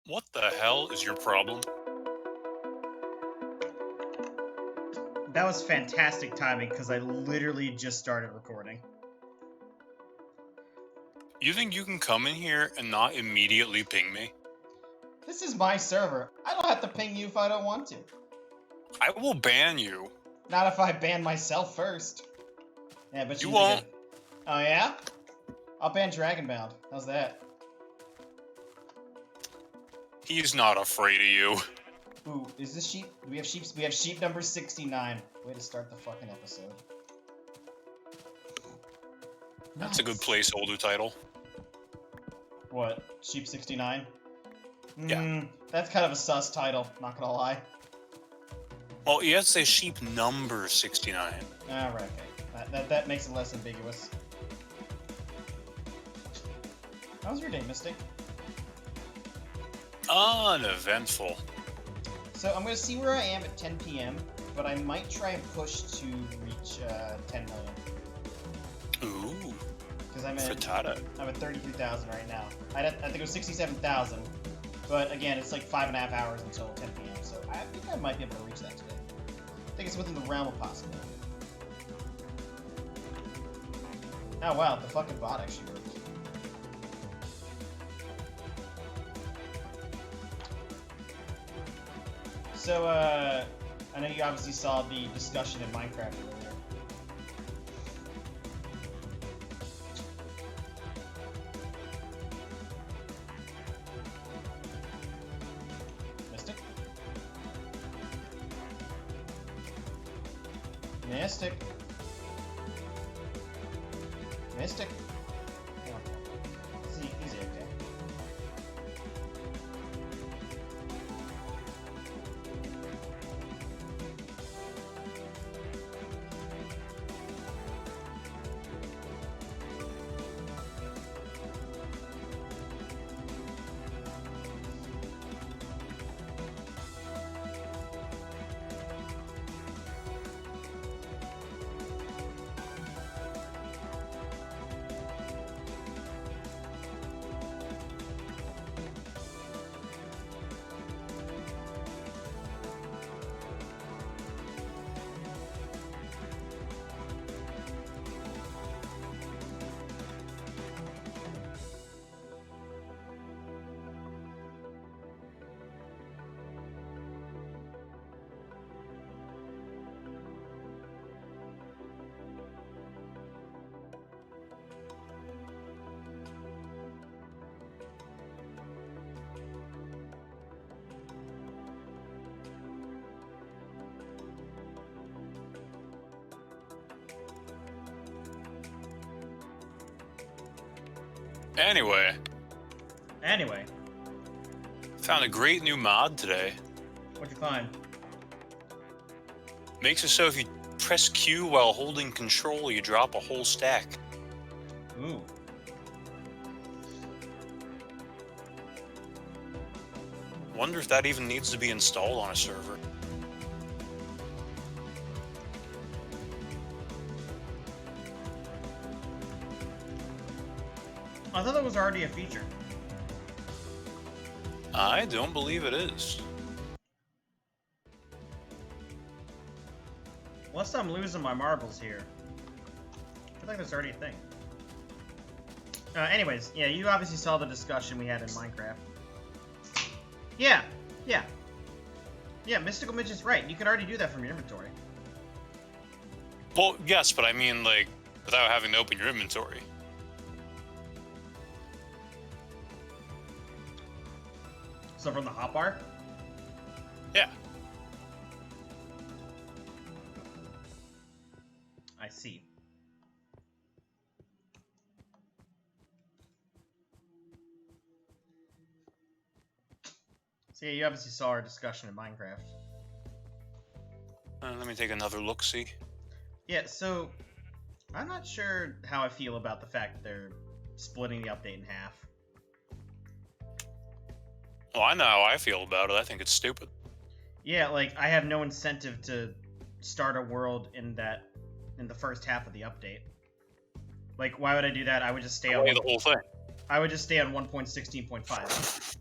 What the hell is your problem? That was fantastic timing because I literally just started recording. You think you can come in here and not immediately ping me? This is my server. I don't have to ping you if I don't want to. I will ban you. Not if I ban myself first. Yeah, but You you won't. think Oh yeah? I'll ban Dragonbound. How's that? He's not afraid of you. Ooh, is this sheep? Do we have sheep? We have sheep number 69. Way to start the fucking episode. That's a good Nice. placeholder title. What? Sheep 69? Yeah. That's kind of a sus title, not gonna lie. Well, you have to say sheep number 69. Alright, okay. That makes it less ambiguous. How was your day, Mystic? Uneventful. So I'm gonna see where I am at 10 p.m., but I might try and push to reach 10 million. Ooh. Because I'm Frittata. at 33,000 right now. I'd have to go 67,000, but again, it's like 5.5 hours until 10 p.m., so I think I might be able to reach that today. I think it's within the realm of possibility. Oh wow, the fucking bot actually worked. So, I know you obviously saw the discussion in Minecraft earlier. Mystic? Mystic? Mystic? Oh. Easy, okay. Anyway, found a great new mod today. What'd you find? Makes it so if you press Q while holding control, you drop a whole stack. Ooh. Wonder if that even needs to be installed on a server. I thought that was already a feature. I don't believe it is. Unless I'm losing my marbles here. I feel like that's already a thing. Anyways, yeah, you obviously saw the discussion we had in Minecraft. Yeah. Yeah, Mystical Mitch is right. You can already do that from your inventory. Well, yes, but I mean, like, without having to open your inventory. So from the hotbar? Yeah. I see. So yeah, you obviously saw our discussion in Minecraft. Let me take another look-see. Yeah, so I'm not sure how I feel about the fact that they're splitting the update in half. Well, I know how I feel about it. I think it's stupid. Yeah, like, I have no incentive to start a world in the first half of the update. Like, why would I do that? I would just stay on the whole thing. I would just stay on 1.16.5.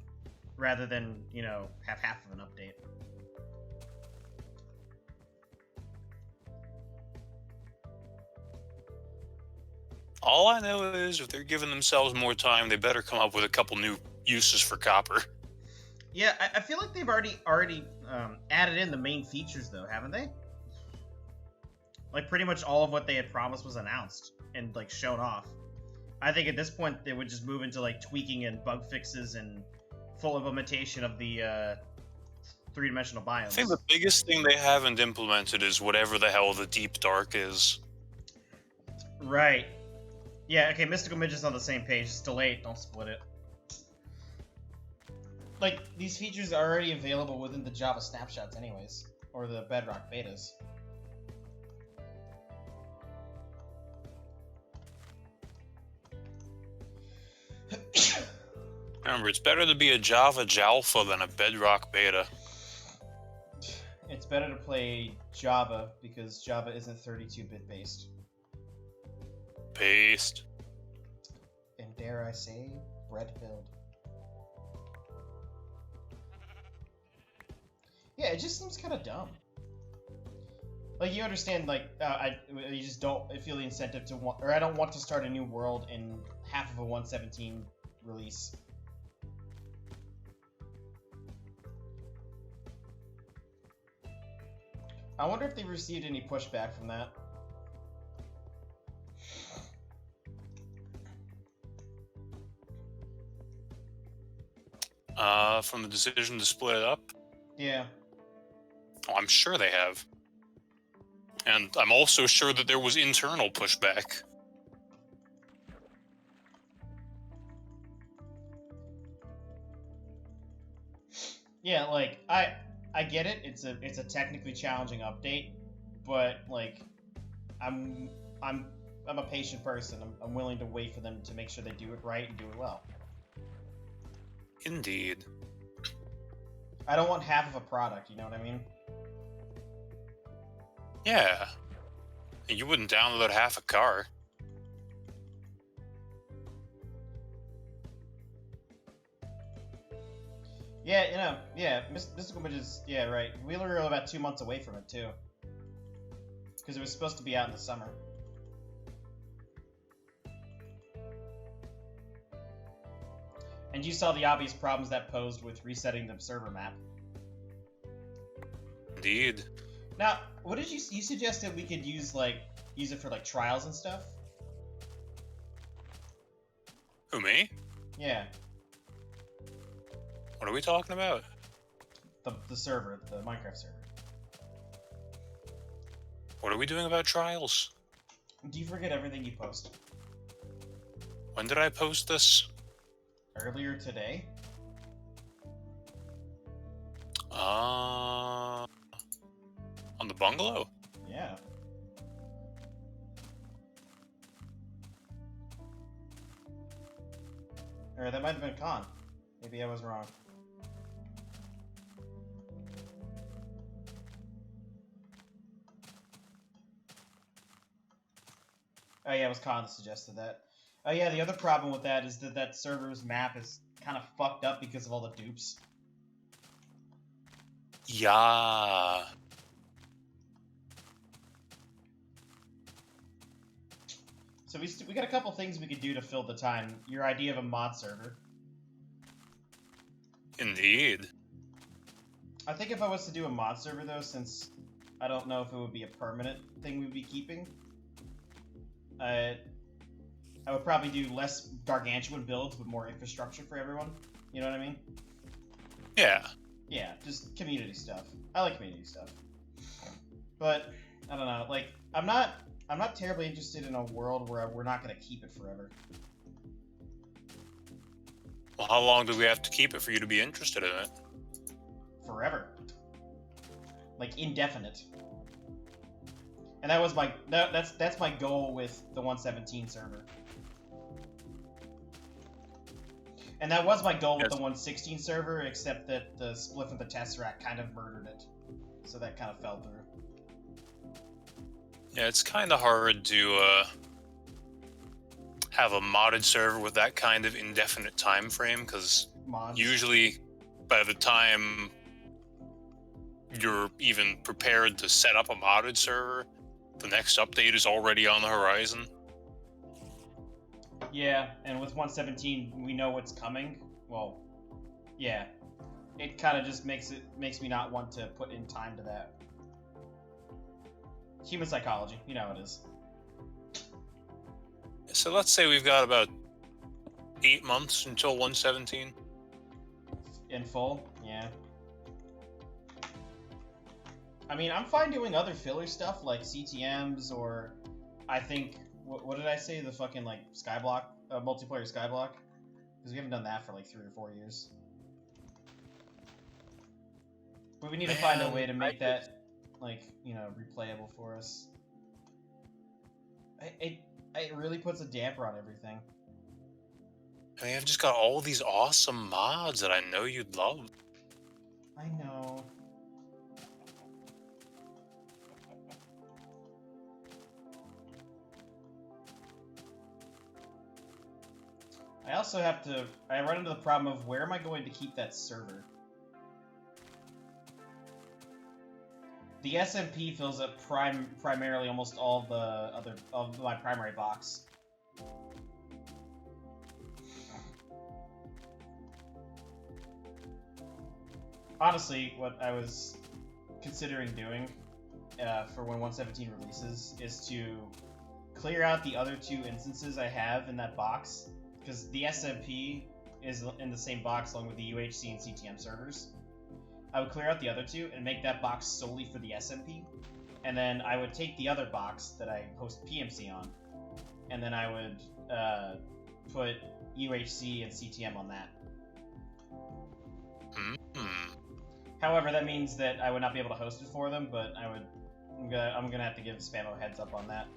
rather than, have half of an update. All I know is if they're giving themselves more time, they better come up with a couple new uses for copper. Yeah, I feel like they've already added in the main features, though, haven't they? Like, pretty much all of what they had promised was announced and, like, shown off. I think at this point, they would just move into, like, tweaking and bug fixes and full implementation of the three-dimensional biomes. I think the biggest thing they haven't implemented is whatever the hell the Deep Dark is. Right. Yeah, okay, Mystical Midget's on the same page. It's delayed. Don't split it. Like, these features are already available within the Java snapshots anyways. Or the Bedrock betas. Remember, it's better to be a Java Jalfa than a Bedrock beta. It's better to play Java because Java isn't 32-bit based. Paste. And dare I say, bread-filled. Yeah, it just seems kind of dumb. Like, you understand, like, you just don't feel the incentive to want, or I don't want to start a new world in half of a 1.17 release. I wonder if they received any pushback from that. From the decision to split it up? Yeah. Oh, I'm sure they have. And I'm also sure that there was internal pushback. Yeah, like, I get it. It's a technically challenging update, but like, I'm a patient person. I'm willing to wait for them to make sure they do it right and do it well. Indeed. I don't want half of a product, you know what I mean? Yeah. You wouldn't download half a car. Yeah, Mystical Midget's, yeah, right. We were about 2 months away from it, too. Because it was supposed to be out in the summer. And you saw the obvious problems that posed with resetting the server map. Indeed. Now, what did you suggested we could use it for like trials and stuff? Who, me? Yeah. What are we talking about? The server, the Minecraft server. What are we doing about trials? Do you forget everything you post? When did I post this? Earlier today? On the bungalow? Yeah. Or that might have been Con. Maybe I was wrong. Oh yeah, it was Con that suggested that. Oh yeah, the other problem with that is that server's map is kind of fucked up because of all the dupes. Yeah. So we got a couple things we could do to fill the time. Your idea of a mod server. Indeed. I think if I was to do a mod server though, since I don't know if it would be a permanent thing we'd be keeping, I would probably do less gargantuan builds, but more infrastructure for everyone. You know what I mean? Yeah. Yeah, just community stuff. I like community stuff. But, I don't know, like, I'm not terribly interested in a world where we're not going to keep it forever. Well, how long do we have to keep it for you to be interested in it? Forever. Like, indefinite. And that was that's my goal with the 1.17 server. And that was my goal with the 1.16 server, except that the split of the Tesseract kind of murdered it. So that kind of fell through. Yeah, it's kind of hard to have a modded server with that kind of indefinite time frame, because usually by the time you're even prepared to set up a modded server, the next update is already on the horizon. Yeah, and with 1.17, we know what's coming. Well, yeah, it kind of just makes me not want to put in time to that. Human psychology, you know how it is. So let's say we've got about 8 months until 1.17. In full, yeah. I mean, I'm fine doing other filler stuff like CTMs or I think what did I say? The fucking like Skyblock, multiplayer Skyblock, because we haven't done that for like 3 or 4 years. But we need to find a way to make that like, you know, replayable for us. It really puts a damper on everything. I mean, I've just got all these awesome mods that I know you'd love. I know. I also have to... I run into the problem of where am I going to keep that server? The SMP fills up primarily almost all of my primary box. Honestly, what I was considering doing for when 1.17 releases is to clear out the other 2 instances I have in that box, because the SMP is in the same box along with the UHC and CTM servers. I would clear out the other 2 and make that box solely for the SMP, and then I would take the other box that I host PMC on, and then I would put UHC and CTM on that. However, that means that I would not be able to host it for them, but I'm gonna have to give Spammo heads up on that.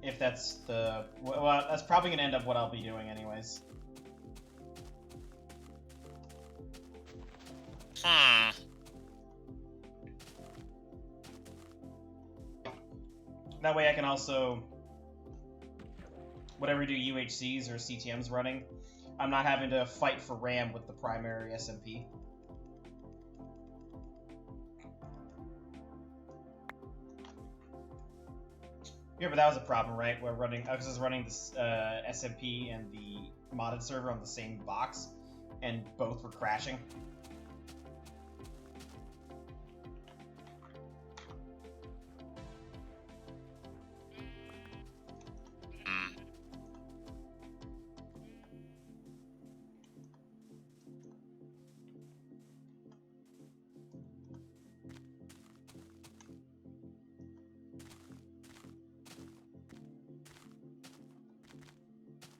If that's the... Well, that's probably gonna end up what I'll be doing anyways. That way I can also... Whatever we do UHCs or CTMs running, I'm not having to fight for RAM with the primary SMP. Yeah, but that was a problem, right? Where I was running this SMP and the modded server on the same box, and both were crashing.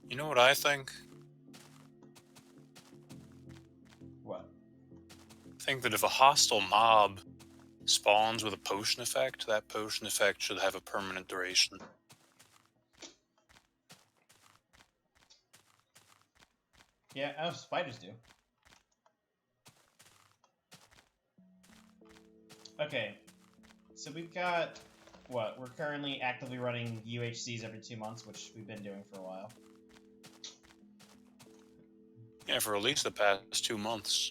You know what I think? What? I think that if a hostile mob spawns with a potion effect, that potion effect should have a permanent duration. Yeah, oh, spiders do. Okay, so we've got... What? We're currently actively running UHCs every 2 months, which we've been doing for a while. Yeah, for at least the past 2 months.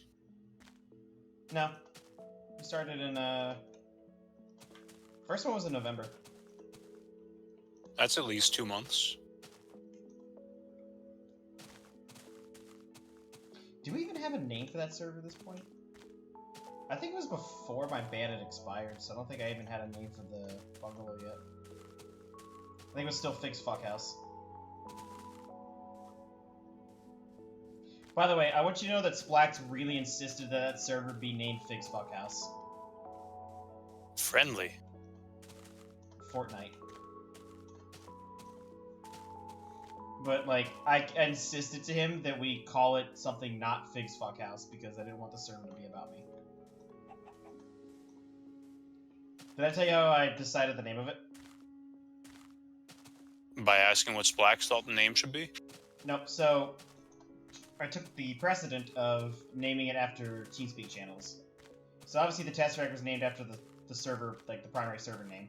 No. We started in, First one was in November. That's at least 2 months. Do we even have a name for that server at this point? I think it was before my ban had expired, so I don't think I even had a name for the bungalow yet. I think it was still Fixed Fuckhouse. By the way, I want you to know that Splax really insisted that that server be named Fixed Fuckhouse. Friendly. Fortnite. But, like, I insisted to him that we call it something not Fixed Fuckhouse because I didn't want the server to be about me. Did I tell you how I decided the name of it? By asking what Splax thought the name should be? Nope, so I took the precedent of naming it after TeamSpeak channels. So obviously the test track was named after the server, like the primary server name.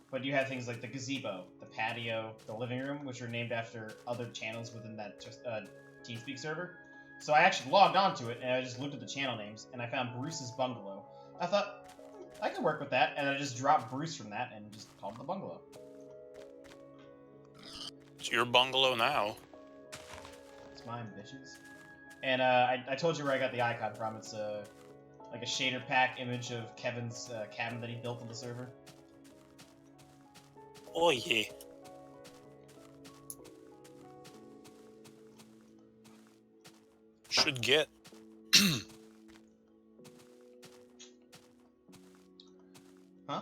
But you have things like the gazebo, the patio, the living room, which are named after other channels within that TeamSpeak server. So I actually logged onto it, and I just looked at the channel names, and I found Bruce's Bungalow. I thought, I can work with that, and I just dropped Bruce from that and just called it the Bungalow. It's your bungalow now. It's mine, bitches. And I told you where I got the icon from. It's like a shader pack image of Kevin's cabin that he built on the server. Oh yeah. Should get. Huh?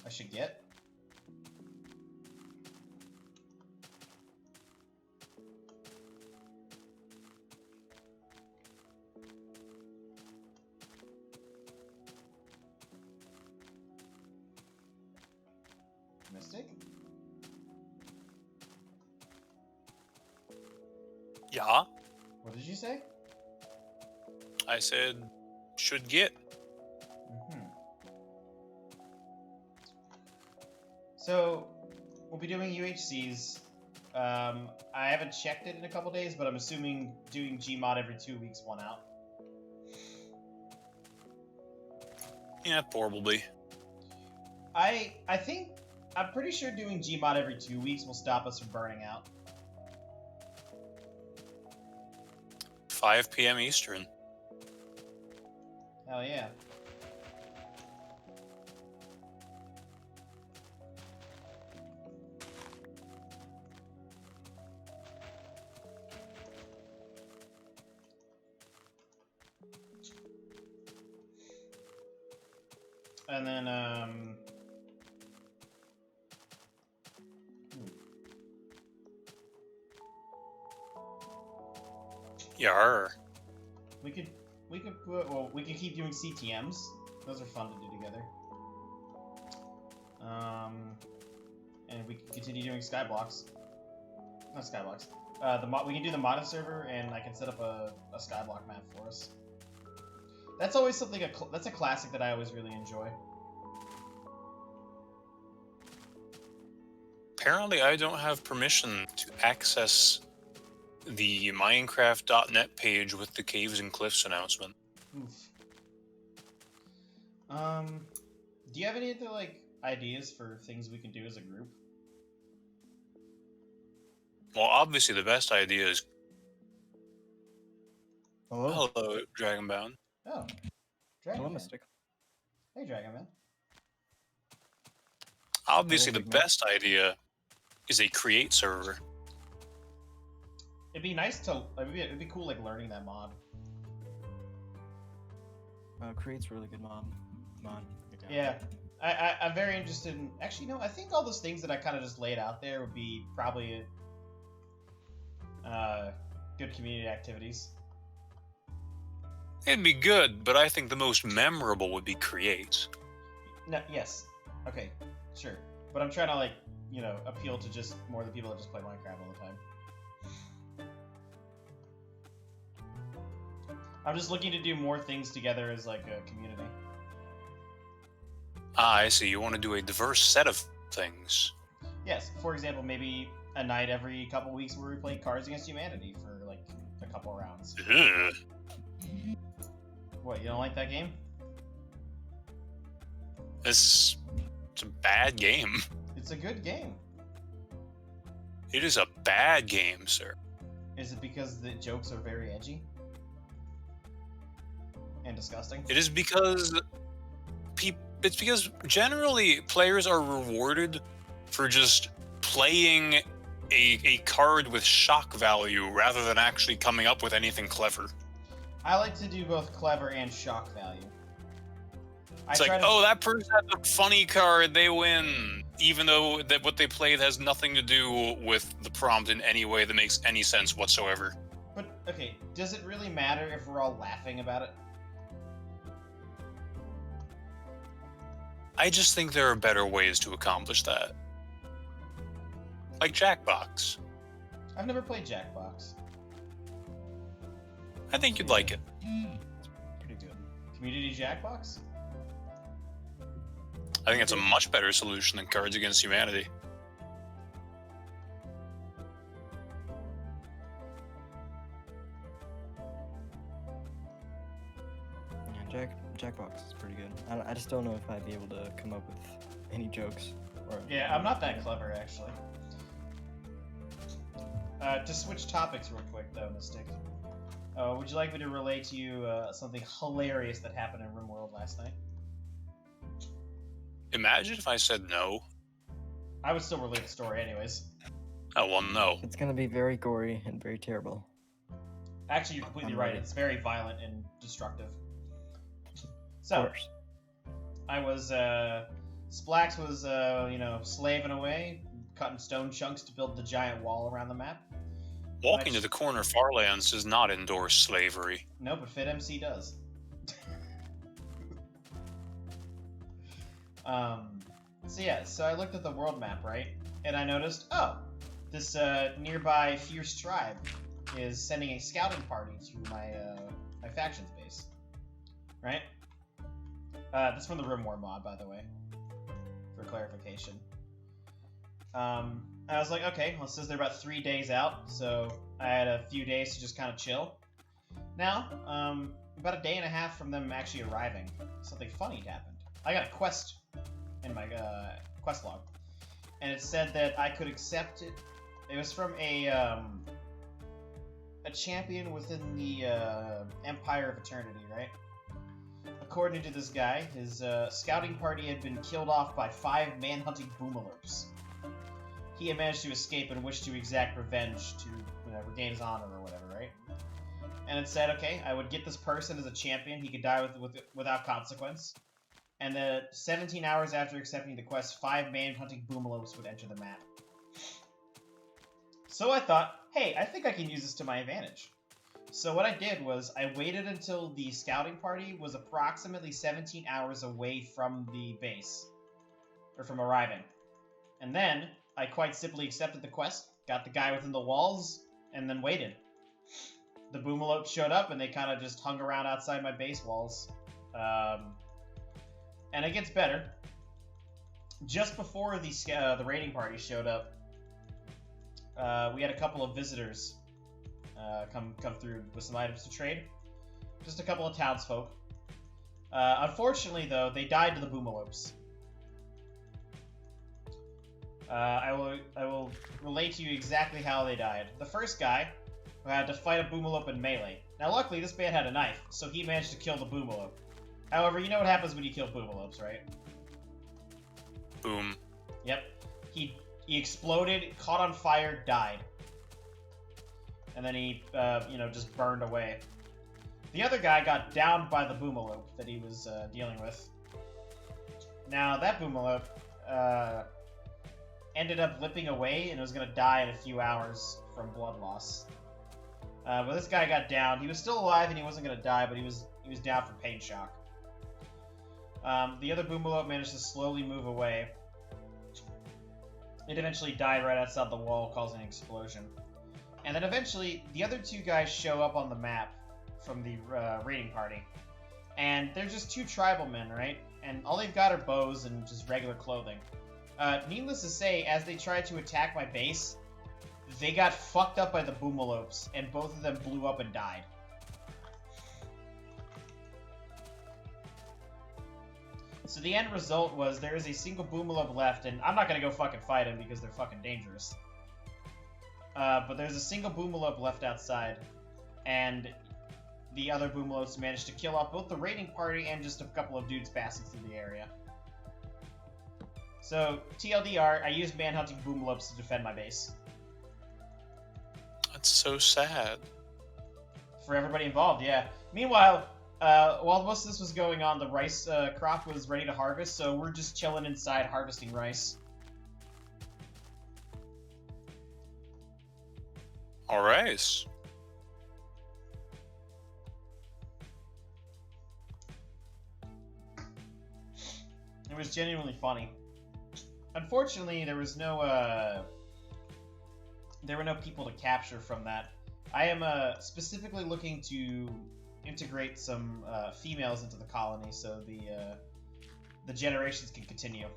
I should get? Mystic? Yeah. What did you say? I said should get. Mm-hmm. So, we'll be doing UHCs. I haven't checked it in a couple days, but I'm assuming doing Gmod every 2 weeks, one out. Yeah, probably. I'm pretty sure doing Gmod every 2 weeks will stop us from burning out. 5 p.m. Eastern. Hell yeah. And then, Yar. we could keep doing CTMs. Those are fun to do together. And we can continue doing Skyblocks. Not Skyblocks. We can do the modded server, and I can set up a Skyblock map for us. That's always something. That's a classic that I always really enjoy. Apparently, I don't have permission to access the Minecraft.net page with the Caves and Cliffs announcement. Oof. Do you have any other ideas for things we can do as a group? Well, obviously, the best idea is. Hello. Hello, Dragonbound. Oh, Dragon Hello, Man. Mystic. Hey, Dragon Man. Obviously, the Big Man. best idea is a create server. It'd be nice to. It'd be cool, learning that mod. Create's a really good mod. Yeah, I'm very interested in. Actually, no, I think all those things that I kind of just laid out there would be probably good community activities. It'd be good, but I think the most memorable would be create. No, yes, okay, sure, but I'm trying to appeal to just more of the people that just play Minecraft all the time. I'm just looking to do more things together as a community. Ah, I see. You want to do a diverse set of things. Yes, for example, maybe a night every couple weeks where we play Cards Against Humanity for a couple rounds. Ugh. What, you don't like that game? It's a bad game. It's a good game. It is a bad game, sir. Is it because the jokes are very edgy? And disgusting? It is because it's because generally players are rewarded for just playing a card with shock value rather than actually coming up with anything clever. I like to do both clever and shock value. It's oh, that person has a funny card, they win. Even though that what they played has nothing to do with the prompt in any way that makes any sense whatsoever. But, okay, does it really matter if we're all laughing about it? I just think there are better ways to accomplish that. Like Jackbox. I've never played Jackbox. I think you'd like it. It's pretty good. Community Jackbox? I think it's a much better solution than Cards Against Humanity. Jackbox is pretty good. I just don't know if I'd be able to come up with any jokes. Or Yeah, I'm not that clever, actually. To switch topics real quick, though, Mystic. Would you like me to relay to you something hilarious that happened in RimWorld last night? Imagine if I said no. I would still relate the story anyways. Oh, well, no. It's gonna be very gory and very terrible. Actually, you're completely I'm right. ready. It's very violent and destructive. Of So, course. I was, Splax was, slaving away, cutting stone chunks to build the giant wall around the map. Walking to the corner Farlands does not endorse slavery. No, but FitMC does. So I looked at the world map, right? And I noticed, oh, this nearby fierce tribe is sending a scouting party to my faction's base. Right? That's from the Rim War mod, by the way, for clarification. I was like, okay, well, it says they're about 3 days out, so I had a few days to just kind of chill. Now, about a day and a half from them actually arriving, something funny happened. I got a quest in my quest log, and it said that I could accept it. It was from a champion within the Empire of Eternity, right? According to this guy, his scouting party had been killed off by 5 man-hunting boomalopes. He had managed to escape and wished to exact revenge to regain his honor or whatever, right? And it said, okay, I would get this person as a champion. He could die without consequence. And then 17 hours after accepting the quest, 5 man-hunting boomalopes would enter the map. So I thought, hey, I think I can use this to my advantage. So what I did was I waited until the scouting party was approximately 17 hours away from the base, or from arriving. And then I quite simply accepted the quest, got the guy within the walls, and then waited. The boomalopes showed up, and they kind of just hung around outside my base walls. And it gets better. Just before the raiding party showed up, we had a couple of visitors come through with some items to trade. Just a couple of townsfolk. Unfortunately, though, they died to the boomalopes. I will relate to you exactly how they died. The first guy had to fight a boomalope in melee. Now, luckily, this man had a knife, so he managed to kill the boomalope. However, you know what happens when you kill boomalopes, right? Boom. Yep. He exploded, caught on fire, died. And then he, just burned away. The other guy got downed by the boomalope that he was dealing with. Now, that boomalope ended up lipping away and was going to die in a few hours from blood loss. But this guy got downed. He was still alive and he wasn't going to die, but he was down from pain shock. The other boomalope managed to slowly move away. It eventually died right outside the wall, causing an explosion. And then eventually, the other 2 guys show up on the map from the raiding party. And they're just 2 tribal men, right? And all they've got are bows and just regular clothing. Needless to say, as they tried to attack my base, they got fucked up by the boomalopes, and both of them blew up and died. So the end result was there is a single boomalope left, and I'm not going to go fucking fight him because they're fucking dangerous. But there's a single boomalope left outside, and the other boomalopes managed to kill off both the raiding party and just a couple of dudes passing through the area. So, TLDR, I used manhunting boomalopes to defend my base. That's so sad. For everybody involved, yeah. Meanwhile, while most of this was going on, the rice crop was ready to harvest, so we're just chilling inside harvesting rice. All right. It was genuinely funny. Unfortunately, there was no there were no people to capture from that. I am specifically looking to integrate some females into the colony so the generations can continue.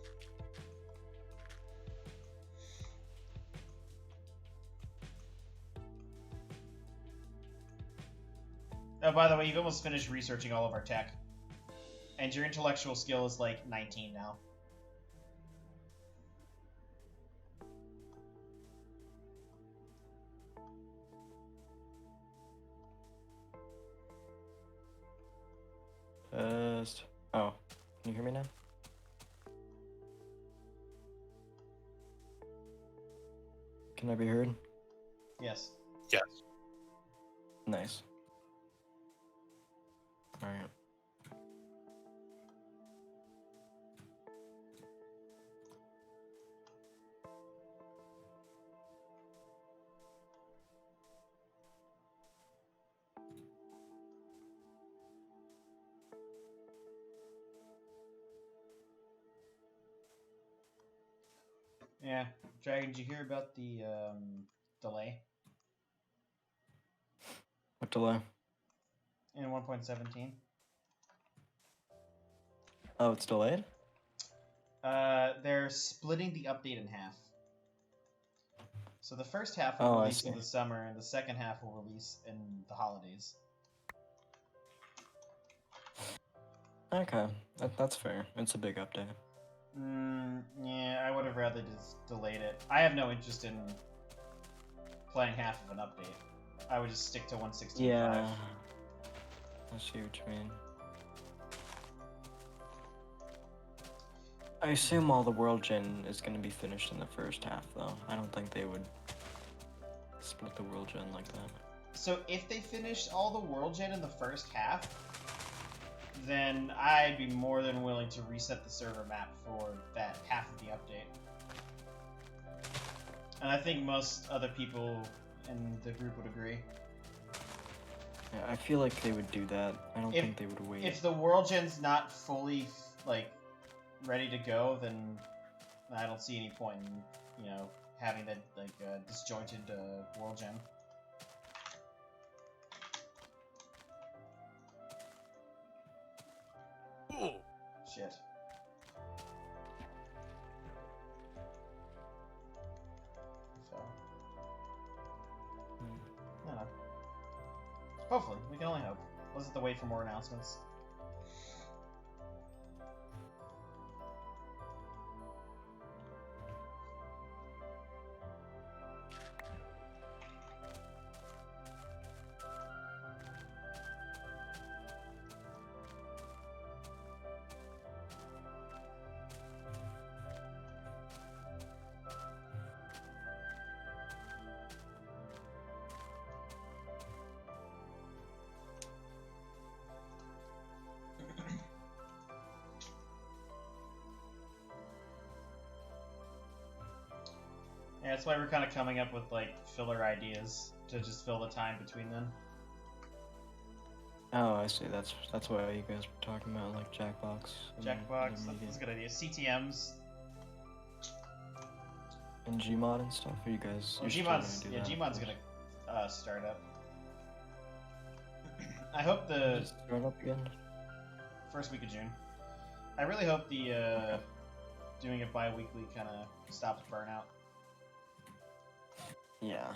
Oh, by the way, you've almost finished researching all of our tech. And your intellectual skill is like 19 now. Oh, can you hear me now? Can I be heard? Yes. Yes. Nice. Alright. Yeah. Dragon, did you hear about the delay What delay? in 1.17? Oh, it's delayed? They're splitting the update in half. So the first half will Oh, I release in see. the summer, and the second half will release in the holidays. Okay, that's fair. It's a big update. Yeah, I would have rather just delayed it. I have no interest in playing half of an update. I would just stick to 1.16.5. Yeah. I see what you mean. I assume all the world gen is going to be finished in the first half, though. I don't think they would split the world gen like that. So if they finished all the world gen in the first half, then I'd be more than willing to reset the server map for that half of the update. And I think most other people in the group would agree. Yeah, I feel like they would do that. I don't think they would wait. If the world gen's not fully, like, ready to go, then I don't see any point in, you know, having that, like, disjointed world gen. Ooh. Shit. So. I don't know. Hopefully. We can only hope. We'll just have to wait for more announcements. Yeah, that's why we're kind of coming up with, like, filler ideas to just fill the time between them. Oh, I see. That's why you guys were talking about, like, Jackbox. Jackbox, that's a good idea. CTMs. And Gmod and stuff. Are you guys? Well, you're Gmod's, still gonna do yeah, that, Gmod's of gonna start up. I hope course? the Just start up again. first week of June. I really hope the doing it bi-weekly kind of stops burnout. Yeah.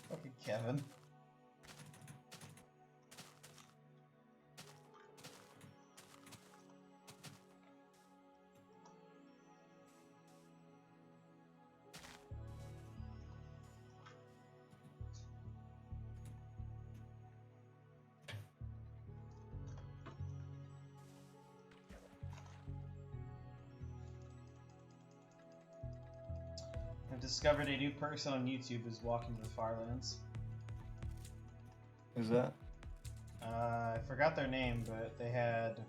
Fucking Kevin. I've discovered a new person on YouTube who's walking to the Farlands. Who's that? I forgot their name, but they had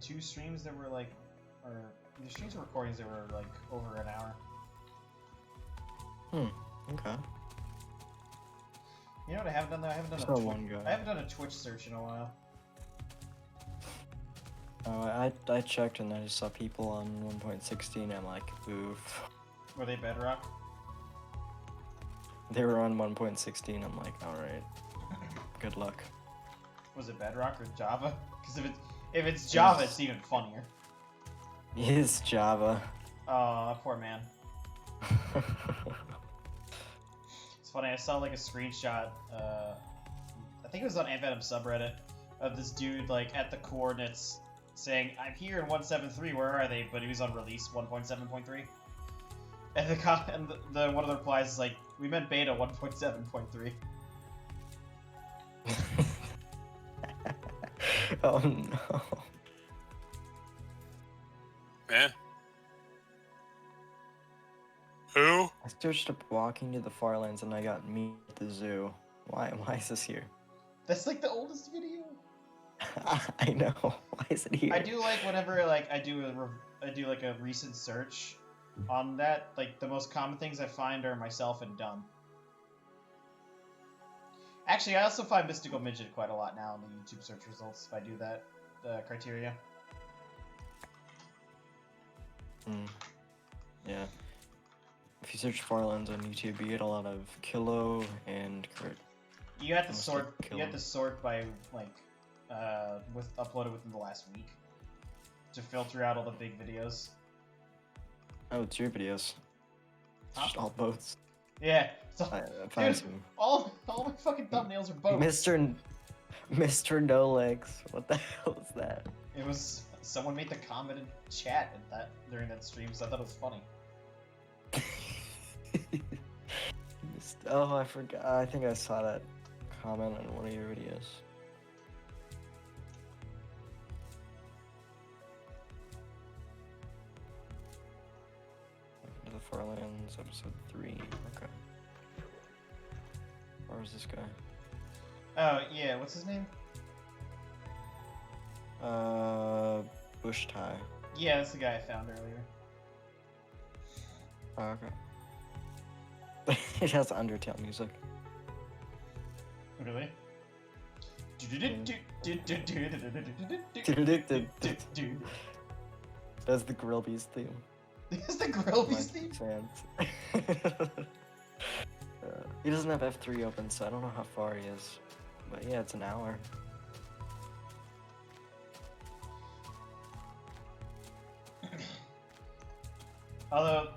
2 streams that were like, or the streams and recordings that were like over an hour. Okay. You know what I haven't done though? I haven't done There's no one guy. I haven't done a Twitch search in a while. Oh, I checked and I just saw people on 1.16. I'm like, oof. Were they Bedrock? They were on 1.16. I'm like, all right, good luck. Was it Bedrock or Java? Because if it's Java, it's even funnier. It's Java. Oh, poor man. It's funny. I saw like a screenshot. I think it was on Venom subreddit of this dude like at the coordinates saying, "I'm here in 173. Where are they?" But he was on release 1.7.3. And the one of the replies is like, "We meant beta 1.7.3." Oh no. Yeah. Who? I searched up walking to the far lands and I got me at the zoo. Why is this here? That's like the oldest video. I know. Why is it here? I do like whenever like I do like a recent search on that. Like the most common things I find are myself and dumb. Actually, I also find Mystical Midget quite a lot now in the YouTube search results if I do that criteria. Yeah. If you search Farlands on YouTube, you get a lot of Kilo and Kurt. You have to Mostly sort. Kilo. You have to sort by like uploaded within the last week to filter out all the big videos. Oh, it's your videos. It's just all boats. Yeah. So, I found dude, some. all my fucking thumbnails are boats. Mr. No Legs. What the hell is that? It was someone made the comment in chat at that during that stream, so I thought it was funny. Oh, I forgot. I think I saw that comment on one of your videos. Welcome to the Farlands, episode 3. Okay. Where was this guy? Oh yeah, what's his name? Bush tie. Yeah, that's the guy I found earlier. Oh, okay. It has Undertale music. Really? That's the Grill Beast theme. Is the Grill Beast theme? Fans. He doesn't have F3 open, so I don't know how far he is. But yeah, it's an hour. Although,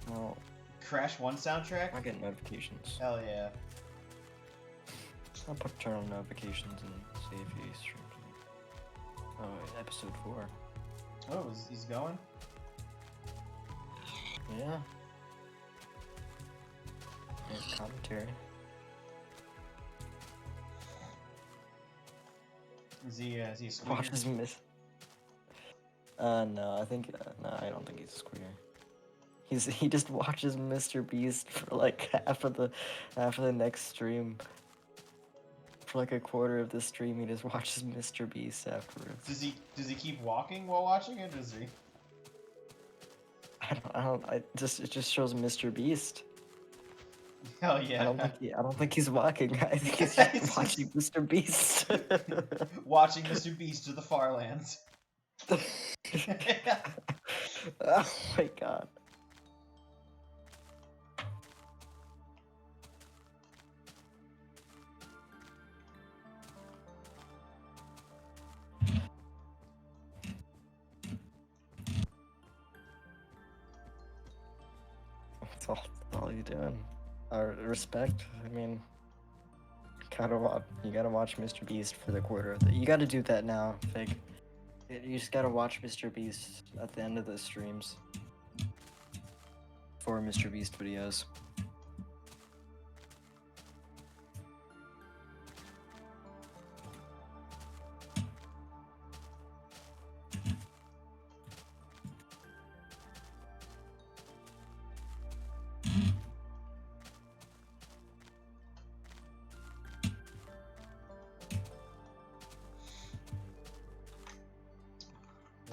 Well, Crash 1 soundtrack? I get notifications. Hell yeah. I'll turn on notifications and see if he streams. Oh, episode 4. Oh, he's going? Yeah. There's commentary. Is he a squeaker? Watches miss. No, I think no, I don't think he's a squeaker. He just watches Mr. Beast for like half of the next stream. For like a quarter of the stream, he just watches Mr. Beast afterwards. Does he keep walking while watching it? Does he? It just shows Mr. Beast. Hell yeah. I don't think he's walking. I think he's just watching Mr. Beast. Watching Mr. Beast to the far lands. Oh my god. That's all you doing. Respect. I mean, you gotta watch Mr. Beast for the quarter. You gotta do that now, Fig. You just gotta watch Mr. Beast at the end of the streams for Mr. Beast videos.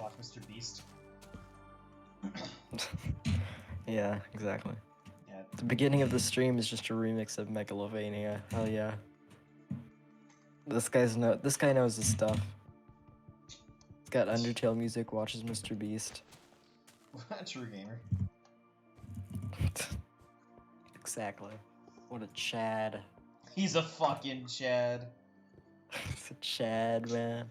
Watch Mr. Beast. Yeah, exactly. Yeah, The beginning of the stream is just a remix of Megalovania. Hell yeah. This guy knows his stuff. He's got Undertale music, watches Mr. Beast. True gamer. Exactly. What a Chad. He's a fucking Chad. He's a Chad, man.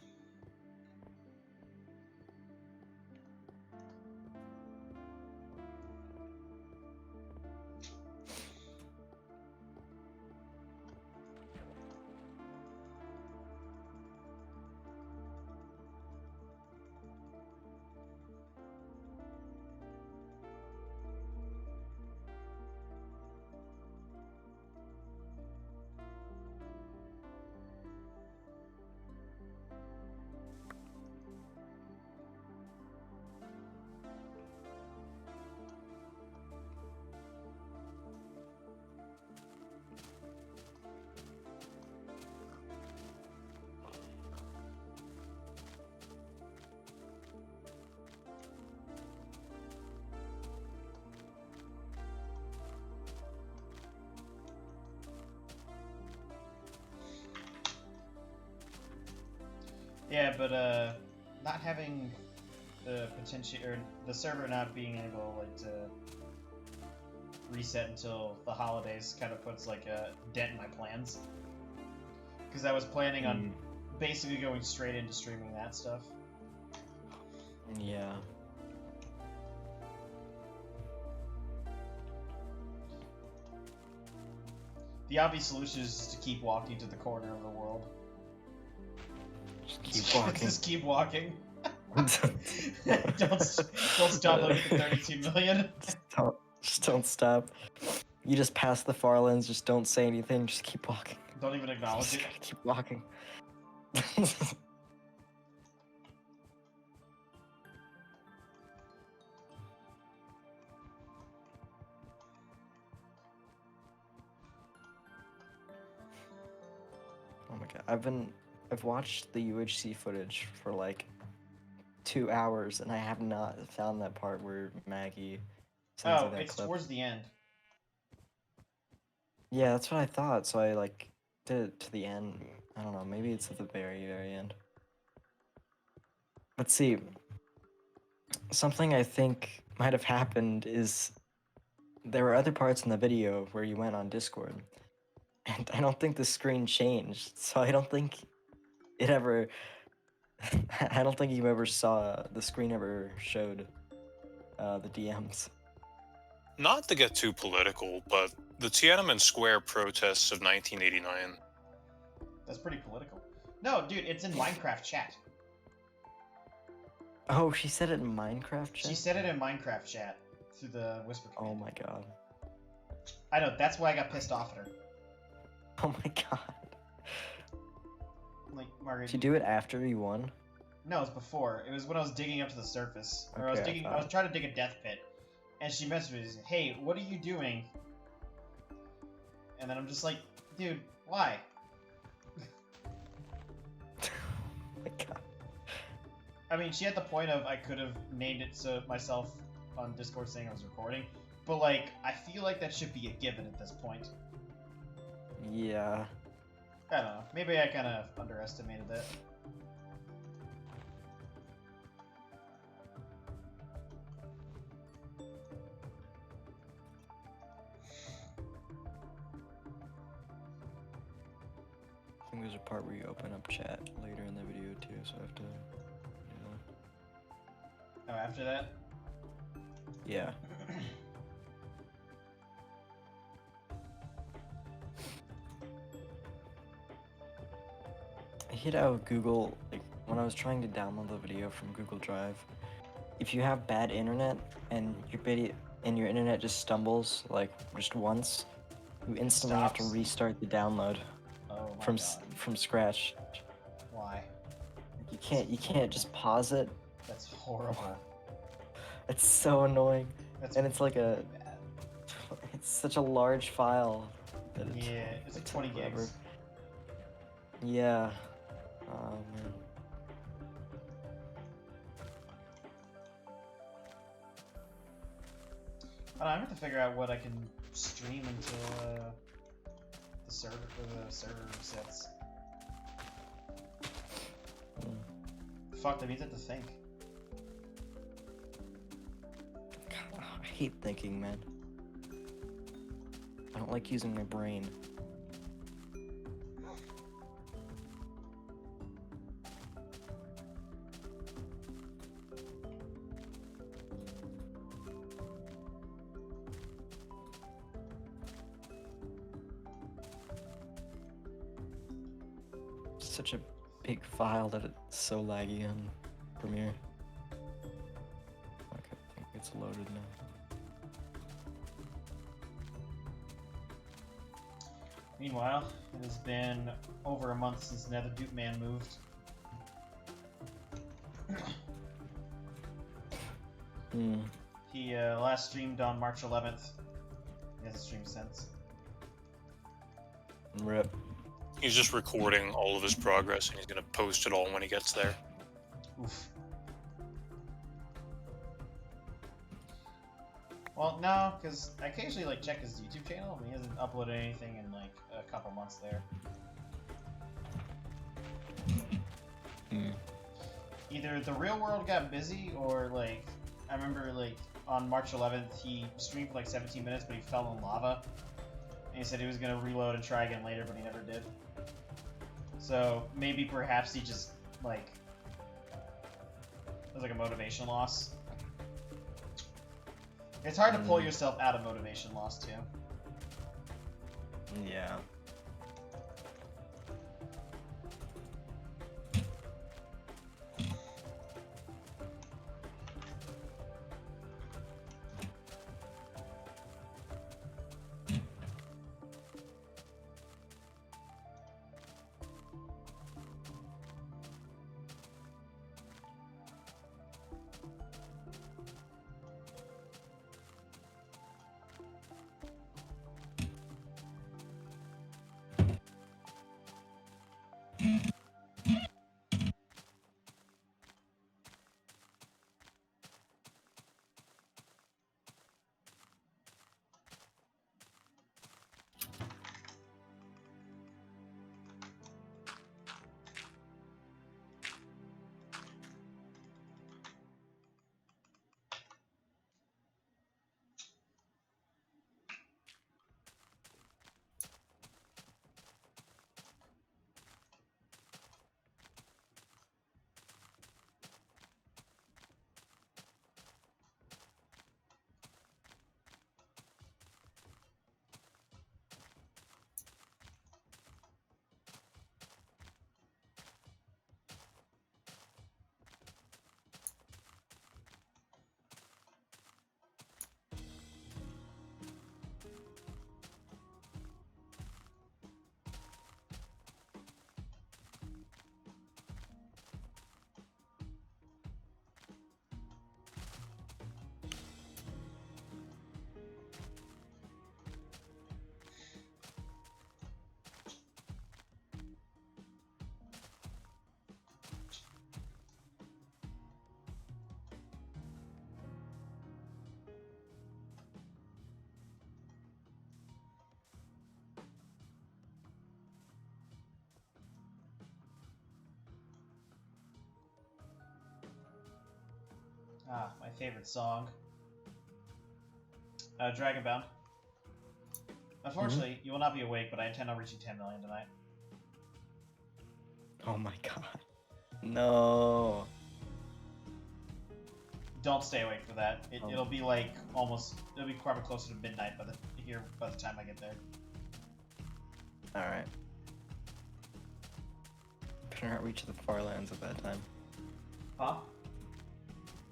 Yeah, but not having the potential or the server not being able like to reset until the holidays kind of puts like a dent in my plans. Because I was planning on basically going straight into streaming that stuff. Yeah. The obvious solution is just to keep walking to the corner of the world. Just keep walking. Just keep walking. don't stop looking at 32 million. Just don't stop. You just pass the far lens, just don't say anything, just keep walking. Don't even acknowledge Just it. gotta keep walking. Oh my god, I've watched the UHC footage for like 2 hours and I have not found that part where Maggie sends you Oh, that it's clip. towards the end. Yeah, that's what I thought, so I like did it to the end. I don't know, maybe it's at the very, very end. But see, something I think might have happened is there were other parts in the video where you went on Discord, and I don't think the screen changed, so I don't think it ever... I don't think you ever saw the screen ever showed the DMs. Not to get too political, but the Tiananmen Square protests of 1989. That's pretty political. No, dude, it's in Minecraft chat. Oh, she said it in Minecraft chat? She said it in Minecraft chat through the whisper command. Oh my god. I know, that's why I got pissed off at her. Oh my god. Like, Margaret. Did you do it after you won? No, it was before. It was when I was digging up to the surface. Or Okay, I was trying to dig a death pit. And she messaged me, hey, what are you doing? And then I'm just like, dude, why? Oh my god. I mean, she had the point of I could have named it so myself on Discord saying I was recording, but like, I feel like that should be a given at this point. Yeah. I don't know. Maybe I kind of underestimated that. I think there's a part where you open up chat later in the video too, so I have to... Oh, after that? Yeah. I hate how Google, like, when I was trying to download the video from Google Drive, if you have bad internet and your internet just stumbles, like, just once, you instantly have to Stops? restart the download Oh my from god. from scratch. Why? You can't just pause it. That's horrible. It's so annoying. That's And it's like a... really bad. It's such a large file that it Yeah, it's like 20 forever. gigs. Yeah. Oh man. I don't know, I'm gonna have to figure out what I can stream until the server resets. Fuck, that means I have to think. God, I hate thinking, man. I don't like using my brain. Such a big file that it's so laggy on Premiere. Okay, I think it's loaded now. Meanwhile, it has been over a month since Nether Duke Man moved. He last streamed on March 11th. He hasn't streamed since. Rip. He's just recording all of his progress, and he's gonna post it all when he gets there. Oof. Well, no, because I occasionally like check his YouTube channel, and he hasn't uploaded anything in like a couple months there. Either the real world got busy, or like I remember like on March 11th he streamed for like 17 minutes, but he fell in lava, and he said he was gonna reload and try again later, but he never did. So maybe perhaps he just like it was like a motivation loss. It's hard to pull yourself out of motivation loss too. Yeah. Ah, my favorite song. Dragonbound. Unfortunately, you will not be awake, but I intend on reaching 10 million tonight. Oh my god. No. Don't stay awake for that. It'll be like it'll be probably closer to midnight by the time I get there. Alright. Better not reach the far lands at that time. Huh?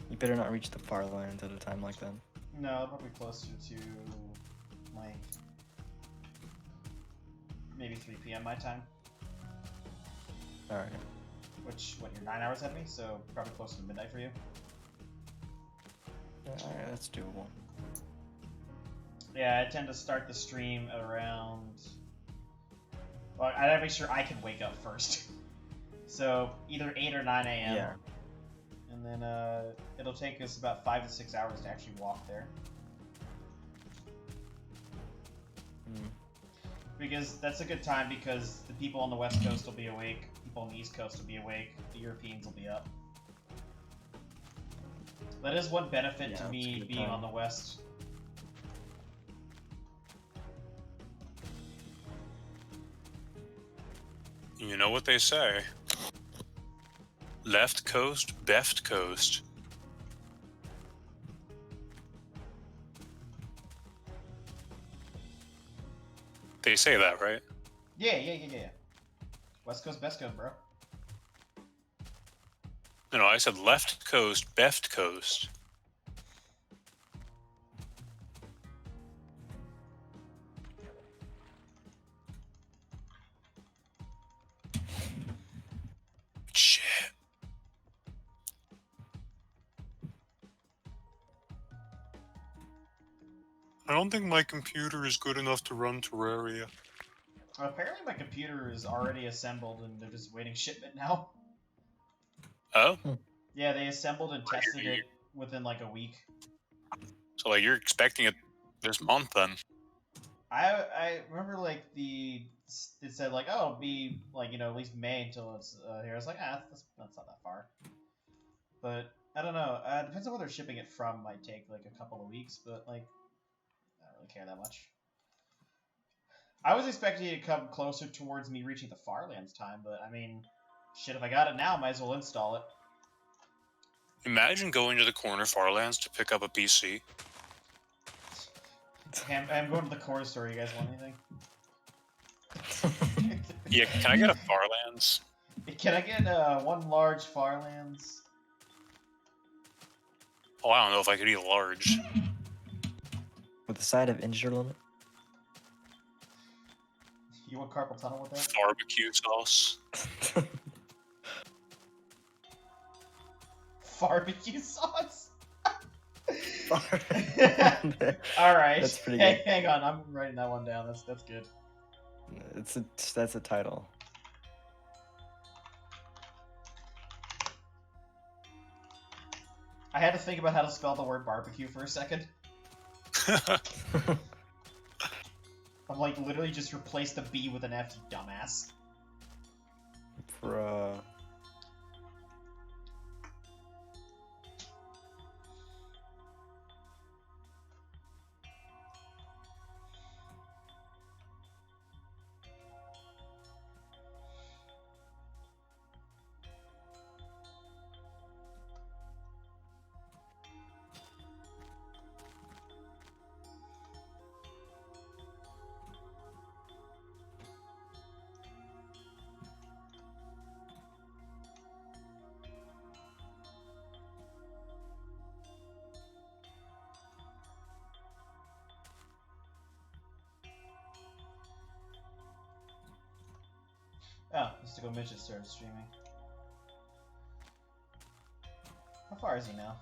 You better not reach the far lands at a time like that. No, probably closer to like maybe 3 p.m. my time. Alright. Which, what, you're 9 hours ahead of me, so probably closer to midnight for you. Alright, that's doable. Yeah, I tend to start the stream around. Well, I gotta make sure I can wake up first. So either 8 or 9 a.m. Yeah. And then it'll take us about 5 to 6 hours to actually walk there. Because that's a good time because the people on the West Coast will be awake, people on the East Coast will be awake, the Europeans will be up. That is one benefit to me being on the West. You know what they say. Left coast, beft coast. They say that, right? Yeah. West Coast, best coast, bro. No, I said left coast, beft coast. Shit. I don't think my computer is good enough to run Terraria. Apparently my computer is already assembled and they're just waiting shipment now. Oh? Yeah, they assembled and tested it within like a week. So, like, you're expecting it this month, then? I remember, like, it said, like, oh, it'll be, like, you know, at least May until it's here. I was like, that's not that far. But, I don't know. Depends on where they're shipping it from. Might take, like, a couple of weeks, but, like, I don't really care that much. I was expecting it to come closer towards me reaching the Farlands time, but, I mean, shit, if I got it now, might as well install it. Imagine going to the corner Farlands to pick up a PC. I'm going to the corner store. You guys want anything? Yeah, can I get a Farlands? Can I get one large Farlands? Oh, I don't know if I could eat a large. With a side of injured limit. You want carpal tunnel with that? Barbecue sauce. Barbecue sauce? Alright. Alright. That's pretty good. Hang on, I'm writing that one down. That's good. That's a title. I had to think about how to spell the word barbecue for a second. I'm like literally just replace the B with an F, you dumbass. Bruh. Oh, Mystical Midget started streaming. How far is he now?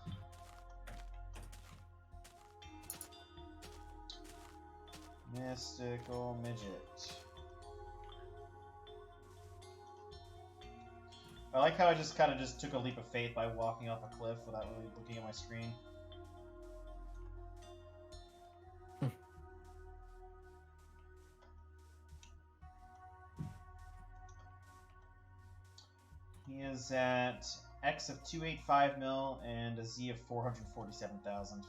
Mystical Midget. I like how I just kind of just took a leap of faith by walking off a cliff without really looking at my screen. He is at X of 285 mil and a Z of 447,000.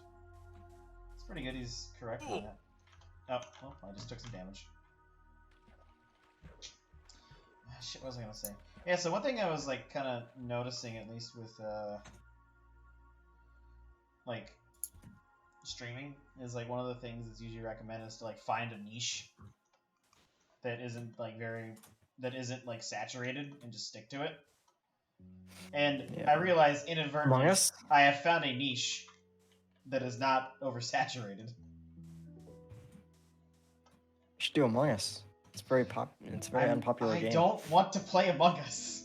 It's pretty good. He's correct on that. Oh, well, I just took some damage. Shit, what was I gonna say? Yeah, so one thing I was like kind of noticing, at least with like streaming, is like one of the things that's usually recommended is to like find a niche that isn't like saturated and just stick to it. And Yeah. I realized inadvertently Among Us? I have found a niche that is not oversaturated. You should do Among Us. It's very unpopular game. I don't want to play Among Us.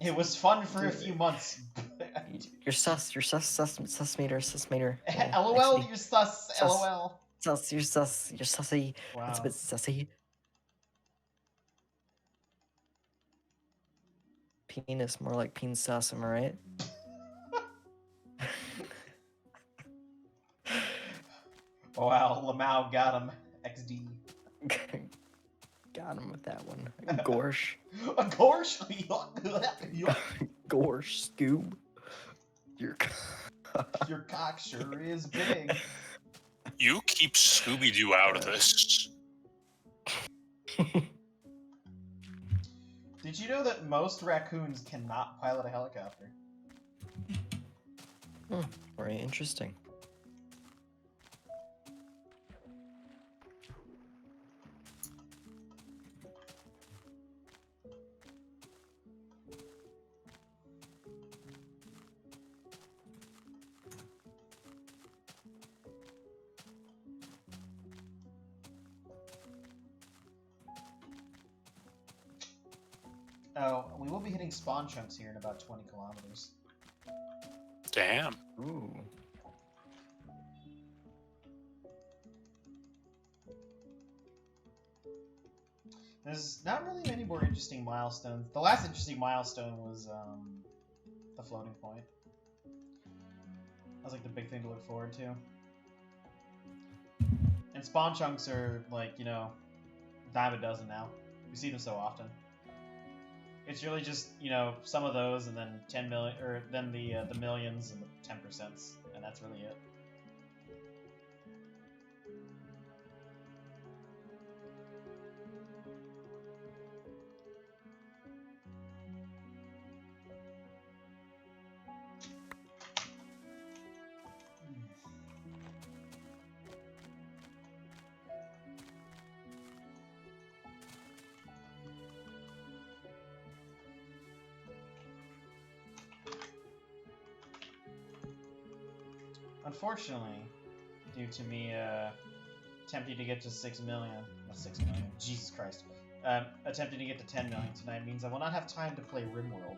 It was fun for a few months. You're sus meter. LOL, you're sus. Sus. LOL. You're sussy. Wow. That's a bit sussy. Penis, more like peen sus, am I right? Wow, Lamau got him. XD. Got him with that one. Gorsh. A gorsh? Gorsh, Scoob. Your Your cock sure is big. You keep Scooby-Doo out of this. Did you know that most raccoons cannot pilot a helicopter? Very interesting. Oh, we will be hitting spawn chunks here in about 20 kilometers. Damn. Ooh. There's not really many more interesting milestones. The last interesting milestone was the floating point. That was like the big thing to look forward to. And spawn chunks are like, you know, dime a dozen now. We see them so often. It's really just, you know, some of those and then 10 million, or then the millions and the 10%, and that's really it. Unfortunately, due to me attempting to get to 6 million, not 6 million, Jesus Christ, attempting to get to 10 million tonight means I will not have time to play RimWorld.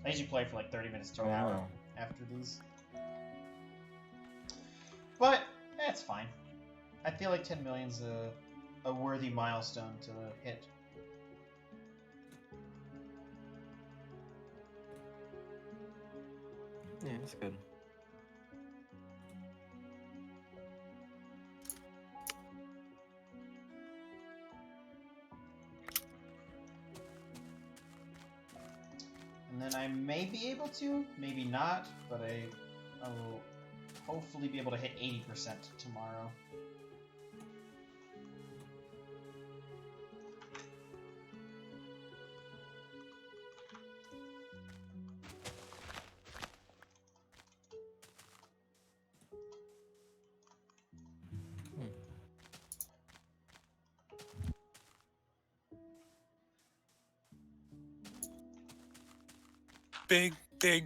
I usually play for like 30 minutes to an hour after these. But, it's fine. I feel like 10 million's a worthy milestone to hit. Yeah, it's good. And then I may be able to, maybe not, but I will hopefully be able to hit 80% tomorrow. Big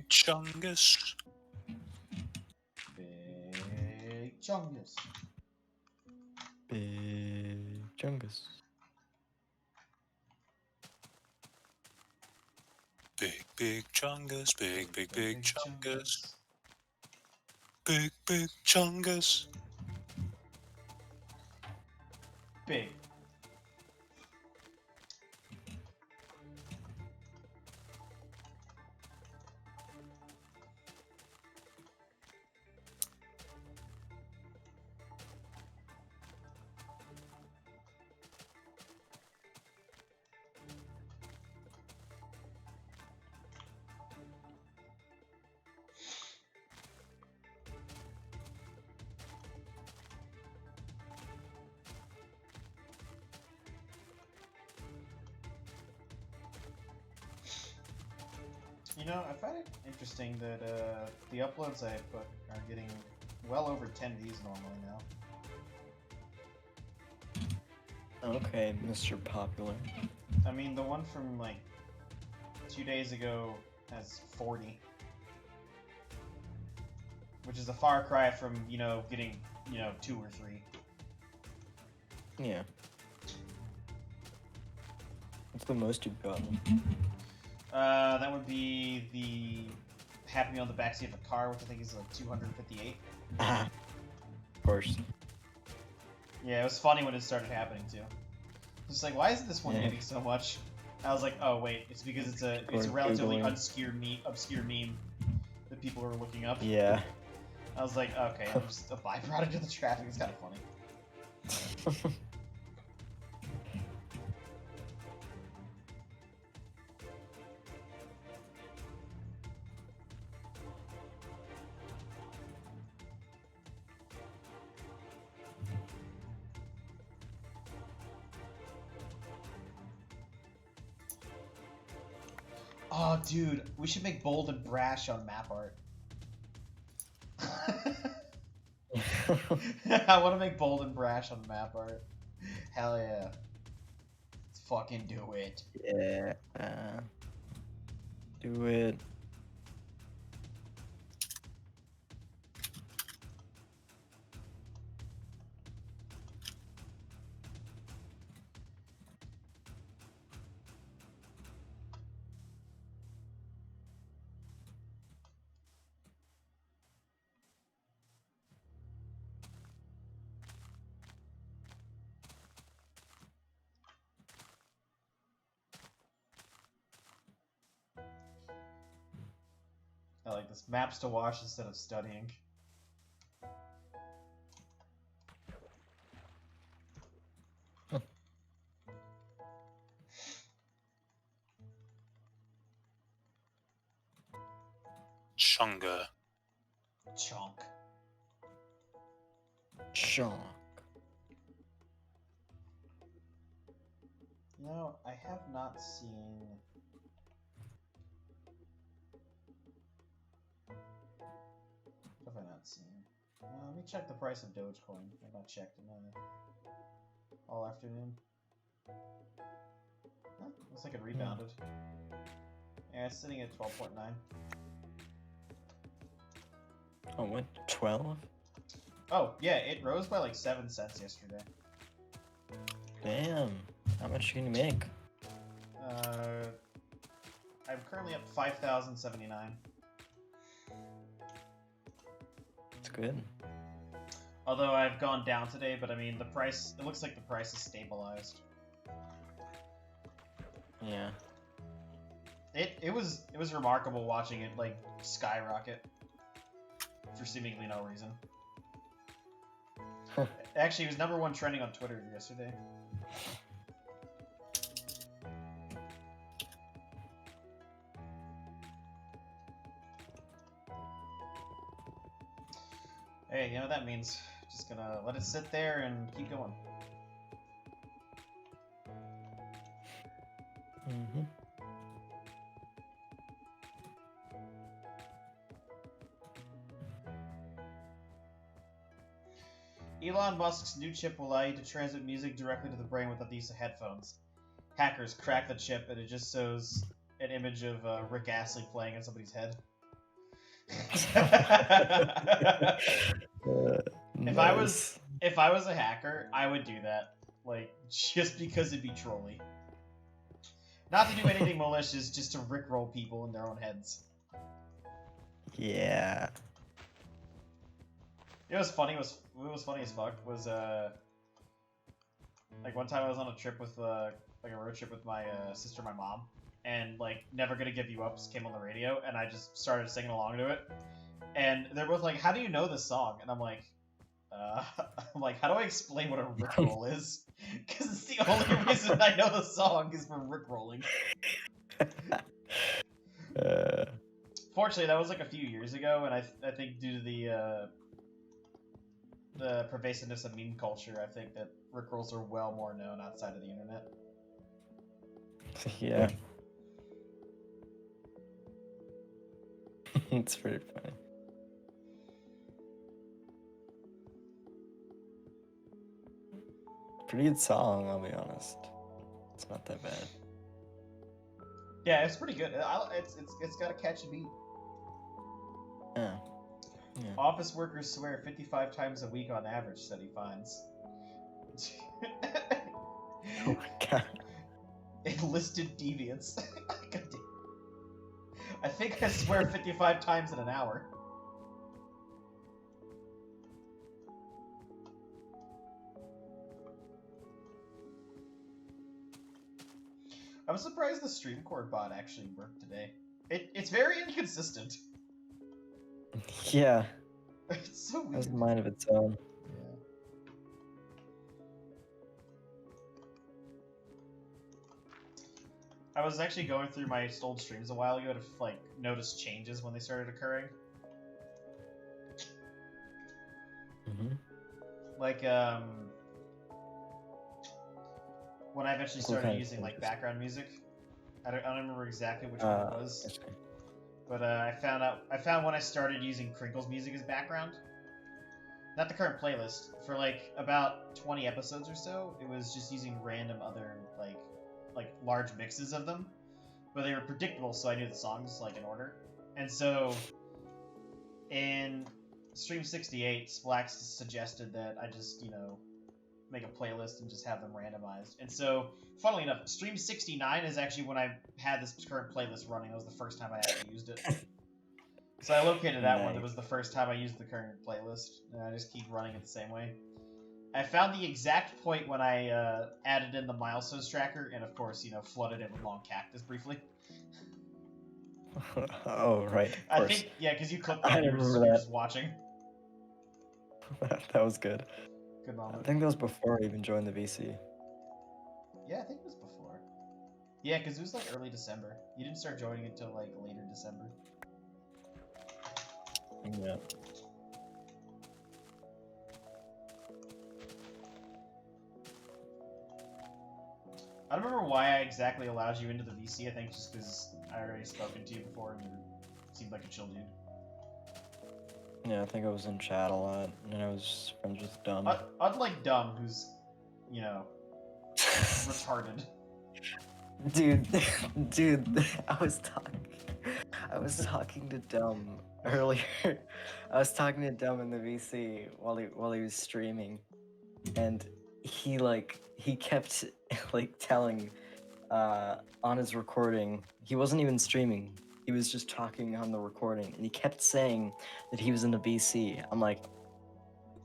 Chungus. Big Chungus. Big Chungus. Big Chungus. Big Chungus. Big Chungus. Big. You know, I find it interesting that the uploads I put are getting well over 10 views normally now. Okay, Mr. Popular. I mean, the one from like 2 days ago has 40. Which is a far cry from, you know, getting, you know, 2 or 3. Yeah. What's the most you've gotten? That would be the Happy Meal in the backseat of a car, which I think is like 258. Of course. Yeah, it was funny when it started happening too. It's like, why isn't this one getting so much? I was like, oh wait, it's because it's a relatively obscure meme that people are looking up. Yeah. I was like, okay, I'm just a byproduct of the traffic. It's kind of funny. Oh, dude, we should make bold and brash on map art. I want to make bold and brash on map art. Hell yeah. Let's fucking do it. Yeah. Do it. I like this. Maps to watch instead of studying. Chunga. Chunk. Chonk. No, I have not seen... What have I not seen? Let me check the price of Dogecoin. I've not checked in all afternoon. Huh, looks like it rebounded. Yeah, it's sitting at 12.9. Oh, what? 12? Oh, yeah, it rose by like 7 cents yesterday. Damn. How much can you make? I'm currently up 5,079. It's good. Although I've gone down today, but I mean, the price, it looks like the price is stabilized. Yeah. It was remarkable watching it, like, skyrocket. For seemingly no reason. Actually, it was #1 trending on Twitter yesterday. Hey, you know what that means? Just gonna let it sit there and keep going. Mm-hmm. Elon Musk's new chip will allow you to transmit music directly to the brain without the use of headphones. Hackers crack the chip and it just shows an image of Rick Astley playing in somebody's head. Nice. If I was a hacker, I would do that. Like, just because it'd be trolly. Not to do anything malicious, just to rickroll people in their own heads. Yeah. It was funny. What was funny as fuck was like one time I was on a trip with like a road trip with my sister, and my mom, and like "Never Gonna Give You Up" just came on the radio, and I just started singing along to it. And they're both like, "How do you know this song?" And I'm like, how do I explain what a rickroll is? Because it's the only reason I know the song is from rickrolling. Fortunately, that was like a few years ago, and I think due to the pervasiveness of meme culture, I think that rickrolls are well more known outside of the internet. Yeah. It's pretty funny. Pretty good song, I'll be honest. It's not that bad. Yeah, it's pretty good. It's got a catchy beat. Yeah. Yeah. Office workers swear 55 times a week on average, study finds. Oh my god. Enlisted deviants. God damn. I think I swear 55 times in an hour. I'm surprised the StreamCore bot actually worked today. It's very inconsistent. Yeah. It's so weird. It has a mind of its own. Yeah. I was actually going through my old streams a while ago to like notice changes when they started occurring. Mm-hmm. Like when I eventually started using like background music, I don't remember exactly which one it I was. see. But I found when I started using Crinkle's music as background. Not the current playlist. For like about 20 episodes or so, it was just using random other like large mixes of them. But they were predictable, so I knew the songs like in order. And so in Stream 68, Splax suggested that I just, make a playlist and just have them randomized. And so, funnily enough, Stream 69 is actually when I had this current playlist running. That was the first time I actually used it. So I located that one. That was the first time I used the current playlist. And I just keep running it the same way. I found the exact point when I added in the milestones tracker, and of course, flooded it with Long Cactus briefly. Oh, right. Of I course. think, yeah, because you clicked I that, you're remember that. just watching. That was good. Good I moment. think that was before I even joined the VC. Yeah, I think it was before. Yeah, because it was like early December. You didn't start joining until like later December. Yeah. I don't remember why I exactly allowed you into the VC. I think just because I already spoken to you before and you seemed like a chill dude. Yeah, I think I was in chat a lot, and I was friends with Dumb. Unlike Dumb, who's, retarded. Dude, I was talking to Dumb earlier. I was talking to Dumb in the VC while he was streaming, and he kept telling on his recording, he wasn't even streaming. He was just talking on the recording, and he kept saying that he was in the VC. I'm like,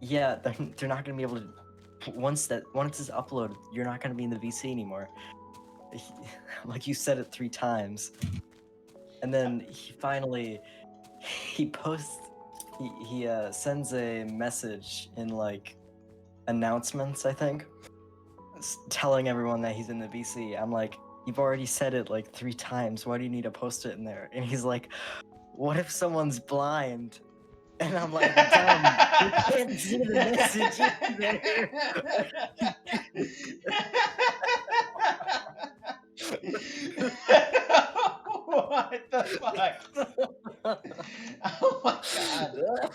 yeah, they're not gonna be able to. Once it's uploaded, you're not gonna be in the VC anymore. Like, you said it 3 times, and then he finally sends a message in like announcements, I think, telling everyone that he's in the VC. I'm like, you've already said it like 3 times. Why do you need to post it in there? And he's like, what if someone's blind? And I'm like, Dumb, you can't see the message either. What the fuck? Oh my god.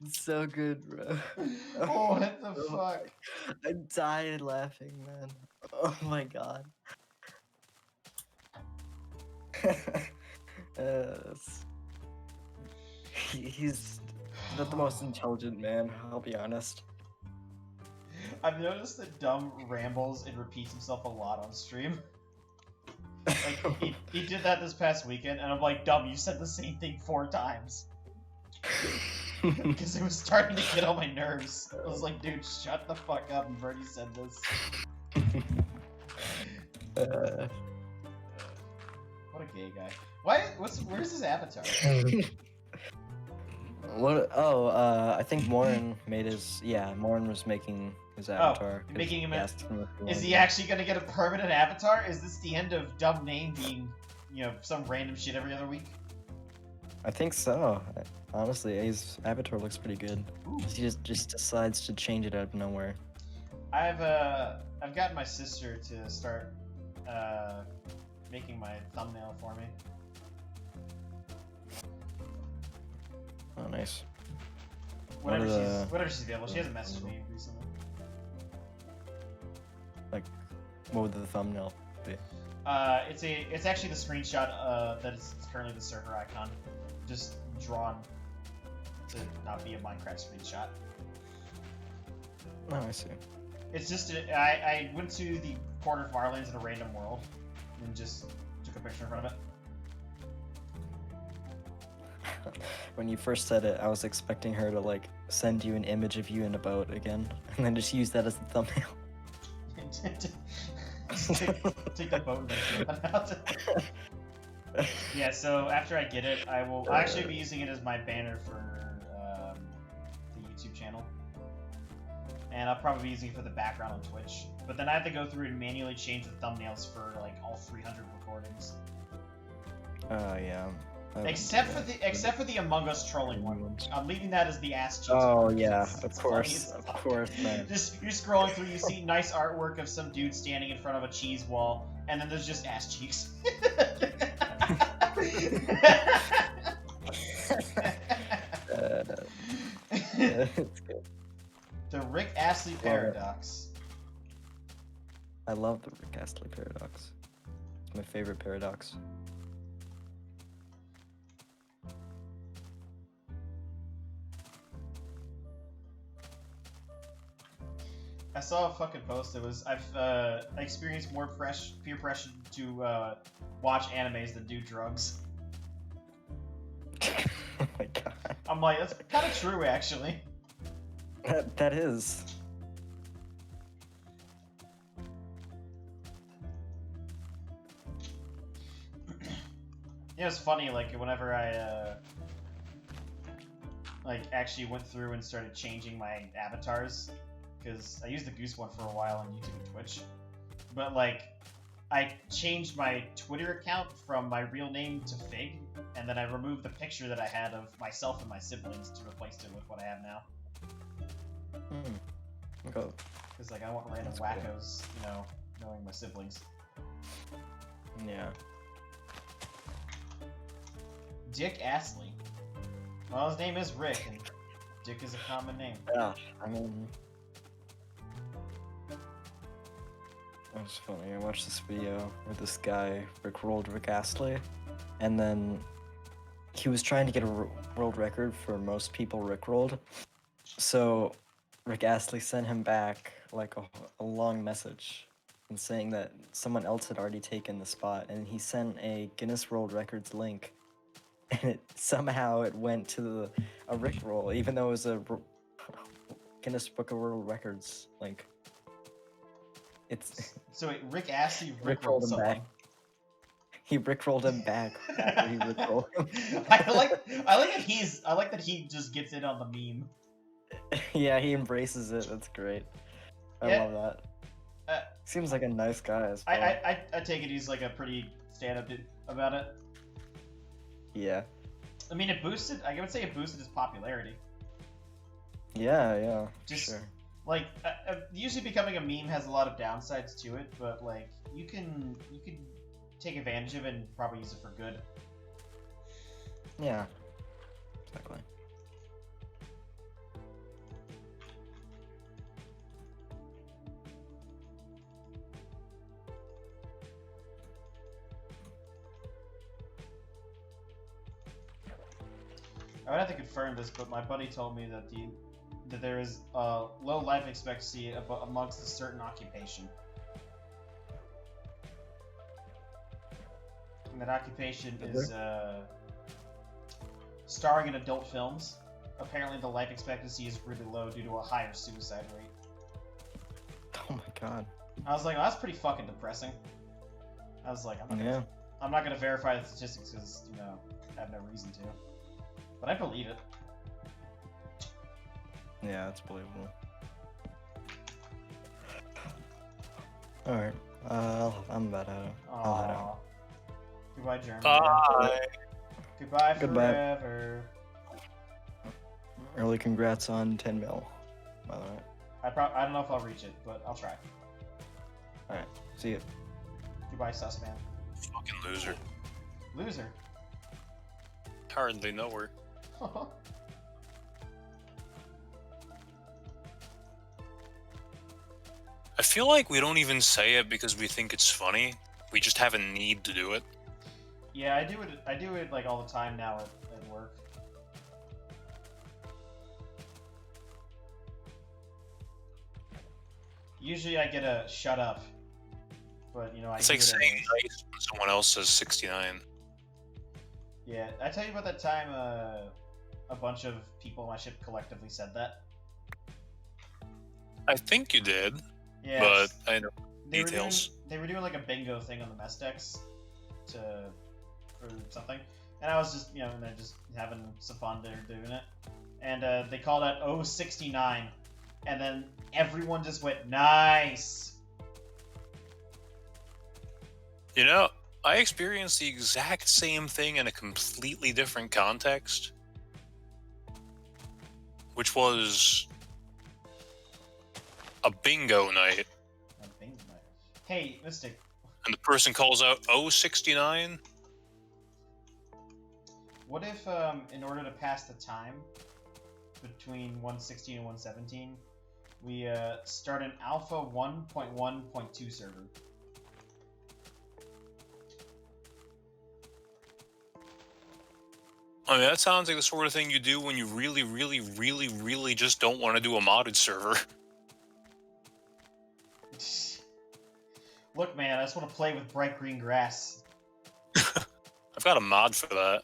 It's so good, bro. Oh, what the fuck? I died laughing, man. Oh my god. He's not the most intelligent man, I'll be honest. I've noticed that Dumb rambles and repeats himself a lot on stream. Like, he did that this past weekend, and I'm like, Dumb, you said the same thing 4 times. Because it was starting to get on my nerves. I was like, dude, shut the fuck up, you've already said this. What a gay guy. Where's his avatar? What? Oh, I think Morin made his. Yeah, Morin was making his avatar. Oh, making him. Is he wanted. actually gonna get a permanent avatar? Is this the end of Dumb Name being, some random shit every other week? I think so. Honestly, his avatar looks pretty good. Ooh. He just decides to change it out of nowhere. I've gotten my sister to start making my thumbnail for me. Oh, nice. Whenever she's available. She hasn't messaged me recently. Like, what would the thumbnail be? It's actually the screenshot that is currently the server icon, just drawn to not be a Minecraft screenshot. Oh, I see. It's just I went to the corner of Marlins in a random world and just took a picture in front of it. When you first said it, I was expecting her to like send you an image of you in a boat again, and then just use that as the thumbnail. Take the boat and then throw it out. Yeah, so after I get it, I'll actually be using it as my banner for the YouTube channel. And I'll probably be using it for the background on Twitch. But then I have to go through and manually change the thumbnails for like all 300 recordings. Yeah. Except for the Among Us trolling one. I'm leaving that as the ass cheeks. Oh one, yeah, it's of funny course, as of fuck. course, man. Just you're scrolling through, you see nice artwork of some dude standing in front of a cheese wall, and then there's just ass cheeks. It's good. The Rick Astley paradox. I love the Rick Astley paradox. It's my favorite paradox. I saw a fucking post. It was I experienced more peer pressure to watch animes than do drugs. Oh my god. I'm like, that's kind of true, actually. That is. Yeah, it's funny. Like whenever I like actually went through and started changing my avatars, because I used the Goose one for a while on YouTube and Twitch, but like I changed my Twitter account from my real name to Fig, and then I removed the picture that I had of myself and my siblings to replace it with what I have now. Okay. Because like I want random That's wackos, you know, knowing my siblings. Yeah. Dick Astley. Well, his name is Rick, and Dick is a common name. Yeah. I mean, it was funny. I watched this video where this guy rickrolled Rick Astley, and then he was trying to get a world record for most people rickrolled. So Rick Astley sent him back like a long message and saying that someone else had already taken the spot, and he sent a Guinness World Records link, and somehow it went to a rickroll, even though it was a Guinness Book of World Records link. It's So wait, Rick Astley rickrolled rickrolled him someone. back. He rickrolled him back after he rickrolled him. I like that he just gets in on the meme. Yeah, he embraces it. That's great. I Yeah. love that. Uh, Seems like a nice guy as well. I take it he's like a pretty stand-up dude about it. Yeah. I mean, I would say it boosted his popularity. Yeah, Just- sure. Like, usually becoming a meme has a lot of downsides to it, but like, you can take advantage of it and probably use it for good. Yeah. Exactly. I would have to confirm this, but my buddy told me that there is low life expectancy amongst a certain occupation. And that occupation is starring in adult films. Apparently the life expectancy is really low due to a higher suicide rate. Oh my god. I was like, well, that's pretty fucking depressing. I was like, I'm not gonna verify the statistics because, you know, I have no reason to. But I believe it. Yeah, it's believable. Alright. I'm about out. I'll head Aww. out. Goodbye, German. Bye. Goodbye Goodbye. forever. Early congrats on 10 mil, by the way. I don't know if I'll reach it, but I'll try. Alright, see you. Goodbye, Sussman. Fucking loser. Loser. Hardly know her. I feel like we don't even say it because we think it's funny. We just have a need to do it. Yeah, I do it like all the time now at work. Usually I get a shut up, but you know I It's do like it saying anyways. nice when someone else says 69. Yeah, I tell you about that time a bunch of people on my ship collectively said that. I think you did, Yeah, but I know they were details. they were doing like a bingo thing on the mess decks for something, and I was just and they're just having some fun there doing it, and they called out 069, and then everyone just went nice. You know, I experienced the exact same thing in a completely different context, which was a bingo night, I think that- Hey, Mystic, and the person calls out 069. what if, in order to pass the time between 116 and 117, we start an alpha 1.1.2 server? I mean, that sounds like the sort of thing you do when you really, really, really, really just don't want to do a modded server. Look, man, I just want to play with bright green grass. I've got a mod for that.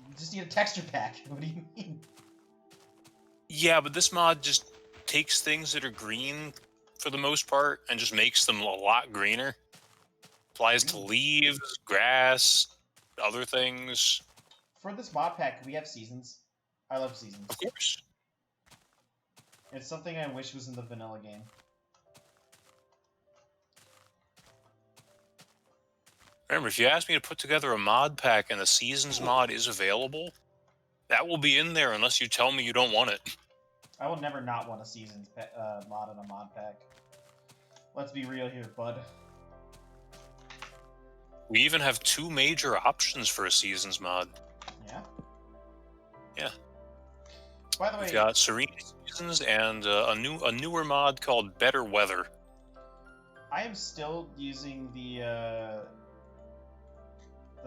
You just need a texture pack. What do you mean? Yeah, but this mod just takes things that are green for the most part and just makes them a lot greener. Applies to leaves, grass, other things. For this mod pack, can we have seasons? I love seasons. Of course. It's something I wish was in the vanilla game. Remember, if you ask me to put together a mod pack and the Seasons mod is available, that will be in there unless you tell me you don't want it. I will never not want a seasons mod in a mod pack. Let's be real here, bud. We even have 2 major options for a Seasons mod. Yeah? Yeah. By the way, We've got Serene Seasons and a newer mod called Better Weather. I am still using the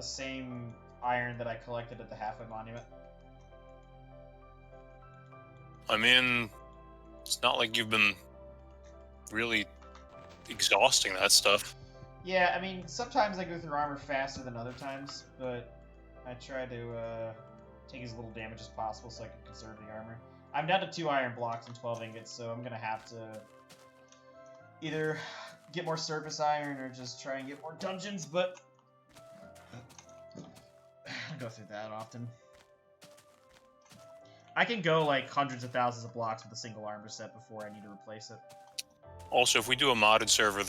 same iron that I collected at the Halfway Monument. I mean, it's not like you've been really exhausting that stuff. Yeah, I mean, sometimes I go through armor faster than other times, but I try to take as little damage as possible so I can conserve the armor. I'm down to 2 iron blocks and 12 ingots, so I'm gonna have to either get more surface iron or just try and get more dungeons, but I don't go through that often. I can go like hundreds of thousands of blocks with a single armor set before I need to replace it. Also, if we do a modded server,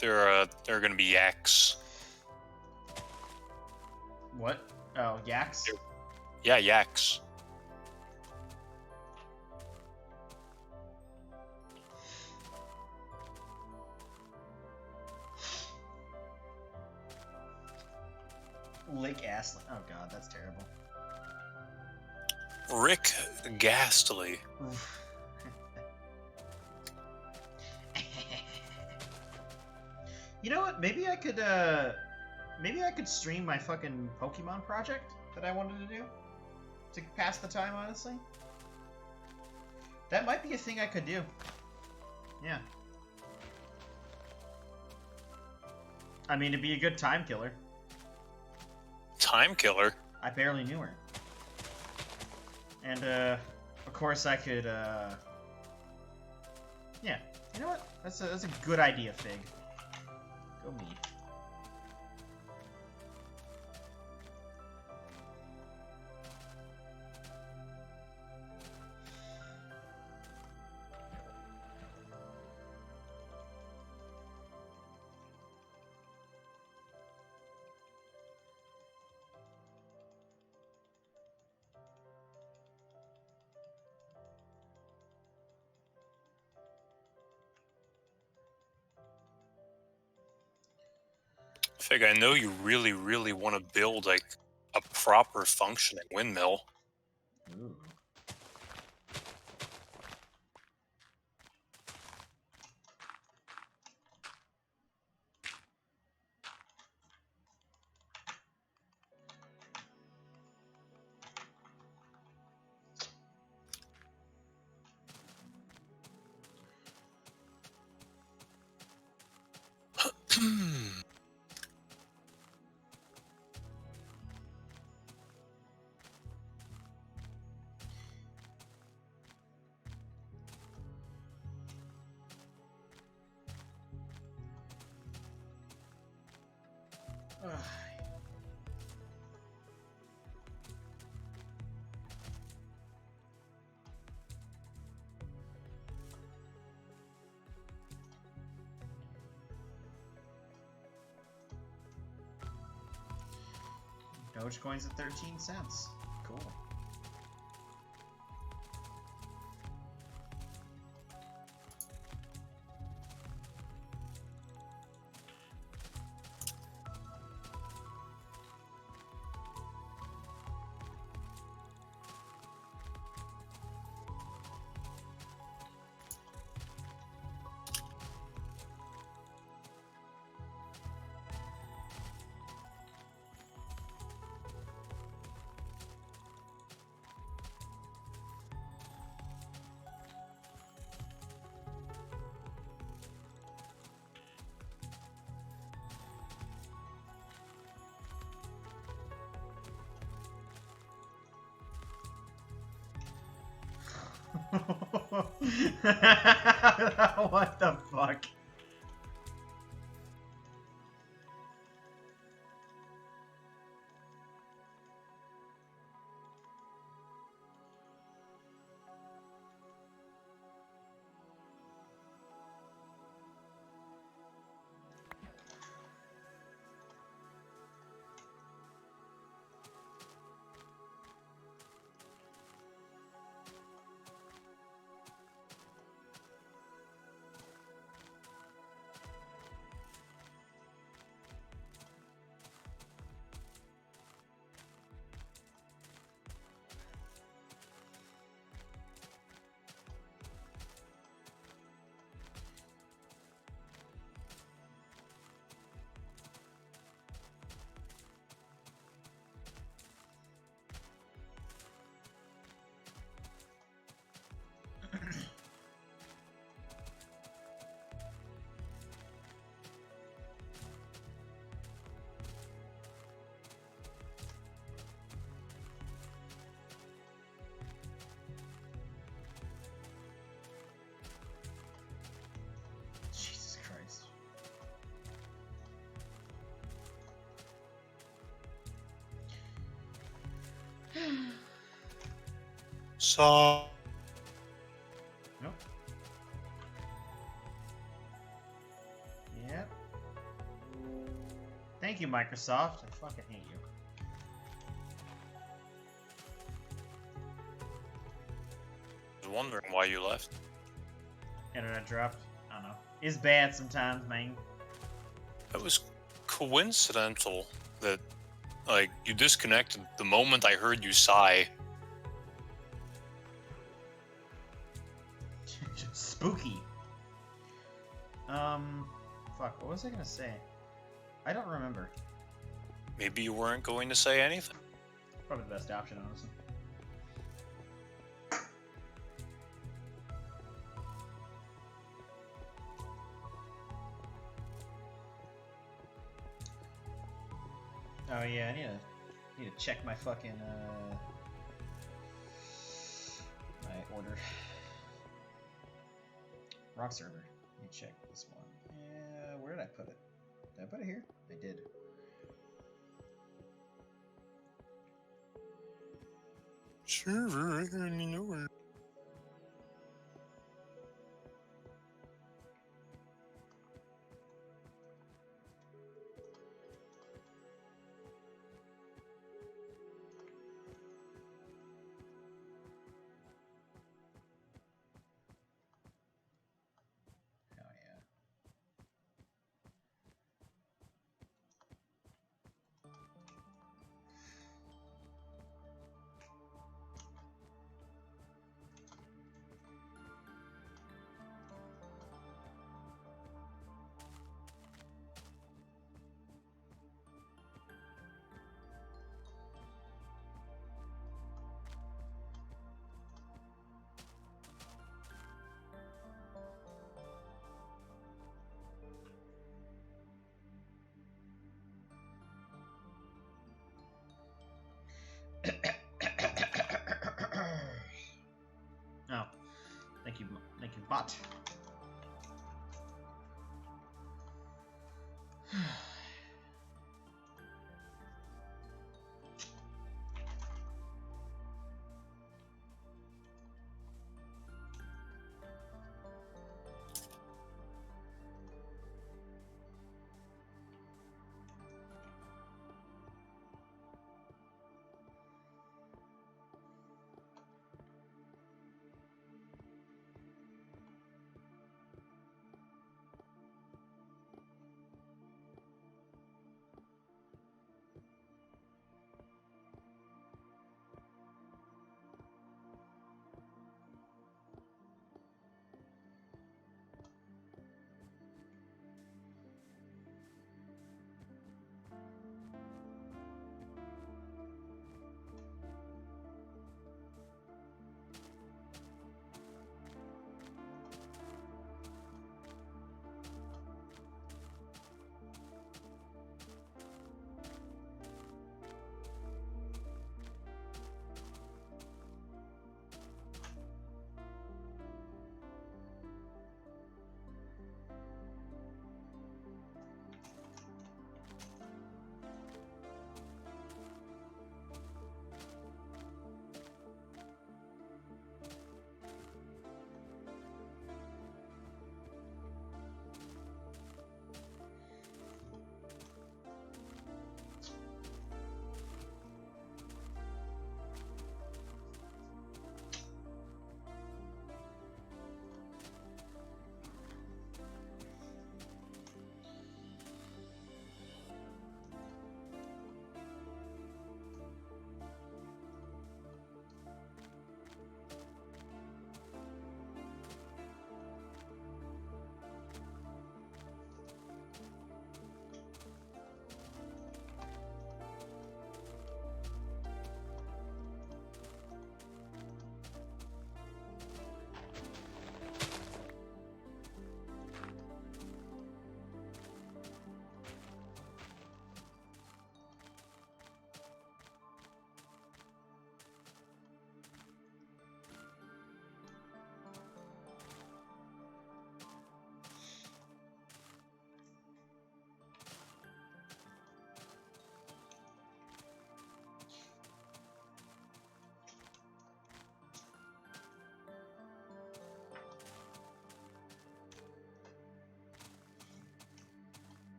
there are going to be yaks. What? Oh, yaks? Yeah, yaks. Lick ass. Oh god, that's terrible. Rick Ghastly. You know what? Maybe I could stream my fucking Pokemon project that I wanted to do to pass the time. Honestly, that might be a thing I could do. Yeah. I mean, it'd be a good time killer. Time killer? I barely knew her. And, of course I could, yeah. You know what? That's a good idea, Fig. Go me. Fig, I know you really, really want to build like a proper functioning windmill. Ooh. Ugh. Dogecoin's at 13 cents. Cool. What the fuck? Jesus Christ. So Nope. Yep. Thank you, Microsoft. I fucking hate you. I was wondering why you left. Internet dropped. I don't know. It's bad sometimes, man. It was coincidental that, like, you disconnected the moment I heard you sigh. Spooky. Fuck, what was I gonna say? I don't remember. Maybe you weren't going to say anything. Probably the best option, honestly. Oh yeah, I need to check my fucking my order. Rock server. Let me check this one. Yeah, where did I put it? Did I put it here? I did. Server, I already know where. Hell yeah. Oh, thank you, bot.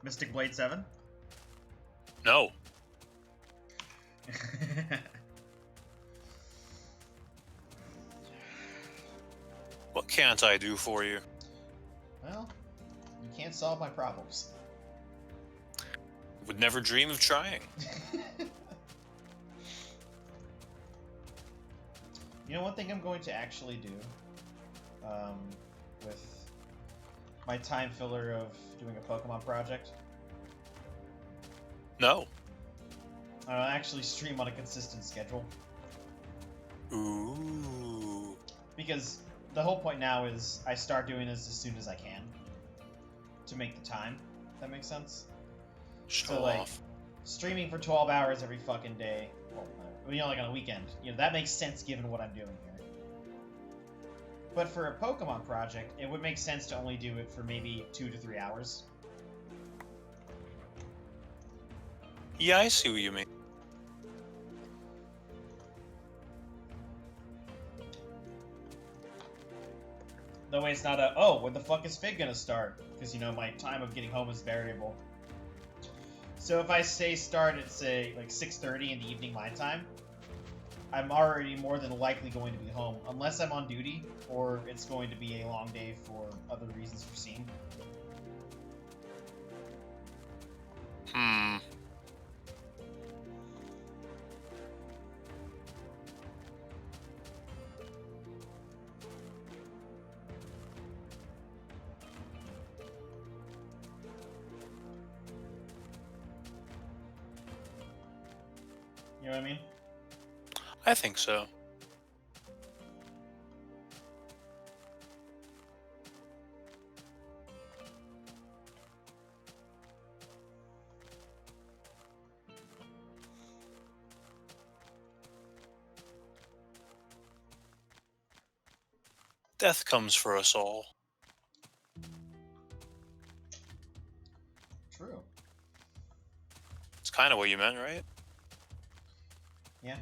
Mystic Blade 7? No. What can't I do for you? Well, you can't solve my problems. Would never dream of trying. You know, one thing I'm going to actually do, with my time filler of doing a Pokemon project, No. I'll actually stream on a consistent schedule. Ooh. Because the whole point now is I start doing this as soon as I can to make the time. That makes sense? Show So, like, off. streaming for 12 hours every fucking day, well, you know, like on a weekend, you know, that makes sense given what I'm doing here. But for a Pokemon project, it would make sense to only do it for maybe 2 to 3 hours. Yeah, I see what you mean. That way it's not a, oh, when the fuck is Fig gonna start? Because, you know, my time of getting home is variable. So if I say start at, say, like 6:30 in the evening my time, I'm already more than likely going to be home, unless I'm on duty, or it's going to be a long day for other reasons foreseen. Hmm. You know what I mean? I think so. Death comes for us all. True. It's kind of what you meant, right? Yeah.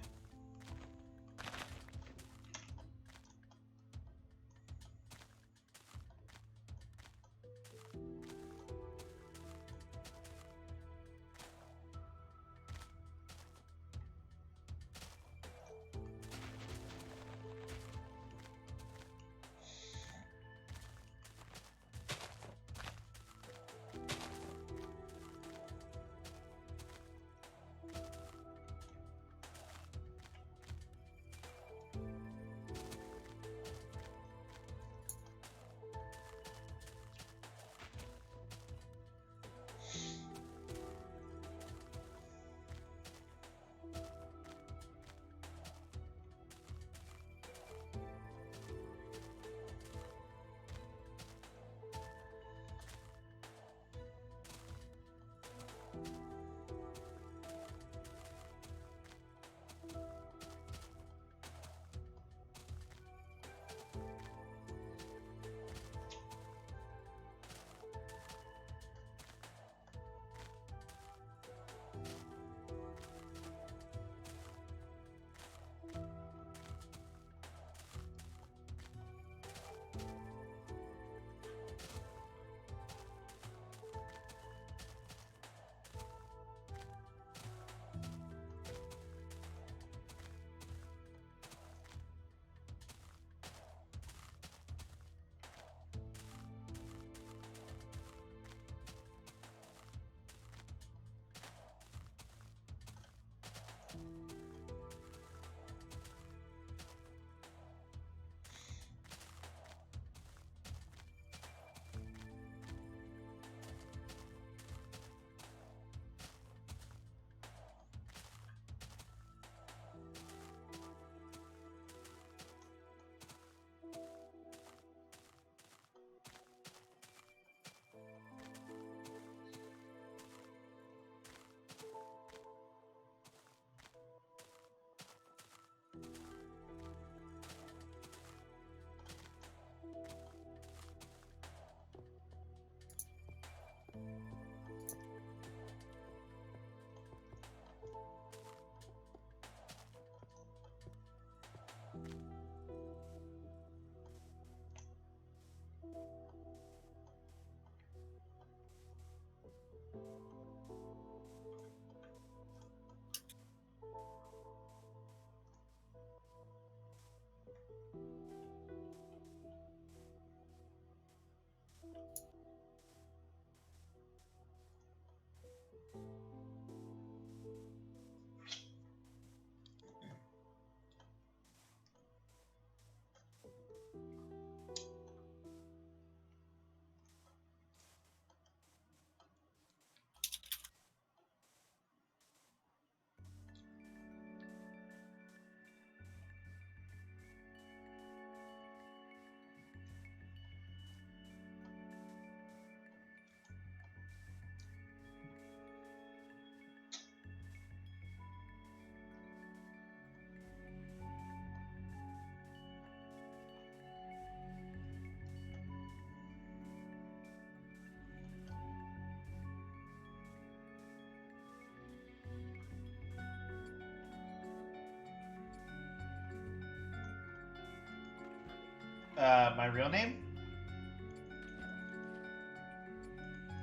My real name?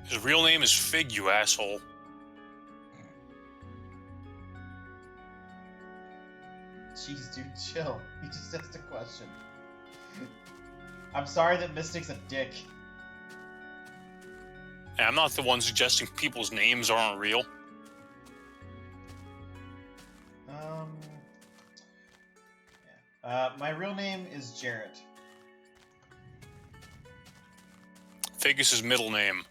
His real name is Fig, you asshole. Jeez, dude, chill. He just asked a question. I'm sorry that Mystic's a dick. And I'm not the one suggesting people's names aren't real. My real name is Jarrett. Fig is his middle name.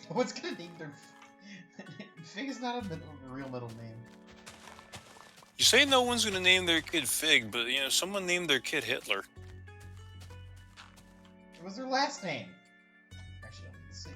No one's gonna name their... Fig is not a real middle name. You say no one's gonna name their kid Fig, but you know, someone named their kid Hitler. It was their last name. Actually, let's see.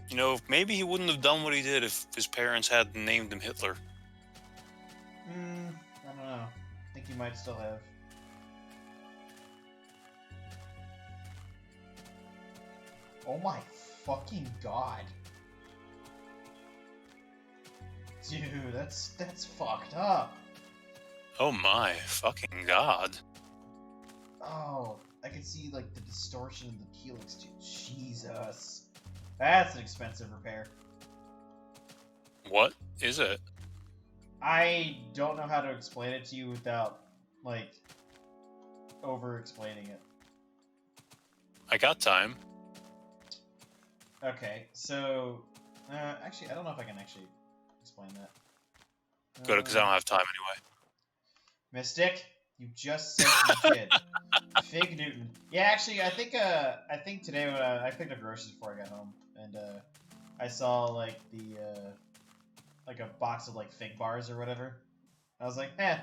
You know, maybe he wouldn't have done what he did if his parents hadn't named him Hitler. I don't know. I think he might still have. Oh my fucking god. Dude, that's fucked up. Oh my fucking god. Oh, I can see like the distortion in the helix, dude. Jesus. That's an expensive repair. What is it? I don't know how to explain it to you without, like, over-explaining it. I got time. Okay, so... actually, I don't know if I can actually explain that. Good, because I don't have time anyway. Mystic, you just said you did. Fig Newton. Yeah, actually, I think today when I picked up groceries before I got home, and I saw like the like a box of like fig bars or whatever. I was like, eh.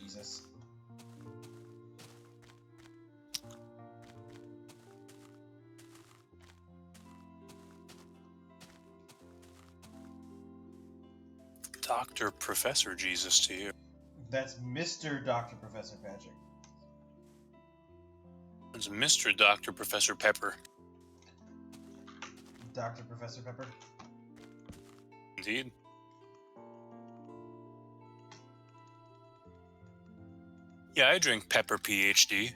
Jesus. Dr. Professor Jesus to you. That's Mr. Dr. Professor Patrick. It's Mr. Dr. Professor Pepper. Dr. Professor Pepper? Indeed. Yeah, I drink Pepper PhD.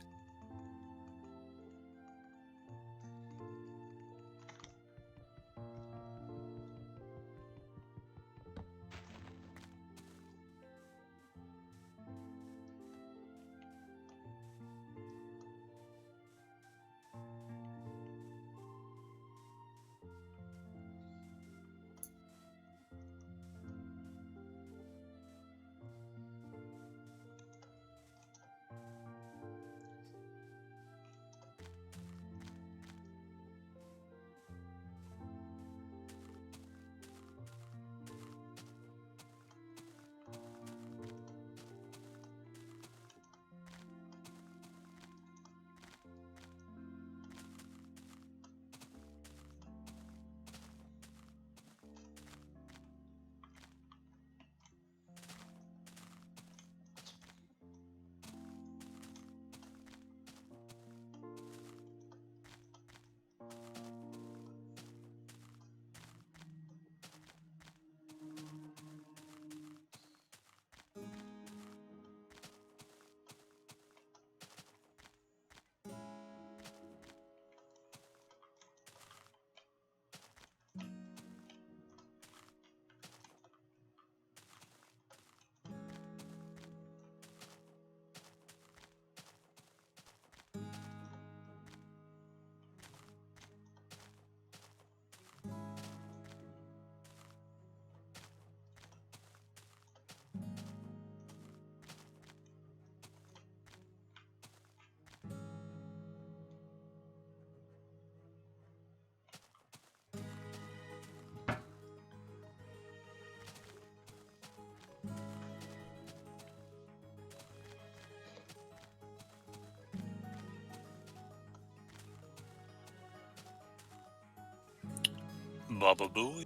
Baba Booey.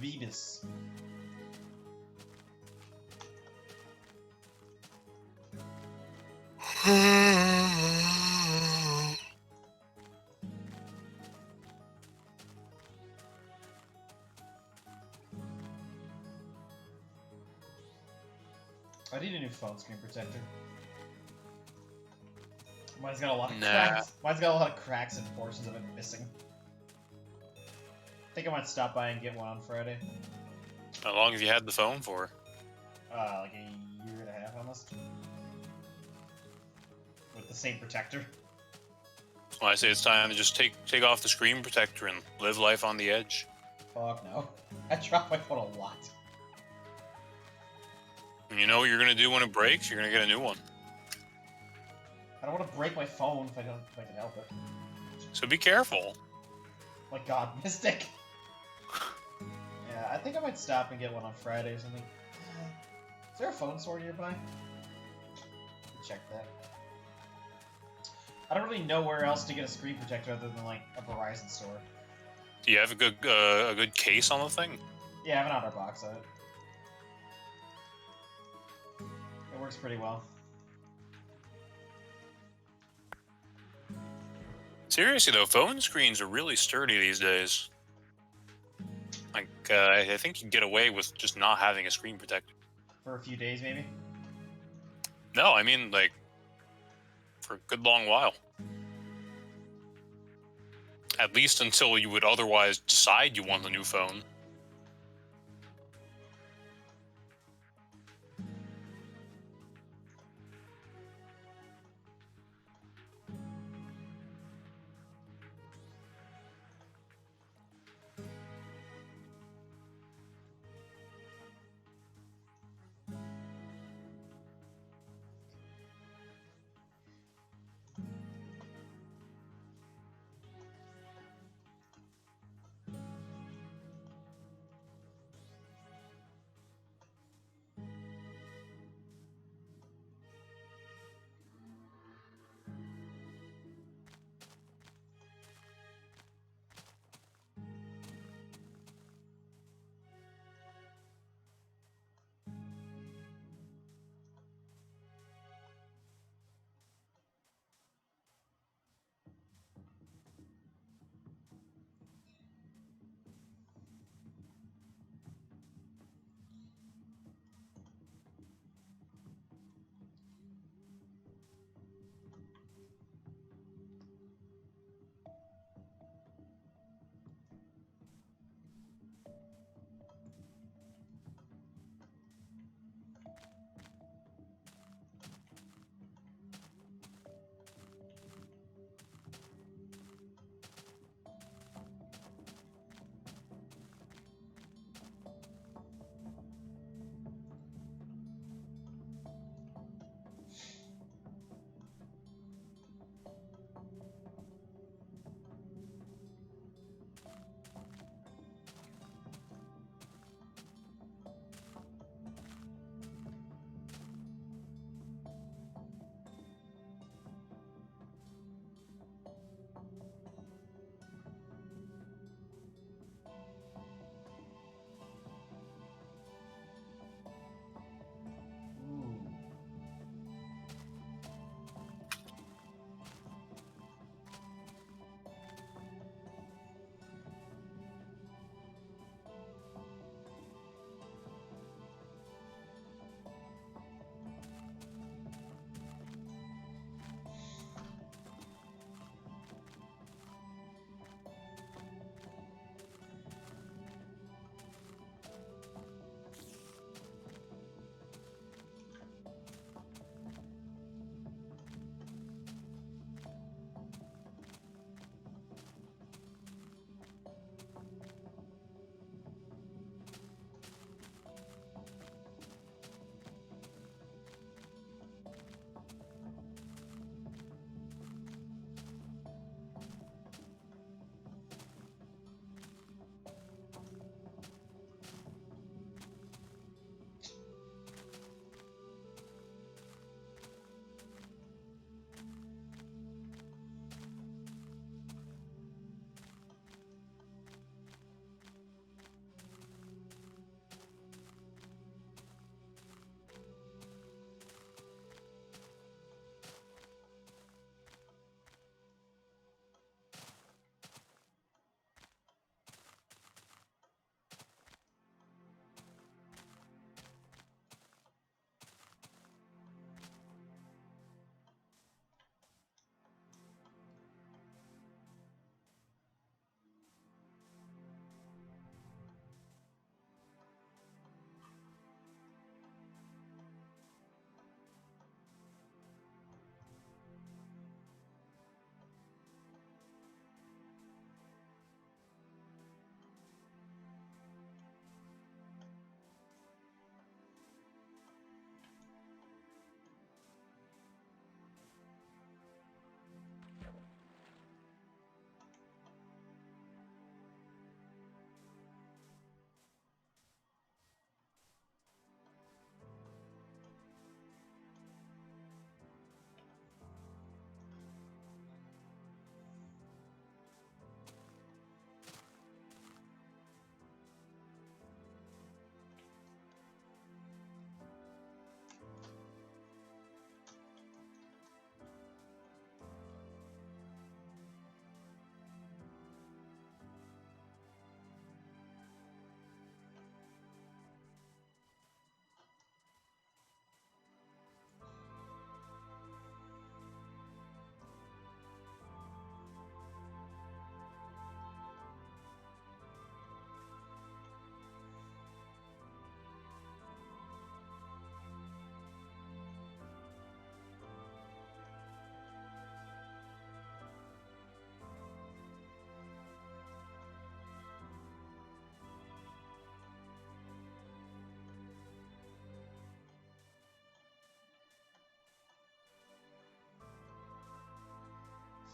Beavis. I need a new phone screen protector. Mine's got a lot of cracks. Mine's got a lot of cracks and portions of it missing. I think I might stop by and get one on Friday. How long have you had the phone for? Like a year and a half almost. With the same protector. Well, I say it's time to just take off the screen protector and live life on the edge. Fuck no. I drop my phone a lot. And you know what you're gonna do when it breaks? You're gonna get a new one. I don't want to break my phone if I can help it. So be careful. My god, Mystic! Yeah, I think I might stop and get one on Friday or something. Is there a phone store nearby? Check that. I don't really know where else to get a screen protector other than, like, a Verizon store. Do you have a good case on the thing? Yeah, I have an outer box of it. It works pretty well. Seriously though, phone screens are really sturdy these days. Like, I think you can get away with just not having a screen protector. For a few days, maybe? No, I mean, like, for a good long while. At least until you would otherwise decide you want a new phone.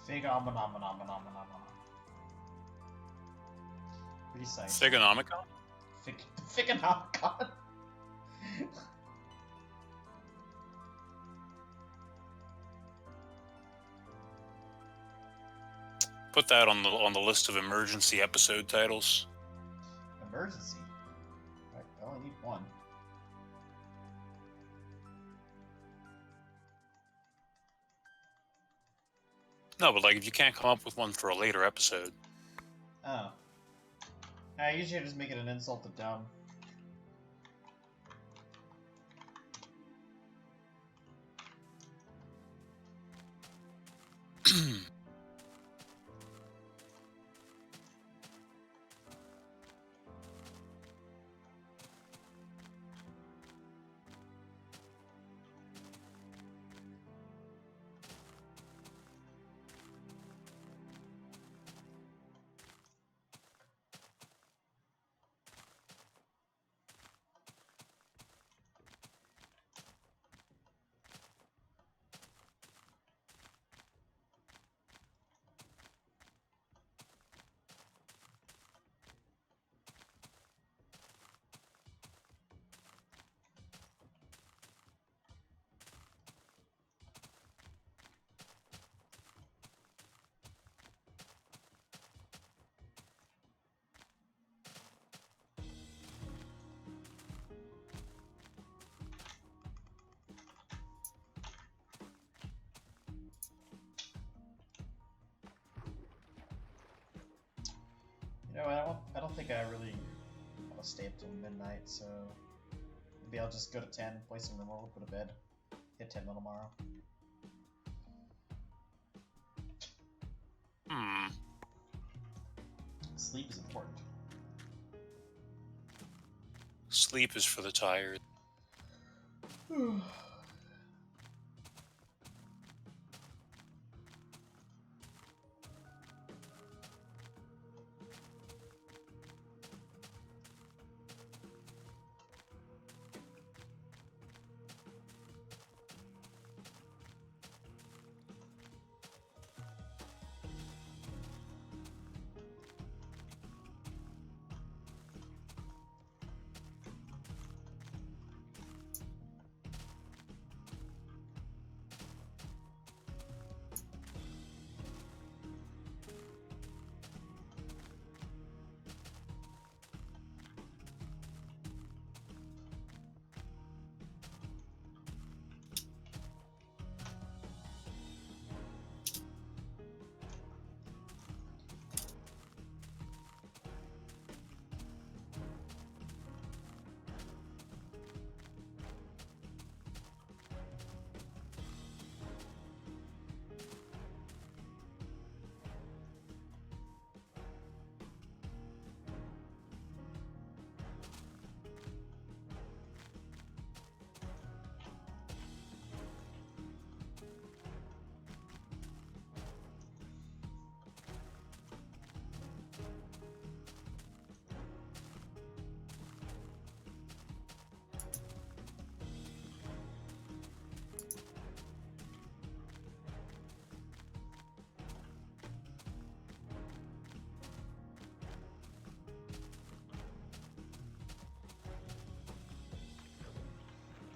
Figonomicon. Pretty psyched. Figonomicon? Figonomicon. Put that on the list of emergency episode titles. Emergency. I only need one. No, but like if you can't come up with one for a later episode. Oh. I usually just make it an insult to dumb. You know, I don't think I really want to stay up till midnight, so maybe I'll just go to 10, play some remote, go to bed, hit 10 tomorrow. Sleep is important. Sleep is for the tired.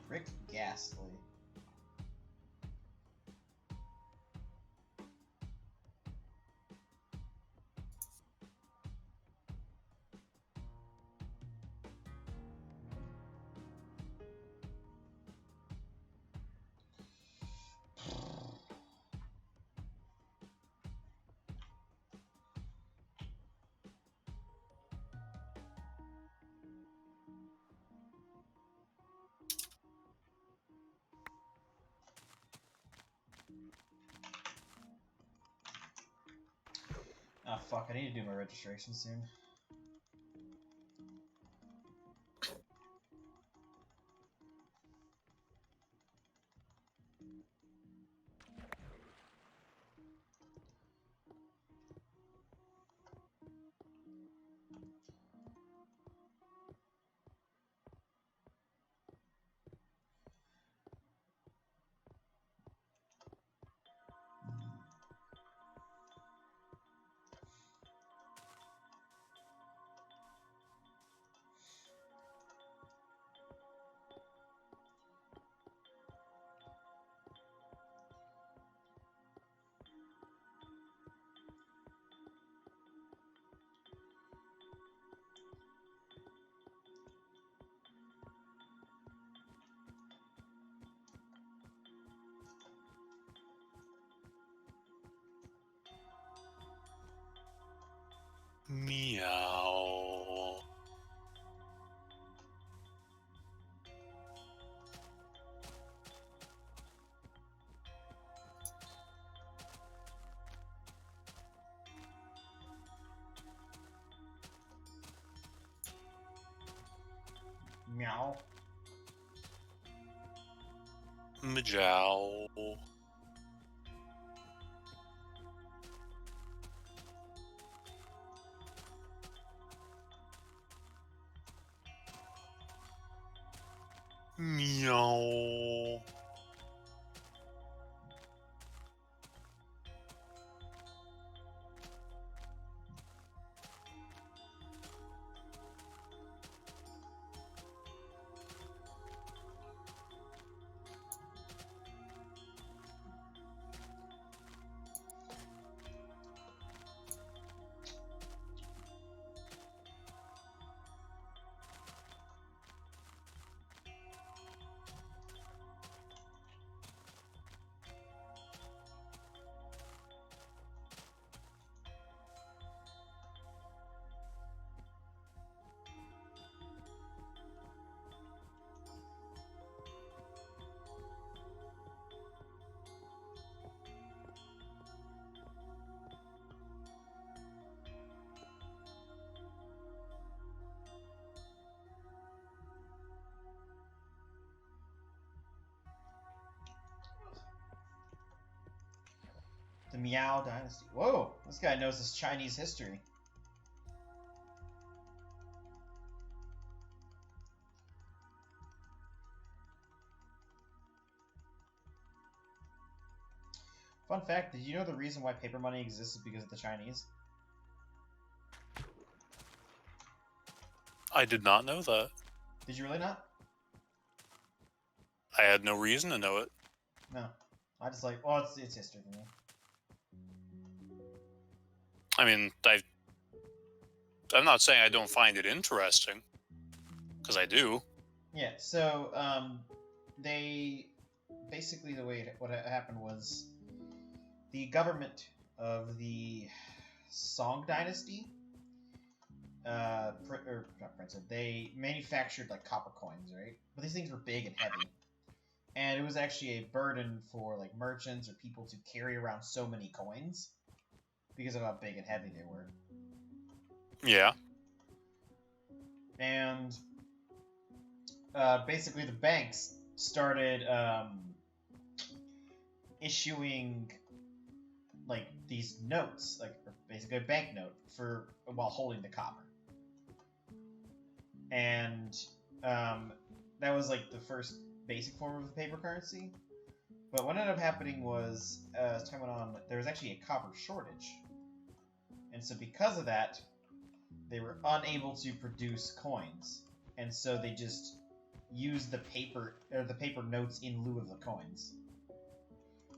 Rick Ghastly. Ah, fuck, I need to do my registration soon. Meow. Meow. Majow. Meow. The Miao Dynasty. Whoa, this guy knows his Chinese history. Fun fact, did you know the reason why paper money exists is because of the Chinese? I did not know that. Did you really not? I had no reason to know it. No. I just like, well, it's history for me. I mean, I'm not saying I don't find it interesting, because I do. Yeah, so, they, basically the way what happened was, the government of the Song Dynasty, not printed, they manufactured, like, copper coins, right? But these things were big and heavy. And it was actually a burden for, like, merchants or people to carry around so many coins because of how big and heavy they were. Yeah. And basically the banks started issuing, like, these notes, like, basically a banknote for while holding the copper. And that was, like, the first basic form of the paper currency. But what ended up happening was, as time went on, there was actually a copper shortage. And so because of that, they were unable to produce coins. And so they just used the paper notes in lieu of the coins.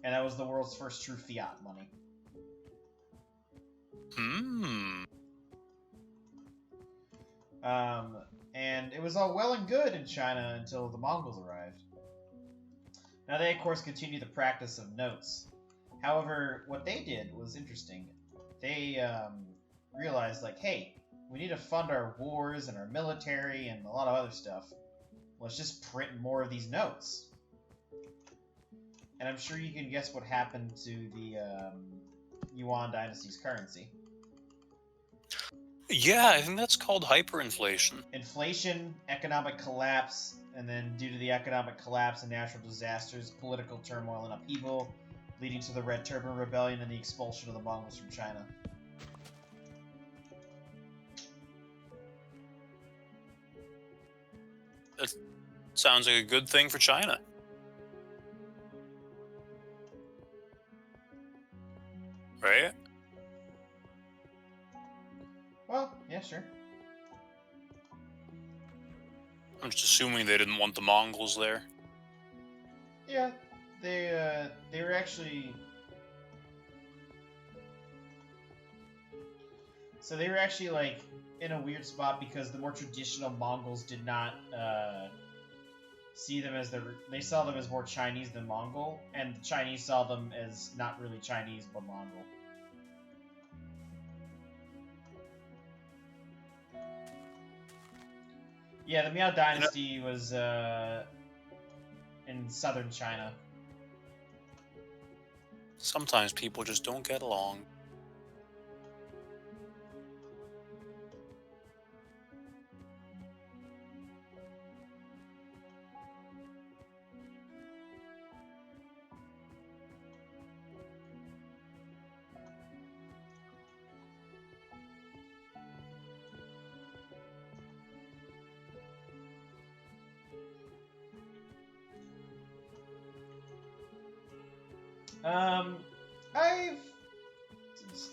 And that was the world's first true fiat money. And it was all well and good in China until the Mongols arrived. Now they, of course, continued the practice of notes. However, what they did was interesting. They realized, like, hey, we need to fund our wars and our military and a lot of other stuff. Let's just print more of these notes. And I'm sure you can guess what happened to the Yuan Dynasty's currency. Yeah, I think that's called hyperinflation. Inflation, economic collapse, and then due to the economic collapse and natural disasters, political turmoil and upheaval, leading to the Red Turban Rebellion and the expulsion of the Mongols from China. That sounds like a good thing for China. Right? Well, yeah, sure. I'm just assuming they didn't want the Mongols there. Yeah, they were actually... So they were actually, like, in a weird spot because the more traditional Mongols did not see them as they saw them as more Chinese than Mongol, and the Chinese saw them as not really Chinese but Mongol. Yeah, the Miao Dynasty was in southern China. Sometimes people just don't get along.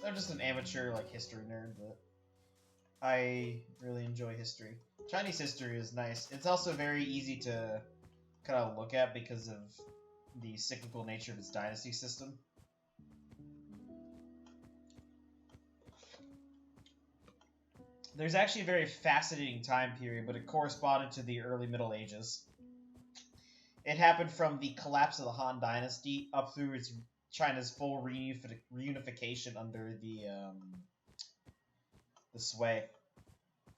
I'm just an amateur like history nerd, but I really enjoy history. Chinese history is nice. It's also very easy to kind of look at because of the cyclical nature of its dynasty system. There's actually a very fascinating time period, but it corresponded to the early Middle Ages. It happened from the collapse of the Han Dynasty up through China's full reunification under the sway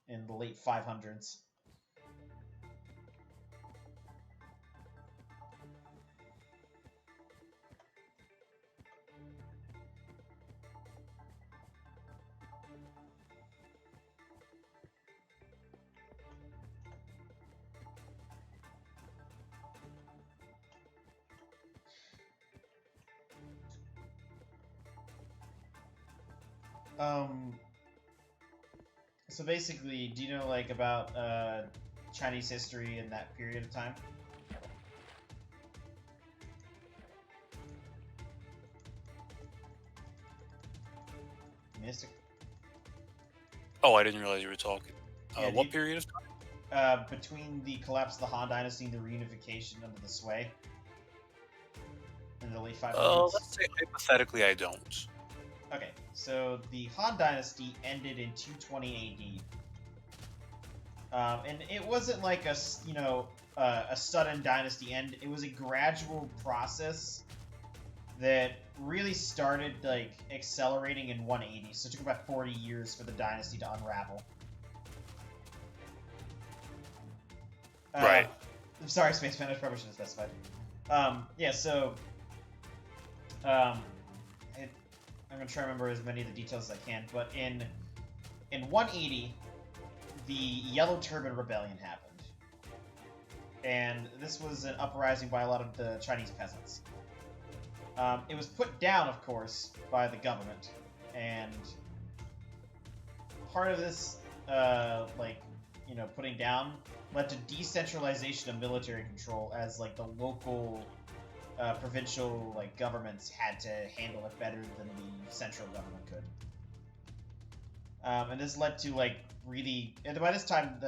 in the late 500s. So basically, do you know like about Chinese history in that period of time? Mystic. Oh, I didn't realize you were talking. Yeah, What period of time? Between the collapse of the Han Dynasty and the reunification under the sway in the late 500s. Let's say hypothetically I don't. Okay, so the Han Dynasty ended in 220 AD. And it wasn't like a sudden dynasty end. It was a gradual process that really started like accelerating in 180. So it took about 40 years for the dynasty to unravel. Right. I'm sorry, Spaceman. I probably should have specified. Yeah. So, I'm gonna try to remember as many of the details as I can. But in 180, the Yellow Turban Rebellion happened, and this was an uprising by a lot of the Chinese peasants. It was put down, of course, by the government, and part of this, putting down led to decentralization of military control, as like the local, provincial governments had to handle it better than the central government could. And this led to really, and by this time,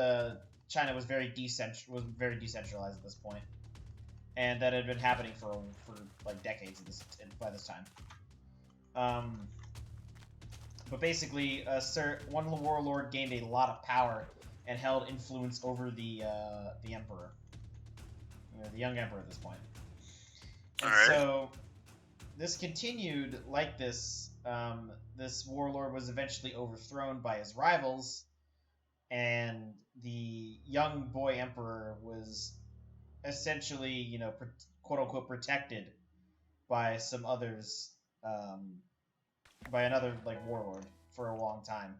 China was very decentralized at this point, and that had been happening for decades by this time. But basically, one warlord gained a lot of power and held influence over the emperor, the young emperor at this point. And so this continued like this. This warlord was eventually overthrown by his rivals, and the young boy emperor was essentially, quote unquote, protected by some others, by another warlord for a long time,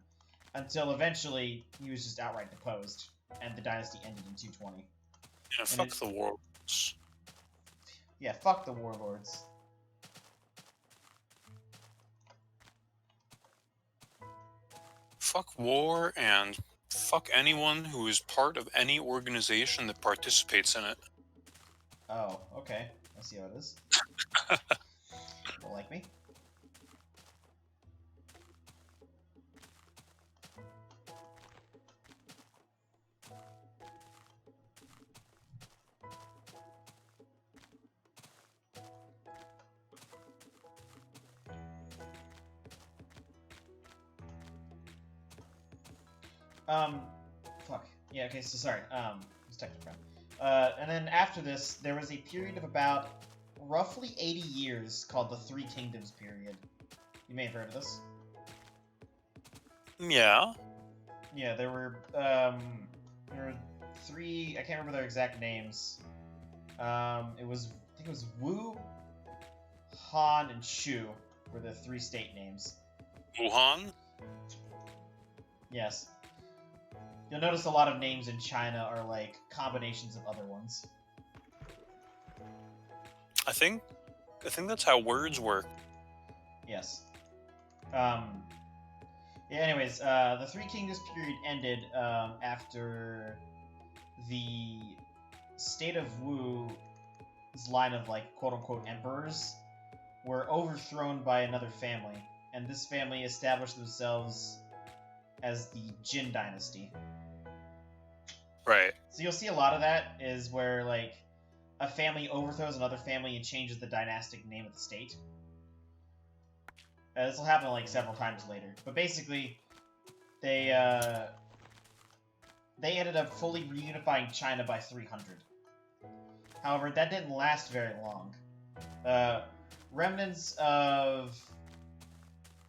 until eventually he was just outright deposed, and the dynasty ended in 220. Yeah, fuck the warlords. Yeah, fuck the warlords. Fuck war, and fuck anyone who is part of any organization that participates in it. Oh, okay. I see how it is. Well, like me. Fuck. Yeah, okay, so sorry. It's technical. And then after this, there was a period of about roughly 80 years called the Three Kingdoms period. You may have heard of this. Yeah. Yeah, there were three. I can't remember their exact names. I think it was Wu, Han, and Shu were the three state names. Wuhan? Yes. You'll notice a lot of names in China are like combinations of other ones. I think that's how words work. Yes. Yeah, anyways, the Three Kingdoms period ended after the state of Wu's line of, like, quote-unquote emperors were overthrown by another family, and this family established themselves as the Jin dynasty. Right. So you'll see a lot of that is where, like, a family overthrows another family and changes the dynastic name of the state. This will happen, like, several times later. But basically, they ended up fully reunifying China by 300. However, that didn't last very long. Remnants of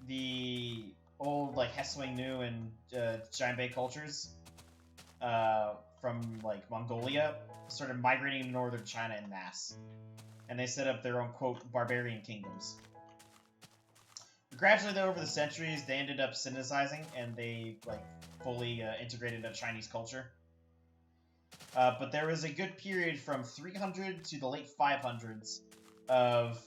the old, like, Heswing-Nu and Jianbei cultures from, like, Mongolia started migrating to northern China en masse. And they set up their own, quote, barbarian kingdoms. Gradually, though, over the centuries, they ended up Sinicizing, and they, like, fully integrated into Chinese culture. But there was a good period from 300 to the late 500s of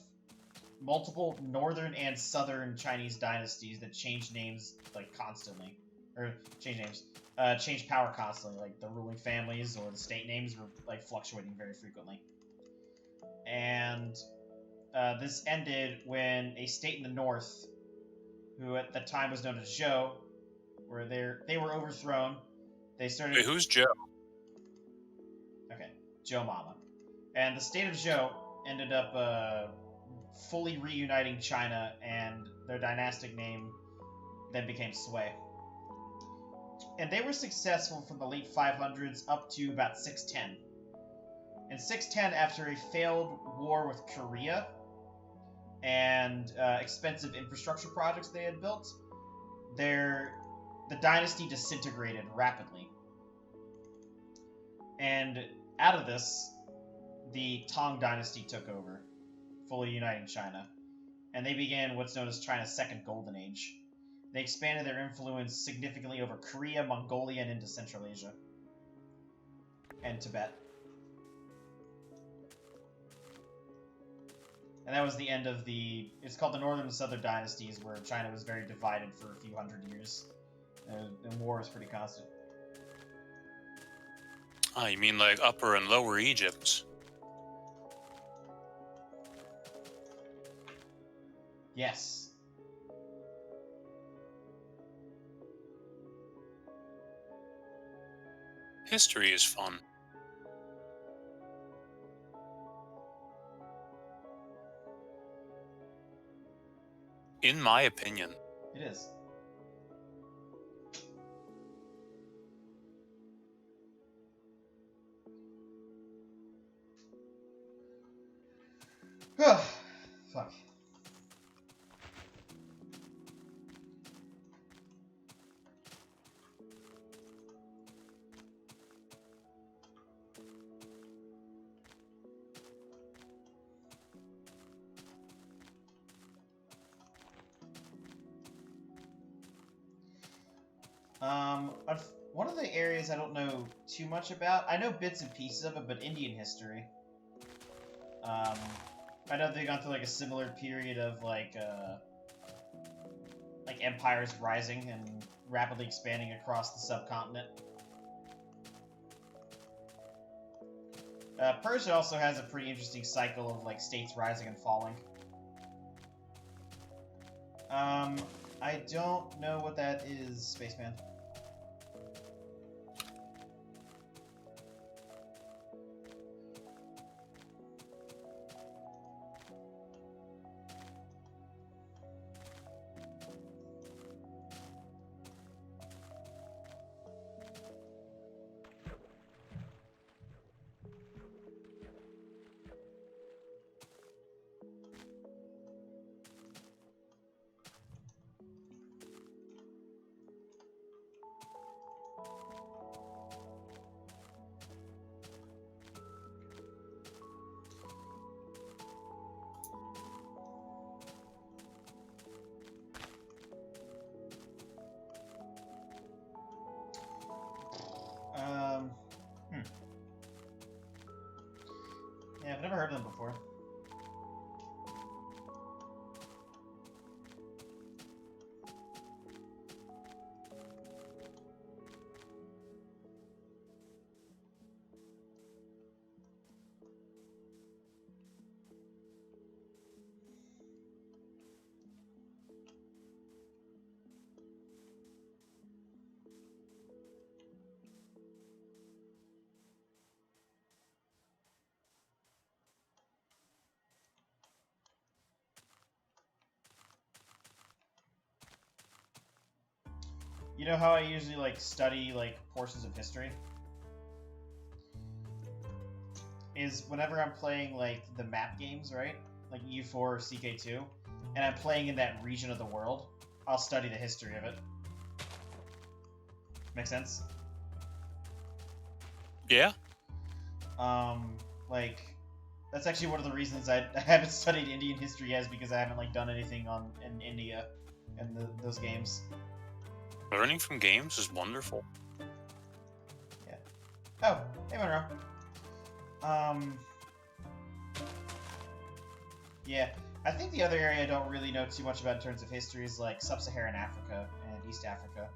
multiple northern and southern Chinese dynasties that changed names, like, constantly. Or, changed power constantly. Like, the ruling families or the state names were, like, fluctuating very frequently. And this ended when a state in the north, who at the time was known as Zhou, where they were overthrown. They started. Wait, who's Joe? Okay, Zhou Mama, and the state of Zhou ended up fully reuniting China, and their dynastic name then became Sui. And they were successful from the late 500s up to about 610. In 610, after a failed war with Korea and expensive infrastructure projects they had built, the dynasty disintegrated rapidly. And out of this, the Tang dynasty took over, fully uniting China. And they began what's known as China's Second Golden Age. They expanded their influence significantly over Korea, Mongolia, and into Central Asia. And Tibet. And that was the end of it's called the Northern and Southern Dynasties, where China was very divided for a few hundred years. And war was pretty constant. Ah, you mean like Upper and Lower Egypt? Yes. History is fun. In my opinion. It is. Fuck. One of the areas I don't know too much about, I know bits and pieces of it, but Indian history. I know they've gone through like a similar period of like empires rising and rapidly expanding across the subcontinent. Persia also has a pretty interesting cycle of like states rising and falling. I don't know what that is, Spaceman. I've never heard of them before. You know how I usually like study like portions of history? Is whenever I'm playing like the map games, right? Like U4 or CK2, and I'm playing in that region of the world, I'll study the history of it. Make sense? Yeah. Like that's actually one of the reasons I haven't studied Indian history yet, is because I haven't like done anything in India in those games. Learning from games is wonderful. Yeah. Oh, hey Monroe. Yeah, I think the other area I don't really know too much about in terms of history is like Sub-Saharan Africa and East Africa.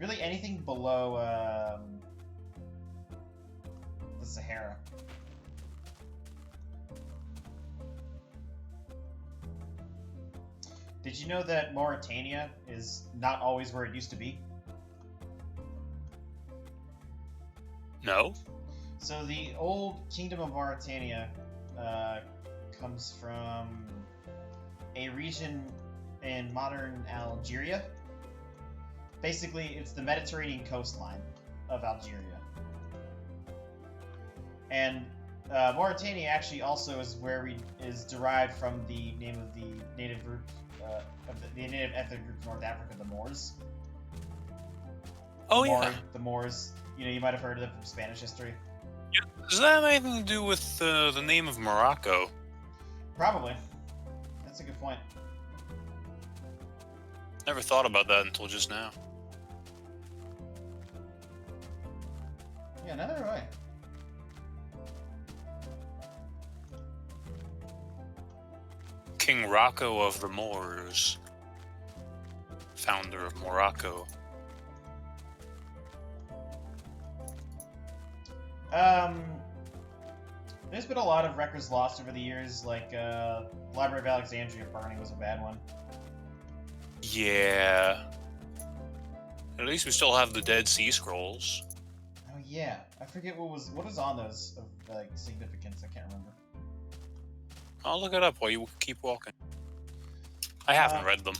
Really anything below the Sahara. Did you know that Mauritania is not always where it used to be? No? So the old Kingdom of Mauritania comes from a region in modern Algeria. Basically, it's the Mediterranean coastline of Algeria. And Mauritania actually also is where is derived from the name of the native group of the native ethnic group of North Africa, the Moors. Oh, yeah. The Moors. You know, you might have heard of them from Spanish history. Does that have anything to do with the name of Morocco? Probably. That's a good point. Never thought about that until just now. Yeah, neither do I. King Rocco of the Moors, founder of Morocco. There's been a lot of records lost over the years, like Library of Alexandria burning was a bad one. Yeah. At least we still have the Dead Sea Scrolls. Oh yeah, I forget what was on those of like significance. I can't remember. I'll look it up while you keep walking. I haven't read them.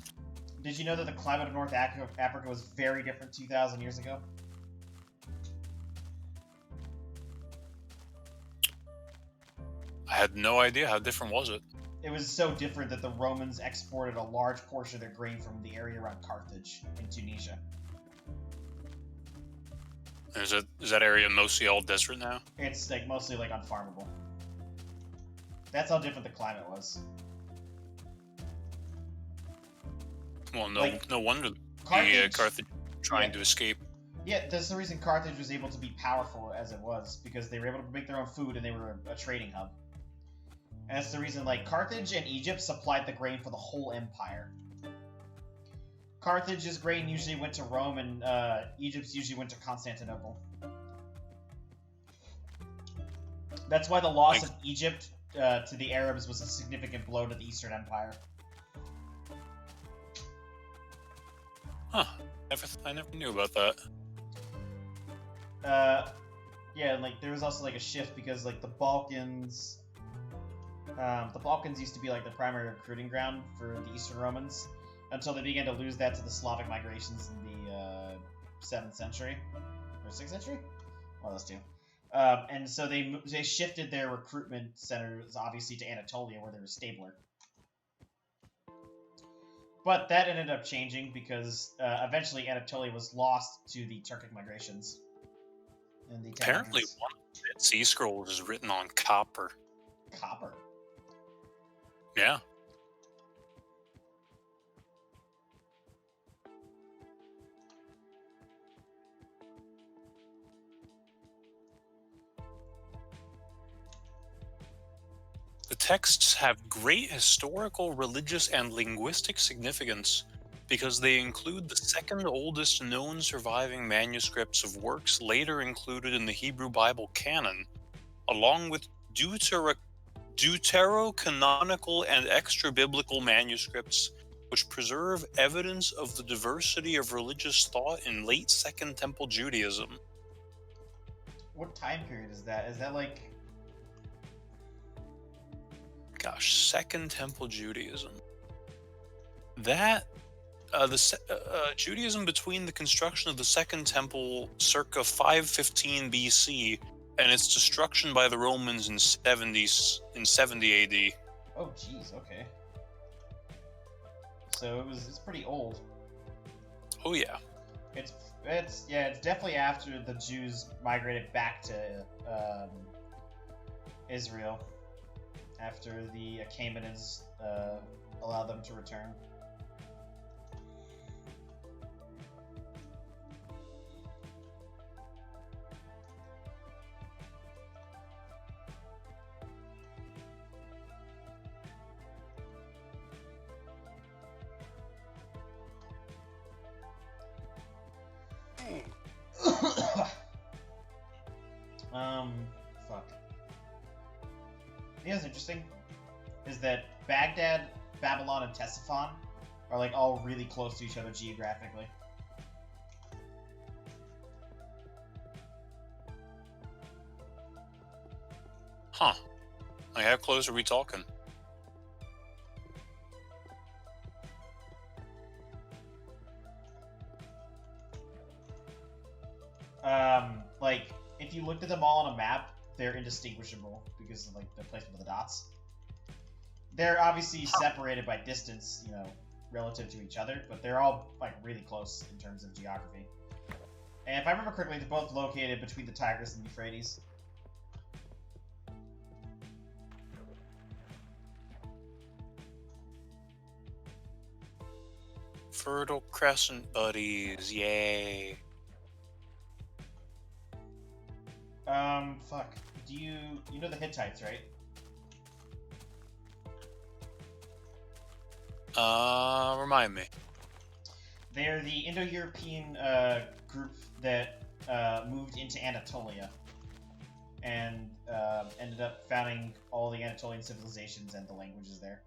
Did you know that the climate of North Africa was very different 2,000 years ago? I had no idea. How different was it? It was so different that the Romans exported a large portion of their grain from the area around Carthage in Tunisia. Is that area mostly all desert now? It's like mostly like unfarmable. That's how different the climate was. Well, no, Like, no wonder Carthage, Carthage trying to escape. Yeah, that's the reason Carthage was able to be powerful as it was, because they were able to make their own food and they were a trading hub. And that's the reason, like, Carthage and Egypt supplied the grain for the whole empire. Carthage's grain usually went to Rome, and Egypt's usually went to Constantinople. That's why the loss of Egypt to the Arabs was a significant blow to the Eastern Empire. Huh. I never knew about that. Yeah, and like there was also like a shift because like the Balkans used to be like the primary recruiting ground for the Eastern Romans until they began to lose that to the Slavic migrations in the 7th century or 6th century. One of those two. And so they shifted their recruitment centers obviously to Anatolia, where they were stabler. But that ended up changing because eventually Anatolia was lost to the Turkic migrations. In the Apparently, one of the Dead Sea Scrolls is written on copper. Copper? Yeah. texts have great historical, religious, and linguistic significance because they include the second oldest known surviving manuscripts of works later included in the Hebrew Bible canon, along with deuterocanonical and extra-biblical manuscripts, which preserve evidence of the diversity of religious thought in late Second Temple Judaism. What time period is that? Is that like... Gosh, Second Temple Judaism. That Judaism between the construction of the Second Temple circa 515 BC and its destruction by the Romans in 70 AD. Oh, jeez, okay. So it's pretty old. Oh yeah. It's definitely after the Jews migrated back to Israel, after the Achaemenids allowed them to return. Fuck. You know what's interesting? Is that Baghdad, Babylon, and Ctesiphon are like all really close to each other geographically. Huh. Like, how close are we talking? Like, if you looked at them all on a map, they're indistinguishable because of, like, the placement of the dots. They're obviously separated by distance, you know, relative to each other, but they're all, like, really close in terms of geography. And if I remember correctly, they're both located between the Tigris and the Euphrates. Fertile Crescent buddies, yay. Fuck. You know the Hittites, right? Remind me. They're the Indo-European group that moved into Anatolia and ended up founding all the Anatolian civilizations and the languages there.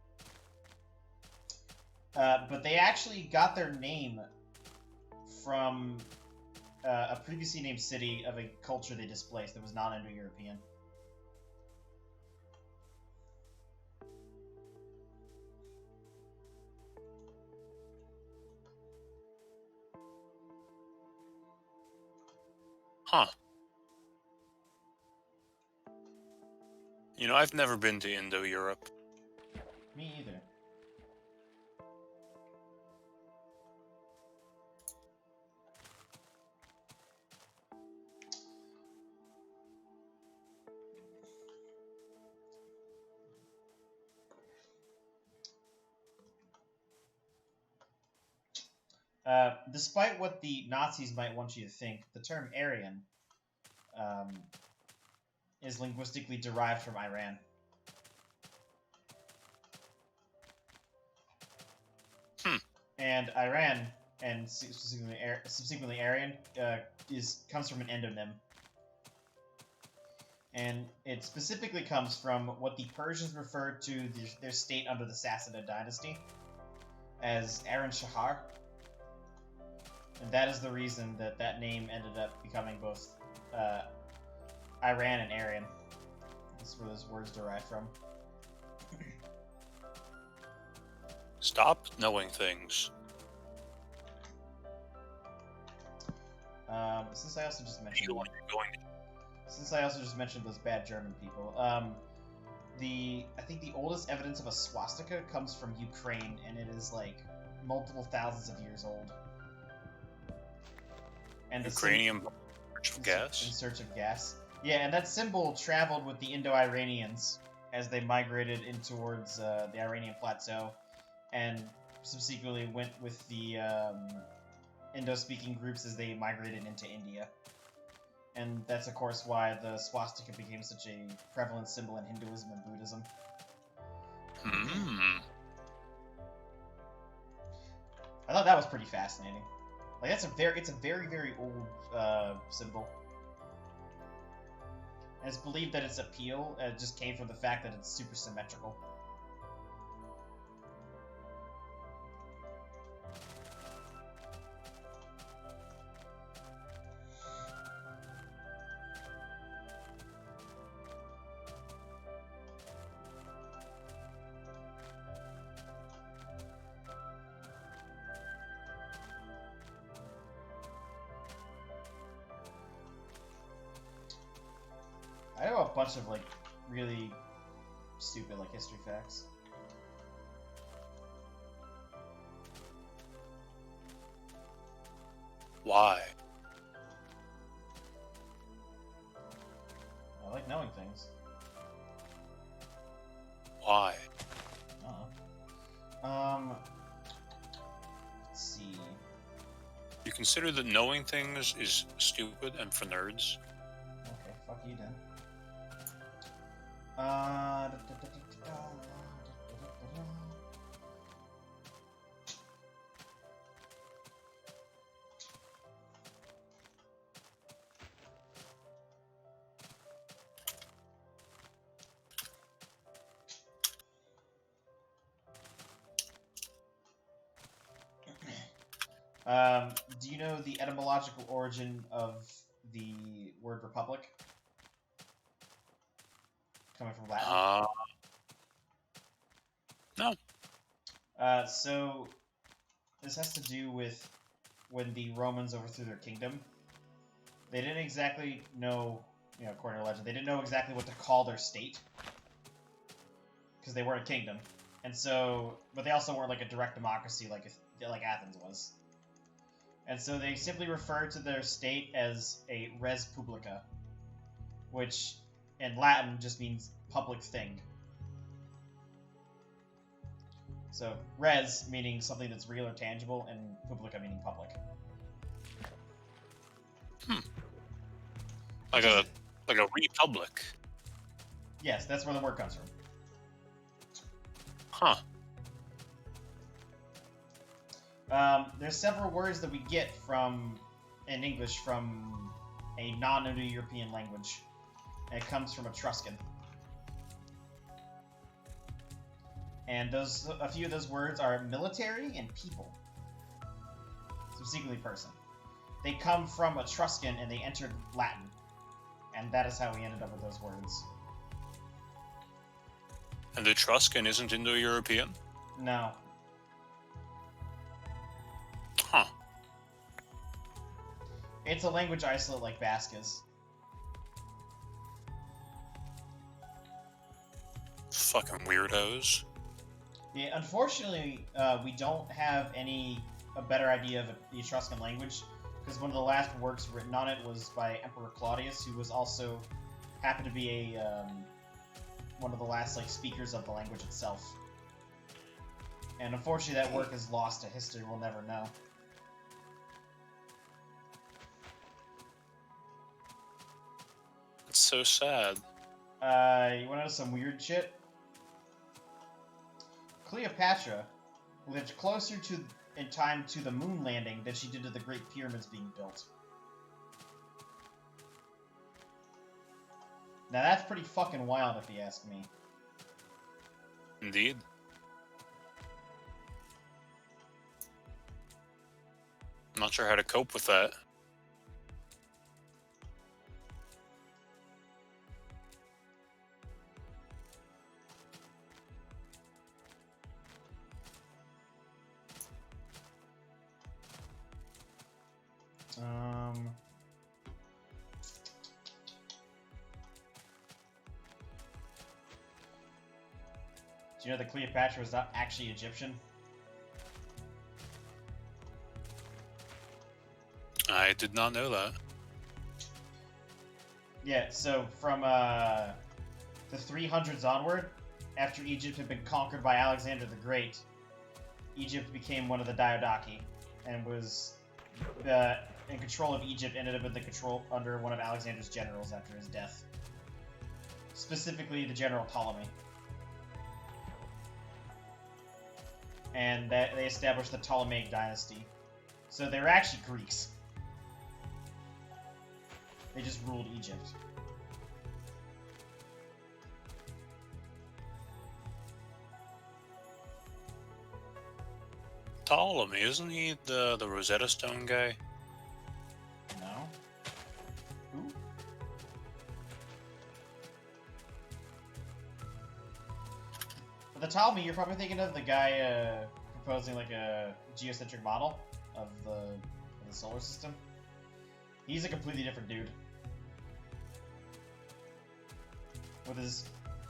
But they actually got their name from a previously named city of a culture they displaced that was not Indo-European. Huh. You know, I've never been to Indo-Europe. Me either. Despite what the Nazis might want you to think, the term Aryan is linguistically derived from Iran. And Iran, and subsequently Aryan, comes from an endonym. And it specifically comes from what the Persians referred to their state under the Sassanid dynasty as Aran Shahar. And that is the reason that that name ended up becoming both Iran and Aryan. That's where those words derive from. Stop knowing things. Since I also just mentioned... You're going to... Since I also just mentioned those bad German people, I think the oldest evidence of a swastika comes from Ukraine, and it is like multiple thousands of years old. And Ukrainian search of gas? In search of gas. Yeah, and that symbol traveled with the Indo-Iranians as they migrated in towards the Iranian plateau, and subsequently went with the Indo-speaking groups as they migrated into India. And that's, of course, why the swastika became such a prevalent symbol in Hinduism and Buddhism. Hmm. I thought that was pretty fascinating. Like it's a very old symbol. And it's believed that its appeal just came from the fact that it's super symmetrical. I know a bunch of like really stupid like history facts. Why? I like knowing things. Why? Let's see. You consider that knowing things is stupid and for nerds? Okay, fuck you then. Da, da, da, da, da, da, da. Do you know the etymological origin of the word republic? Coming from Latin? No. So this has to do with when the Romans overthrew their kingdom. They didn't exactly know, according to legend, they didn't know exactly what to call their state. Because they weren't a kingdom. And so, but they also weren't like a direct democracy like Athens was. And so they simply referred to their state as a res publica, which in Latin just means public thing. So res meaning something that's real or tangible, and publica meaning public. Like a republic. Yes, that's where the word comes from. Huh. There's several words that we get in English from a non-Indo-European language, and it comes from Etruscan. And a few of those words are military and people, specifically person. They come from Etruscan and they entered Latin, and that is how we ended up with those words. And Etruscan isn't Indo-European? No. Huh. It's a language isolate like Basque is. Fucking weirdos. Yeah, unfortunately, we don't have a better idea of the Etruscan language, because one of the last works written on it was by Emperor Claudius, who was also happened to be one of the last speakers of the language itself. And unfortunately, that work is lost to history. We'll never know. It's so sad. You want to know some weird shit? Cleopatra lived closer in time to the moon landing than she did to the Great Pyramids being built. Now that's pretty fucking wild if you ask me. Indeed. I'm not sure how to cope with that. Do you know that Cleopatra was not actually Egyptian? I did not know that. Yeah, so from the 300s onward, after Egypt had been conquered by Alexander the Great, Egypt became one of the Diadochi, and was in control of Egypt, ended up in the control under one of Alexander's generals after his death. Specifically, the General Ptolemy. and that they established the Ptolemaic dynasty. So they were actually Greeks. They just ruled Egypt. Ptolemy, isn't he the Rosetta Stone guy? No? Who? For the Ptolemy, you're probably thinking of the guy proposing like a geocentric model of the solar system. He's a completely different dude. With his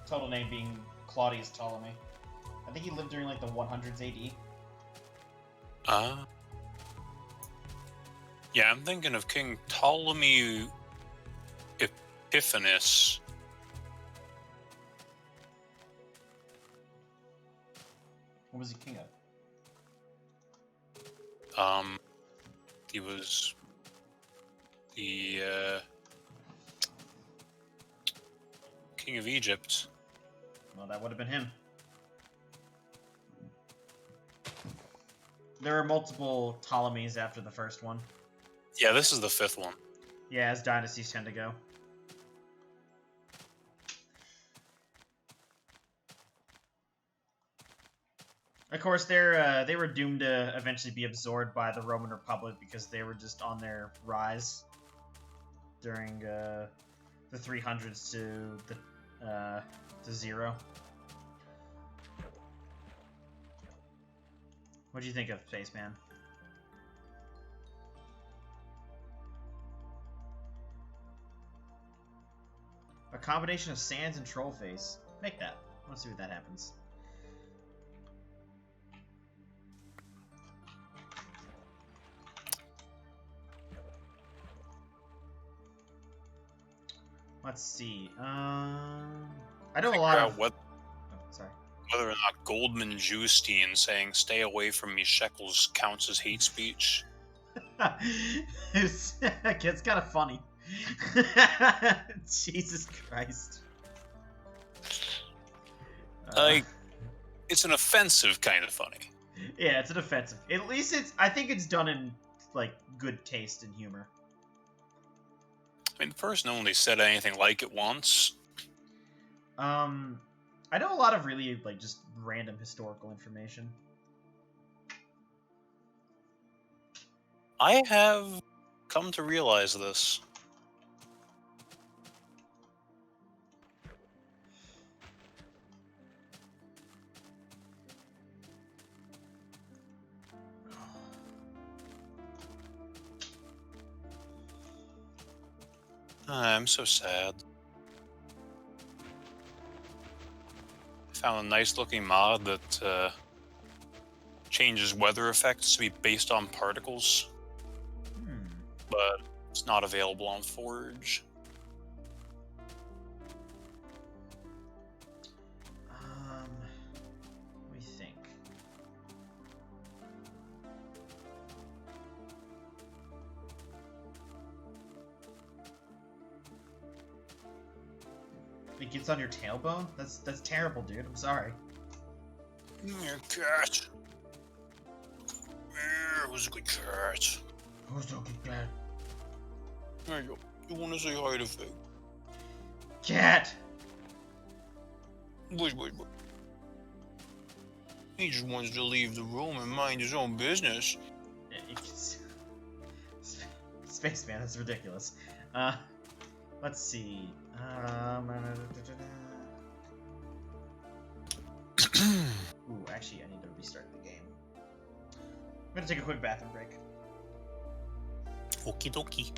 total name being Claudius Ptolemy. I think he lived during like the 100s AD. Yeah, I'm thinking of King Ptolemy Epiphanes. What was he king of? He was the king of Egypt. Well, that would have been him. There were multiple Ptolemies after the first one. Yeah, this is the 5th one. Yeah, as dynasties tend to go. Of course, they were doomed to eventually be absorbed by the Roman Republic because they were just on their rise during the 300s to 0. What do you think of Spaceman? A combination of Sands and Trollface. Make that. Let's see what that happens. Let's see. I know a lot of. What, Oh, sorry. whether or not Goldman Justine saying "stay away from me" shekels counts as hate speech. it's kind of funny. Jesus Christ. Like, it's an offensive kind of funny. Yeah, it's an offensive. At least it's. I think it's done in like good taste and humor. I mean, the person only said anything like it once. I know a lot of really like just random historical information. I have come to realize this. I'm so sad. I found a nice looking mod that changes weather effects to be based on particles, but it's not available on Forge. Let me think. It gets on your tailbone? That's terrible, dude. I'm sorry. Your cat. Yeah, it was a good cat. Who's so good, cat? There you go. You want to say hi to Fig? Cat! Wait. He just wants to leave the room and mind his own business. Spaceman, that's ridiculous. Let's see. Ooh, actually, I need to restart the game. I'm gonna take a quick bathroom break. Okie dokie.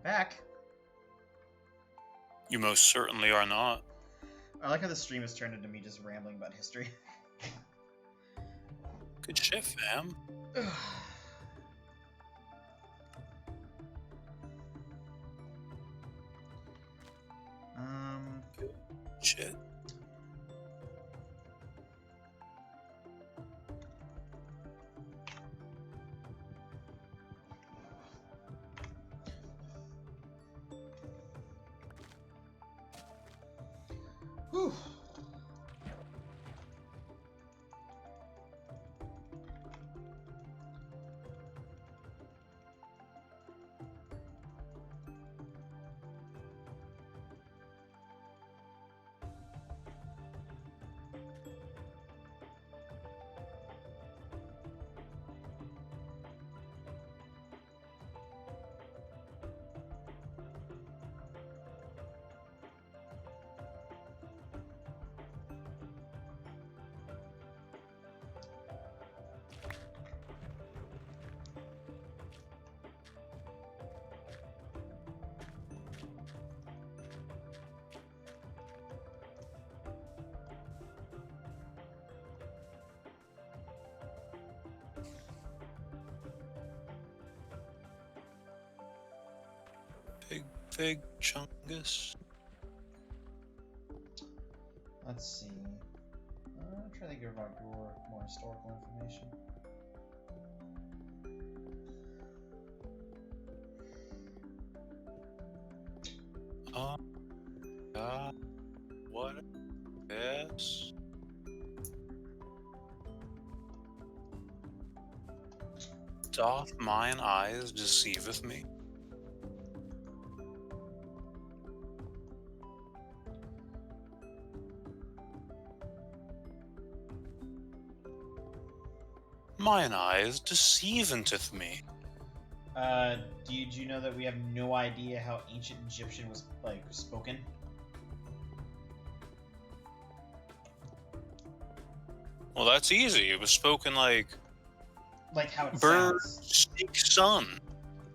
back. You most certainly are not. I like how the stream has turned into me just rambling about history. Good shit, fam. Shit. Whew. Big chungus. Let's see. I'm trying to think about more historical information. What? Yes. Doth mine eyes deceiveth me? Mine eyes deceivanteth me. Do you know that we have no idea how ancient Egyptian was like spoken? Well, that's easy. It was spoken like How it bird sounds. speak sun.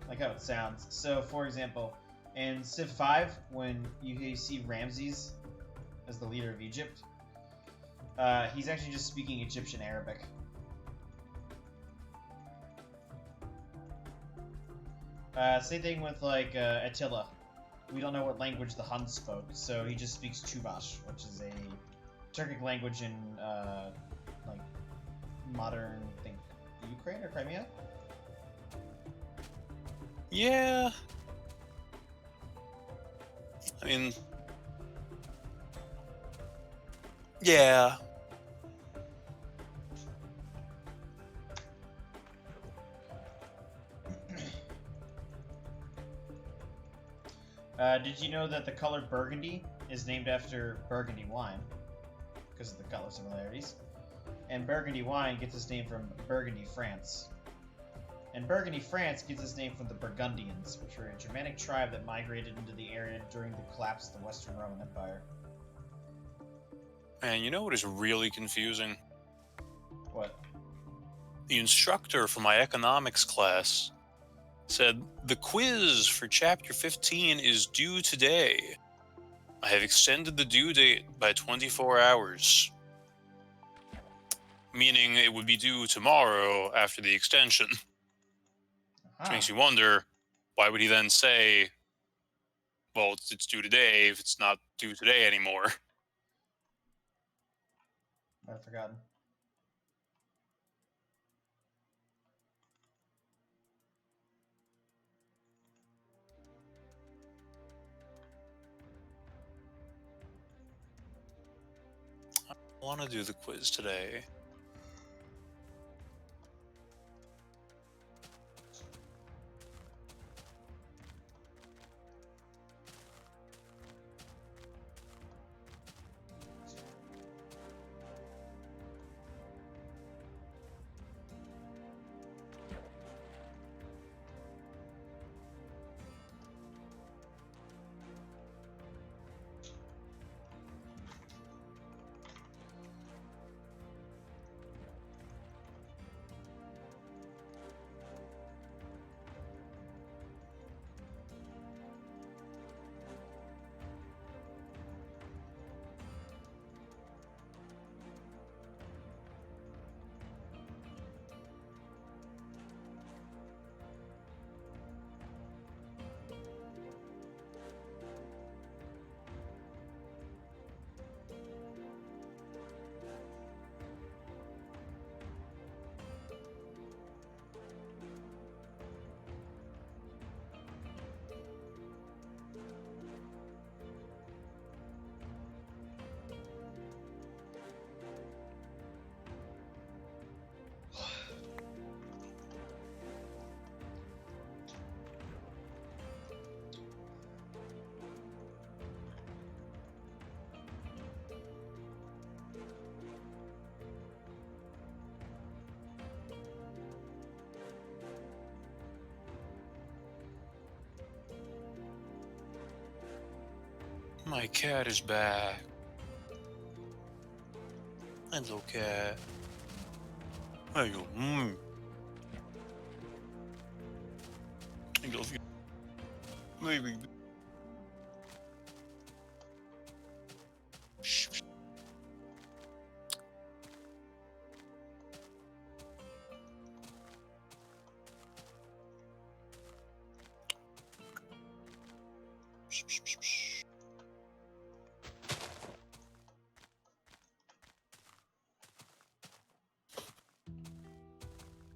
Like how it sounds. So, for example, in Civ 5, when you see Ramses as the leader of Egypt, he's actually just speaking Egyptian Arabic. Same thing with Attila. We don't know what language the Huns spoke, so he just speaks Chuvash, which is a Turkic language in modern, I think, Ukraine or Crimea. Yeah. I mean, yeah. Did you know that the color burgundy is named after Burgundy wine? Because of the color similarities. And Burgundy wine gets its name from Burgundy, France. And Burgundy, France gets its name from the Burgundians, which were a Germanic tribe that migrated into the area during the collapse of the Western Roman Empire. Man, you know what is really confusing? What? The instructor for my economics class said, the quiz for chapter 15 is due today. I have extended the due date by 24 hours. Meaning it would be due tomorrow after the extension. Which makes you wonder, why would he then say, well, it's due today if it's not due today anymore? I've forgotten. I want to do the quiz today. My cat is back. Hello, cat. Hello. I love you. Maybe.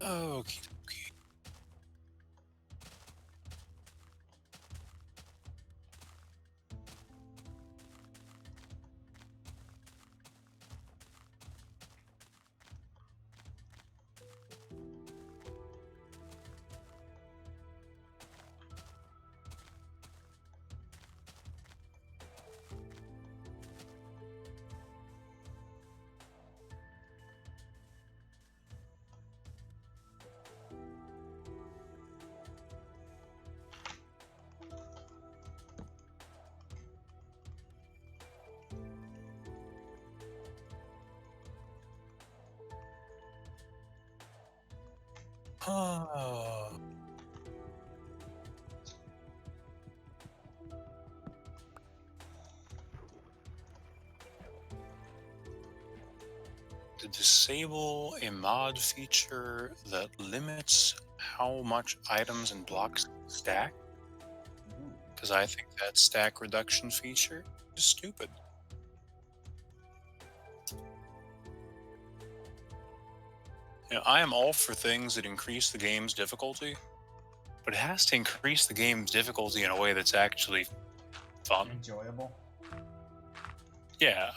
Okay. Ah. To disable a mod feature that limits how much items and blocks stack, because I think that stack reduction feature is stupid. I am all for things that increase the game's difficulty, but it has to increase the game's difficulty in a way that's actually fun. Enjoyable. Yeah.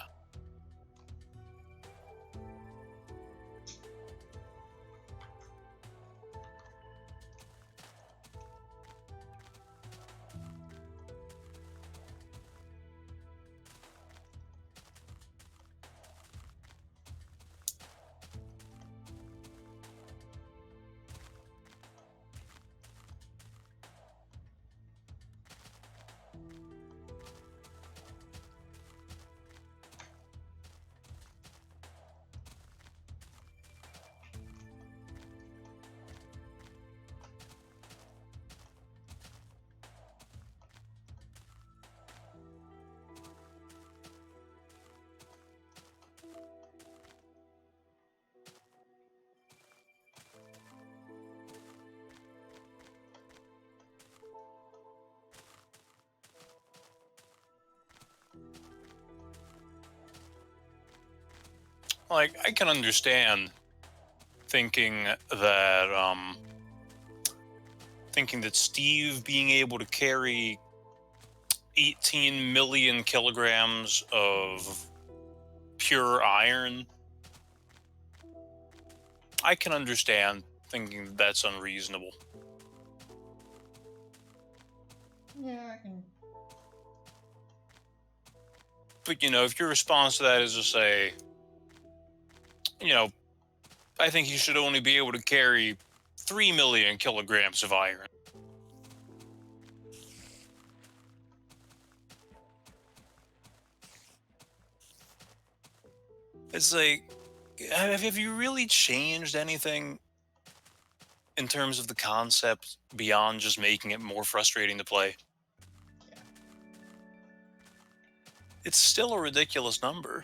Like, I can understand thinking that Steve being able to carry 18 million kilograms of pure iron, I can understand thinking that's unreasonable. Yeah, I can. But, if your response to that is to say, I think you should only be able to carry 3 million kilograms of iron. It's like, have you really changed anything in terms of the concept beyond just making it more frustrating to play? Yeah. It's still a ridiculous number.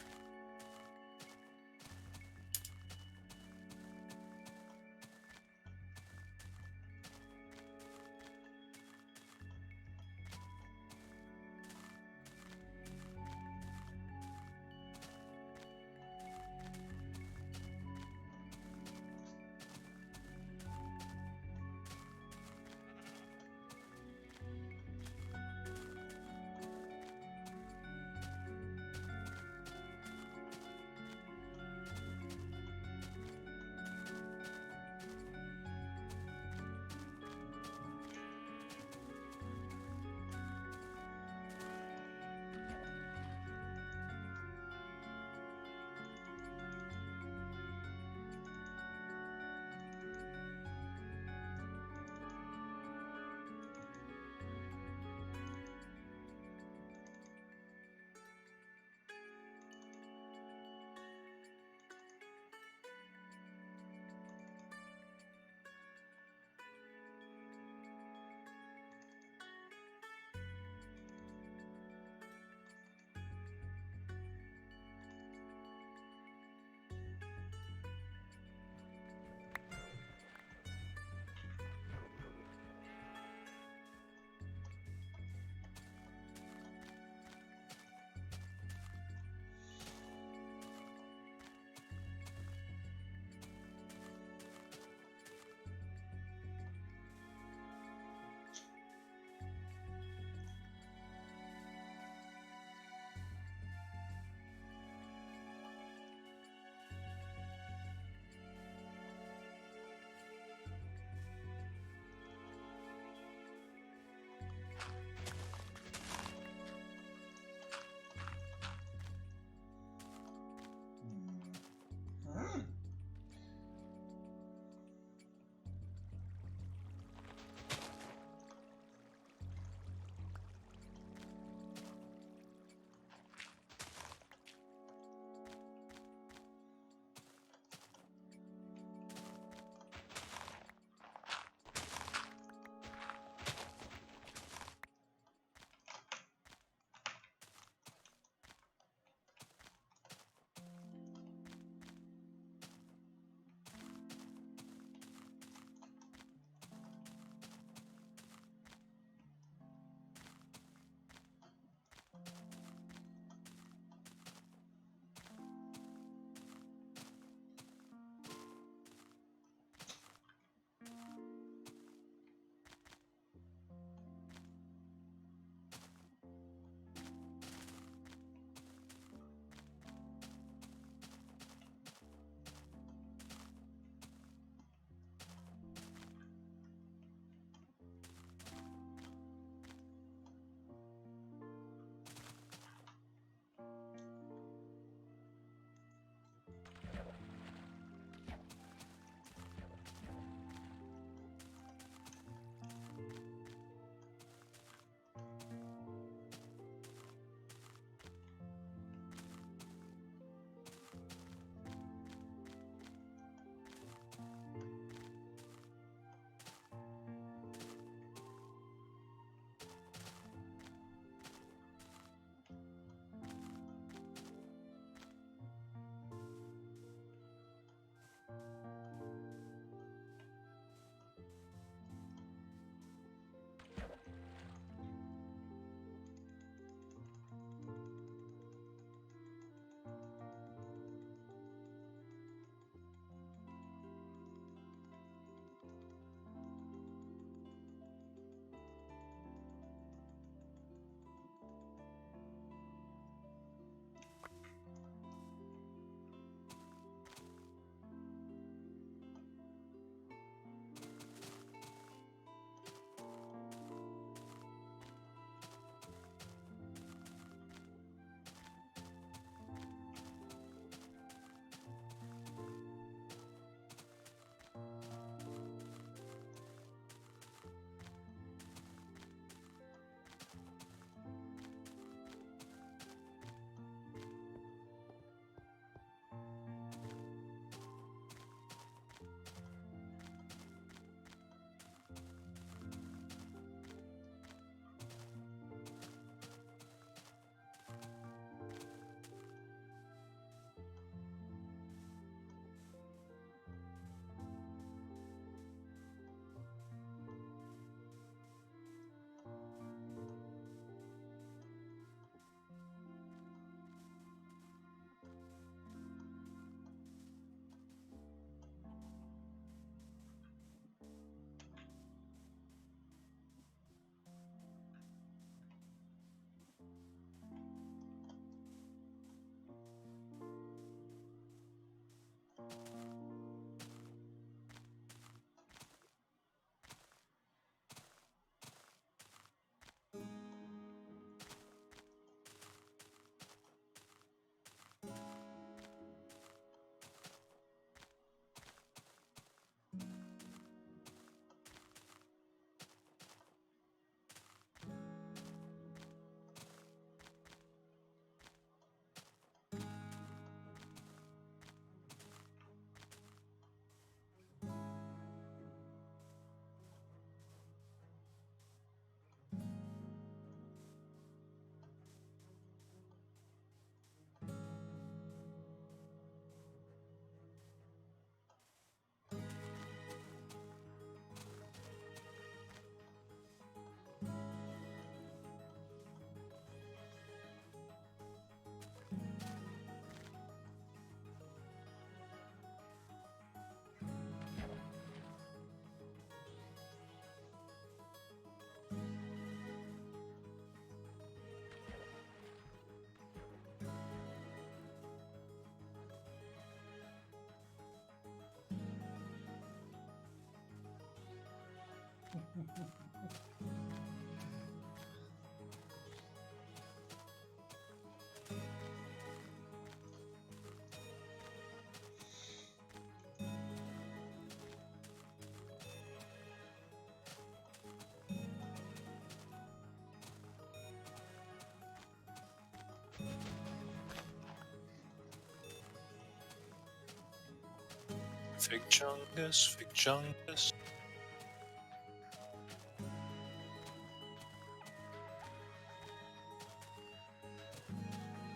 Fig Chungus, Fig Chungus.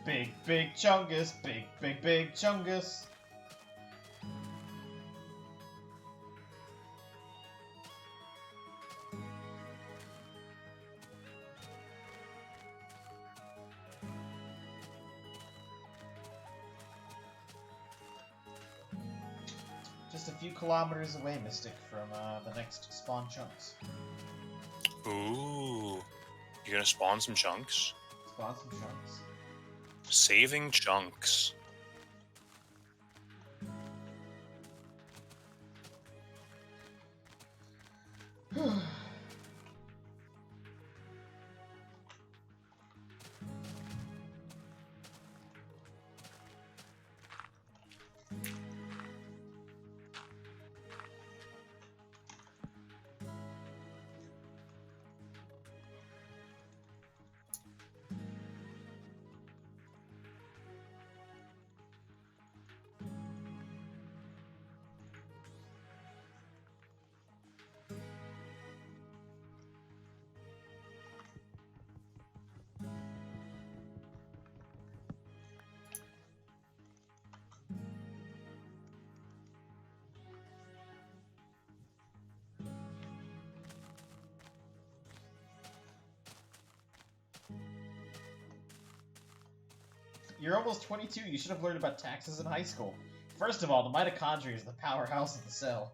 Big, big Chungus, big Chungus. Just a few kilometers away, Mystic, from the next spawn chunks. Ooh. You gonna spawn some chunks? Spawn some chunks. Saving chunks. You're almost 22. You should have learned about taxes in high school. First of all, the mitochondria is the powerhouse of the cell.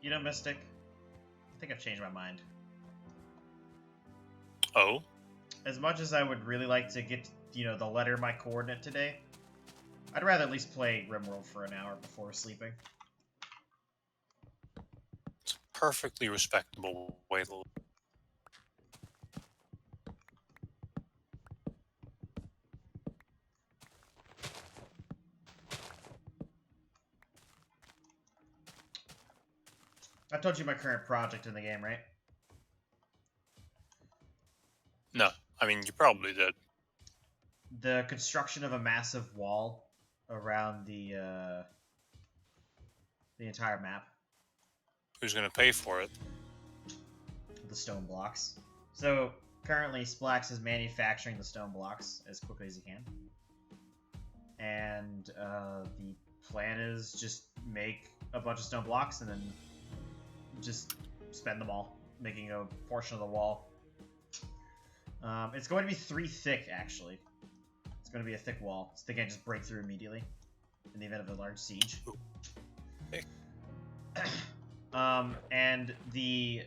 You know, Mystic, I think I've changed my mind. Oh? As much as I would really like to get, the letter of my coordinate today, I'd rather at least play RimWorld for an hour before sleeping. It's a perfectly respectable way to live. I told you my current project in the game, right? No, I mean, you probably did. The construction of a massive wall around the entire map. Who's going to pay for it? The stone blocks. So currently Splax is manufacturing the stone blocks as quickly as he can. And the plan is just make a bunch of stone blocks and then just spend them all, making a portion of the wall. It's going to be 3 thick, actually. It's going to be a thick wall, so they can't just break through immediately in the event of a large siege. Hey. And the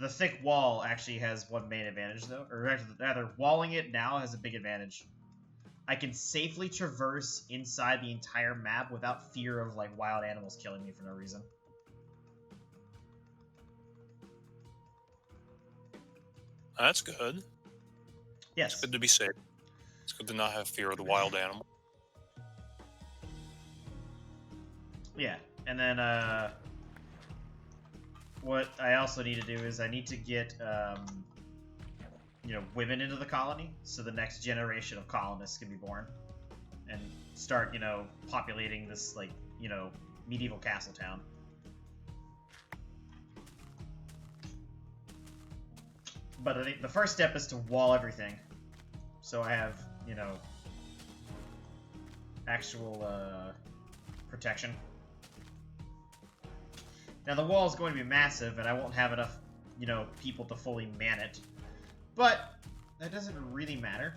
thick wall actually has one main advantage, though. Or rather, walling it now has a big advantage. I can safely traverse inside the entire map without fear of, like, wild animals killing me for no reason. That's good. Yes. It's good to be safe. It's good to not have fear of the wild animal. Yeah, and then what I also need to do is I need to get women into the colony, so the next generation of colonists can be born and start populating this medieval castle town. But I think the first step is to wall everything, so I have actual protection. Now the wall is going to be massive, and I won't have enough, people to fully man it. But that doesn't really matter.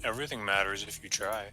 Everything matters if you try.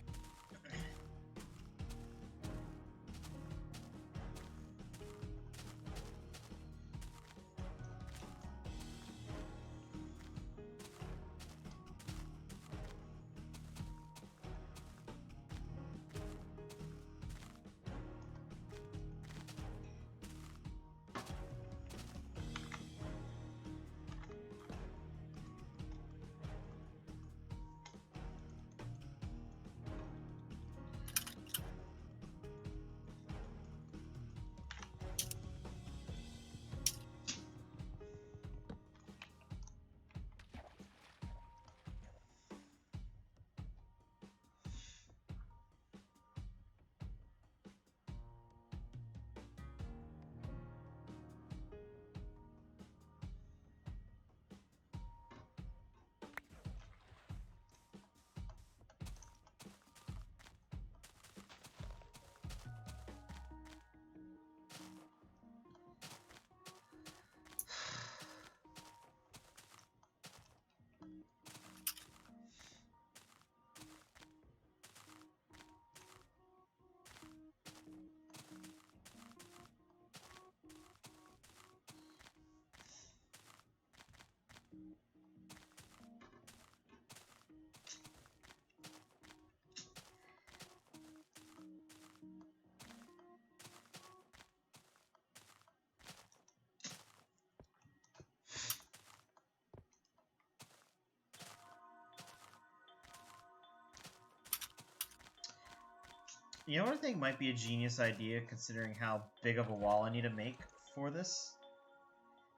You know what I think might be a genius idea, considering how big of a wall I need to make for this?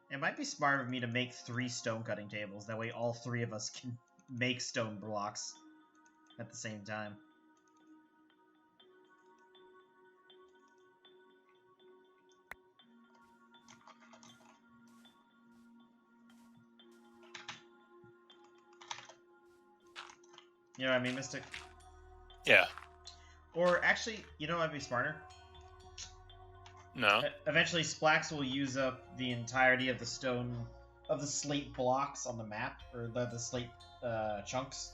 It might be smart of me to make 3 stone cutting tables. That way all 3 of us can make stone blocks at the same time. You know what I mean, Mystic? Yeah. Or actually, you know what might be smarter? No. Eventually, Splax will use up the entirety of the slate blocks on the map, or the slate chunks,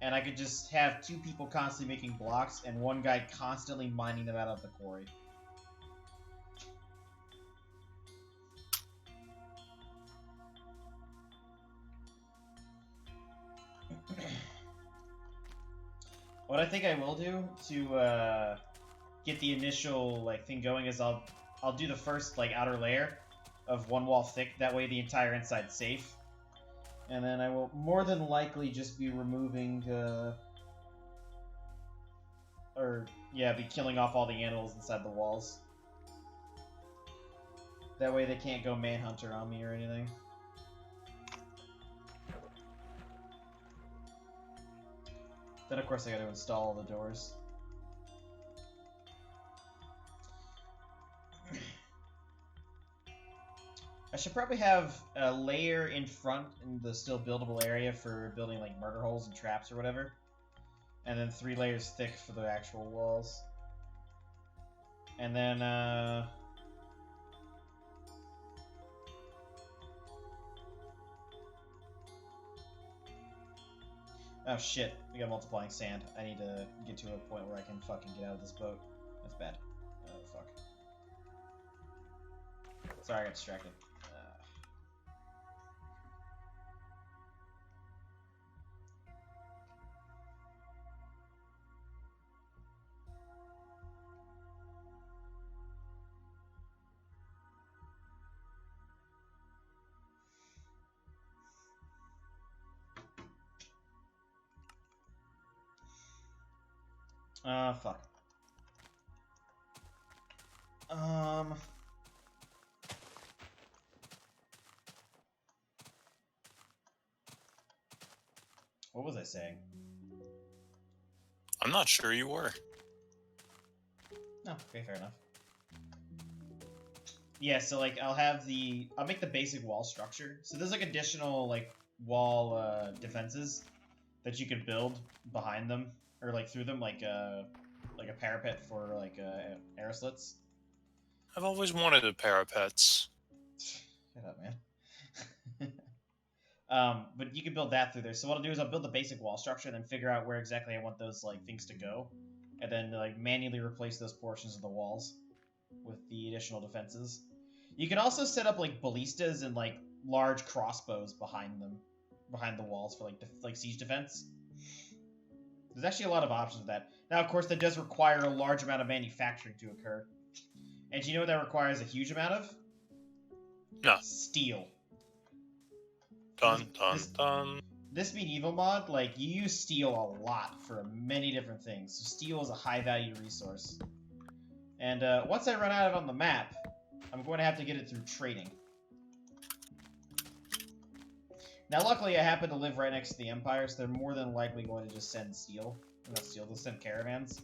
and I could just have 2 people constantly making blocks and 1 guy constantly mining them out of the quarry. What I think I will do to get the initial like thing going is I'll do the first like outer layer of 1 wall thick. That way the entire inside's safe. And then I will more than likely just be removing be killing off all the animals inside the walls. That way they can't go manhunter on me or anything. Then of course I gotta install all the doors. I should probably have a layer in front in the still buildable area for building like murder holes and traps or whatever. And then 3 layers thick for the actual walls. And then oh shit, we got multiplying sand. I need to get to a point where I can fucking get out of this boat. That's bad. Oh fuck. Sorry, I got distracted. Fuck. What was I saying? I'm not sure you were. No, okay, fair enough. Yeah, so like I'll make the basic wall structure. So there's like additional like wall defenses that you could build behind them or like through them, like a parapet for like arrow slits. I've always wanted a parapets. Shut up, man. But you can build that through there. So what I'll do is I'll build the basic wall structure, and then figure out where exactly I want those like things to go, and then like manually replace those portions of the walls with the additional defenses. You can also set up like ballistas and like large crossbows behind the walls for like siege defense. There's actually a lot of options with that. Now, of course, that does require a large amount of manufacturing to occur. And do you know what that requires a huge amount of? No. Steel. Dun, dun, dun. This medieval mod, like, you use steel a lot for many different things. So steel is a high-value resource. And once I run out of it on the map, I'm going to have to get it through trading. Now, luckily, I happen to live right next to the Empire, so they're more than likely going to just send steel. Not steel, they'll send caravans.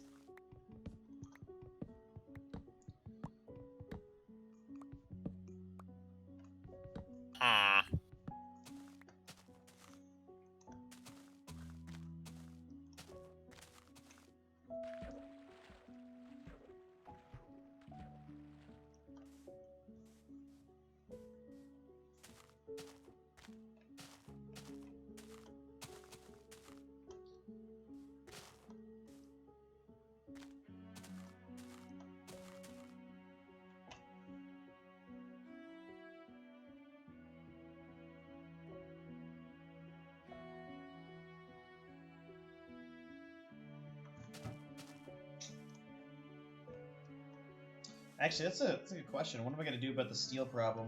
Actually, that's a good question. What am I going to do about the steel problem?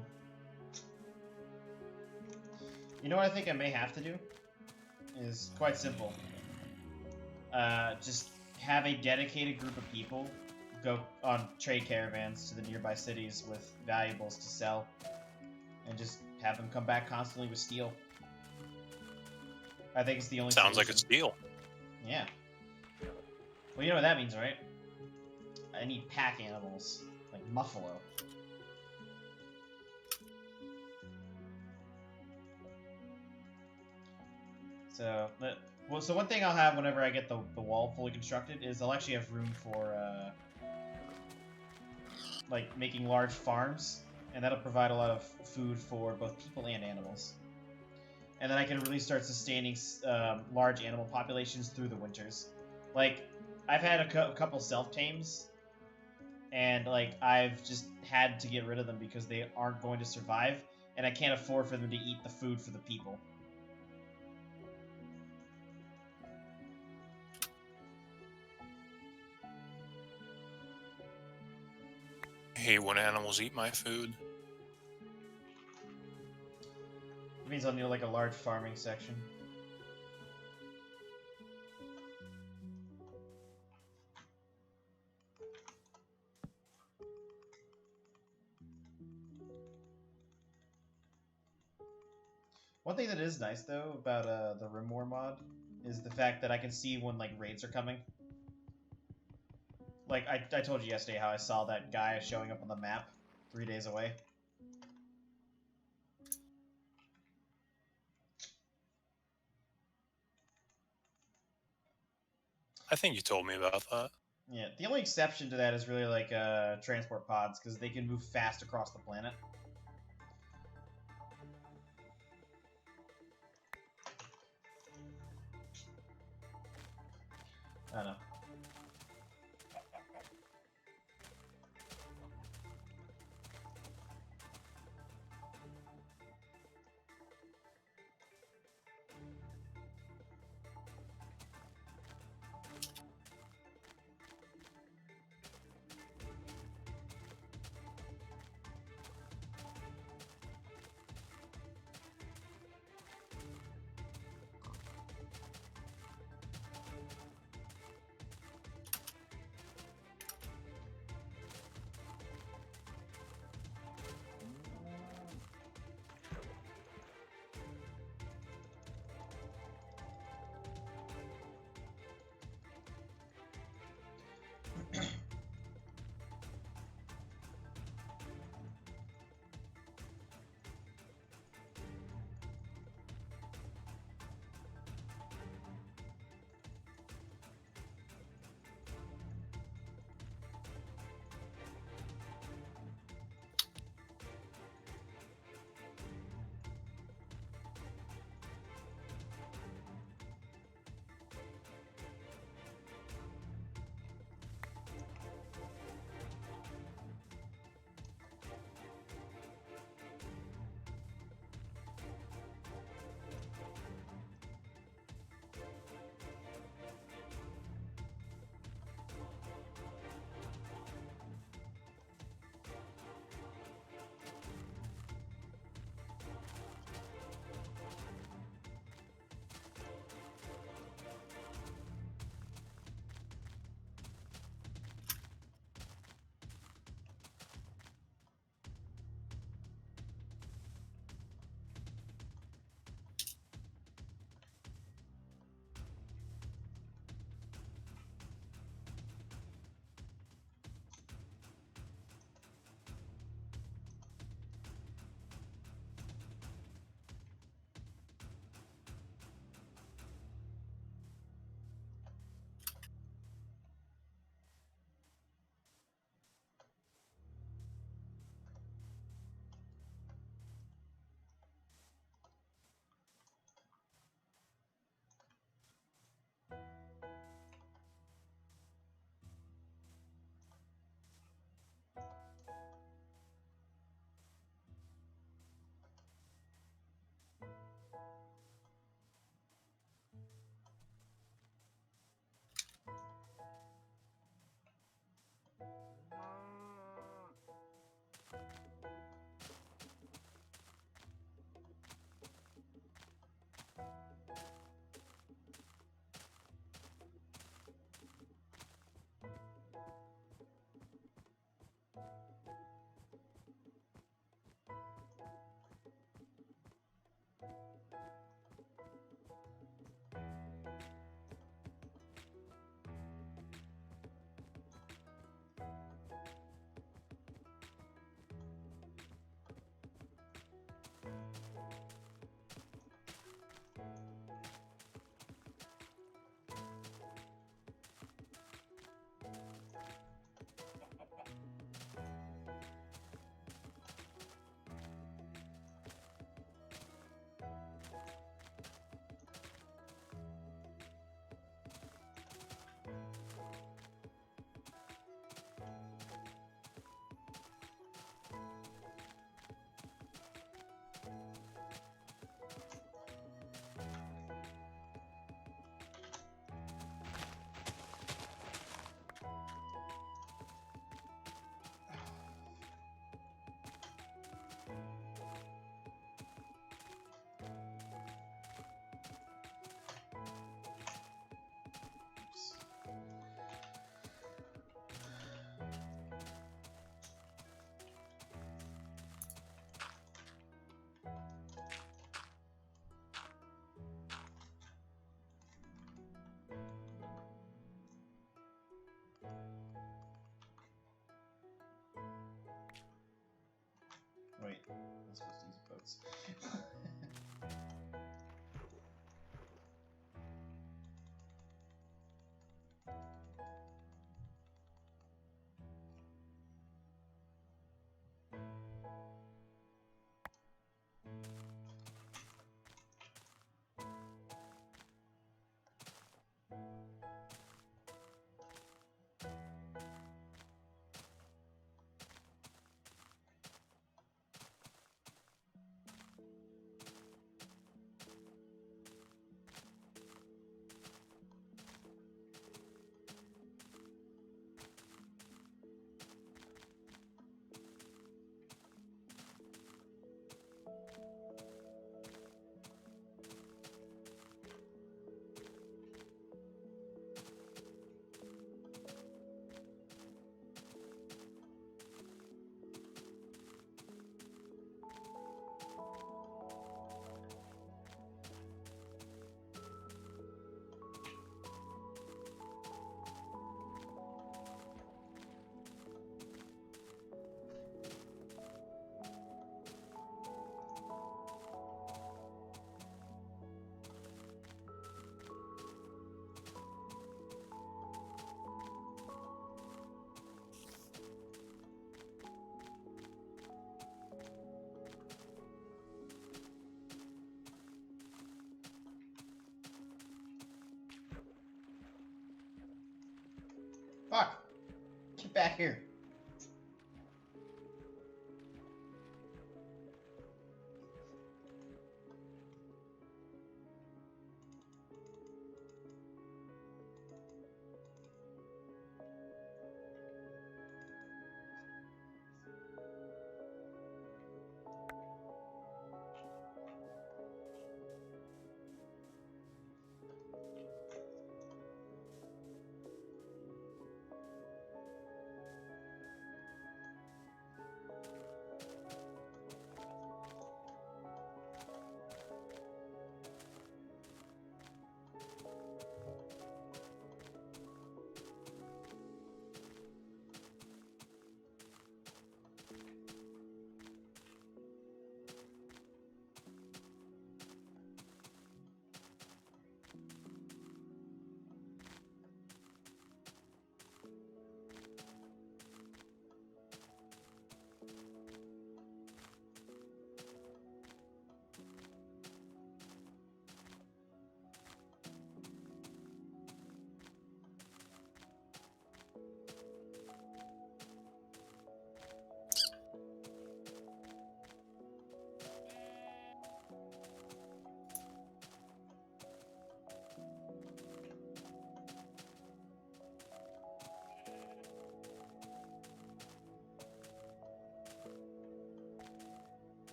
You know what I think I may have to do? Is quite simple. Just have a dedicated group of people go on trade caravans to the nearby cities with valuables to sell. And just have them come back constantly with steel. I think it's the only Sounds like solution. it's steel. Yeah. Well, you know what that means, right? I need pack animals. Like Muffalo. So, so one thing I'll have whenever I get the wall fully constructed is I'll actually have room for, like, making large farms, and that'll provide a lot of food for both people and animals. and then I can really start sustaining large animal populations through the winters. Like, I've had a couple self-tames, and like I've just had to get rid of them because they aren't going to survive, and I can't afford for them to eat the food for the people. I hate when animals eat my food. It means I'll need like a large farming section. One thing that is nice though about the Rimwar mod is the fact that I can see when like raids are coming. Like I told you yesterday how I saw that guy showing up on the map 3 days away. I think you told me about that. Yeah, the only exception to that is really like transport pods because they can move fast across the planet. I don't know. notes. Fuck! Get back here.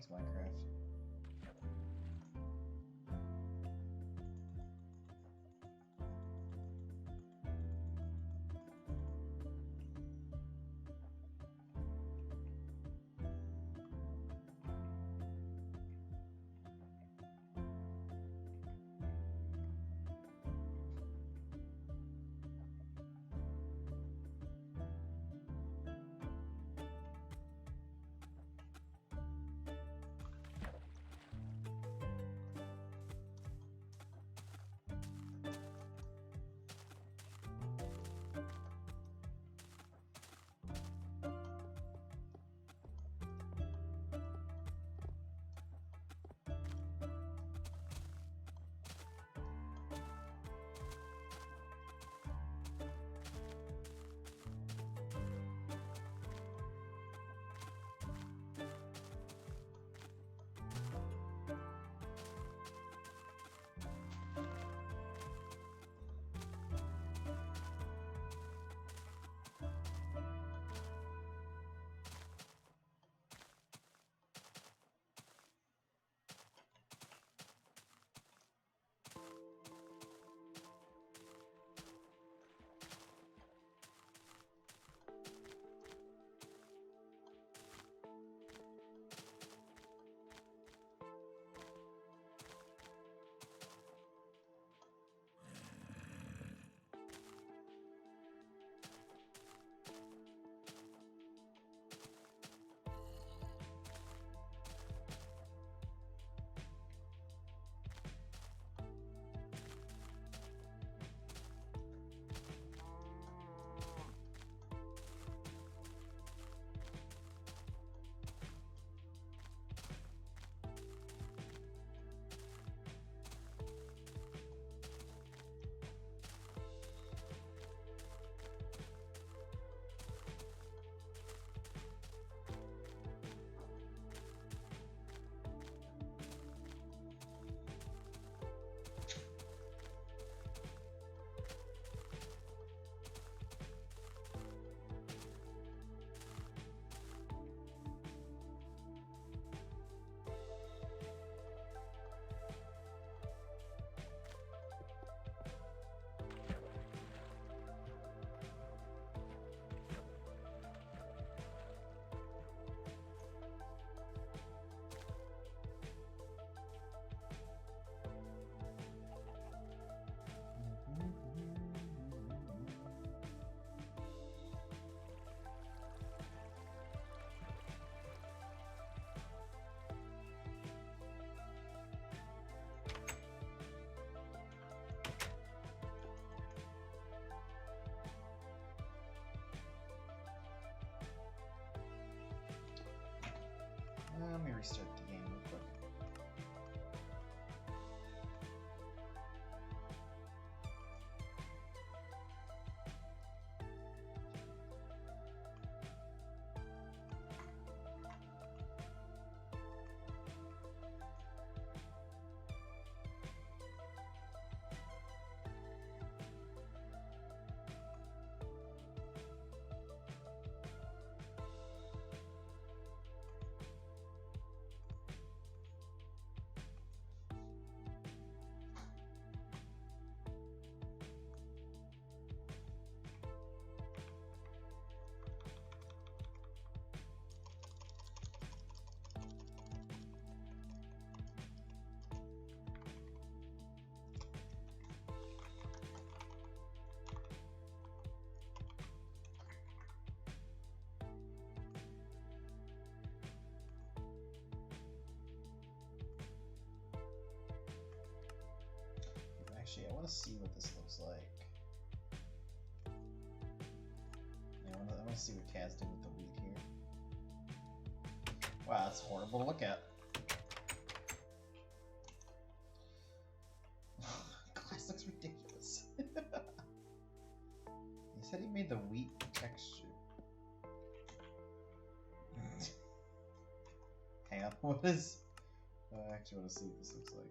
Thanks, Minecraft. Let me restart the game real quick. Actually, I want to see what this looks like. Yeah, I want to see what Kaz did with the wheat here. Wow, that's horrible to look at. Glass looks ridiculous. He said he made the wheat texture. Hang on, what is... I actually want to see what this looks like.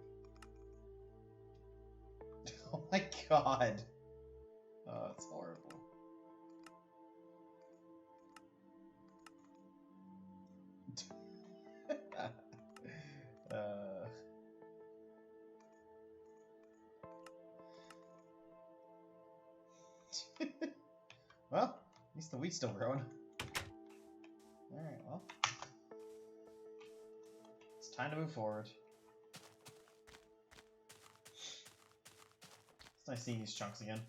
Oh my god! Oh, it's horrible. wheat's still growing. Alright, well. It's time to move forward. It's nice seeing these chunks again.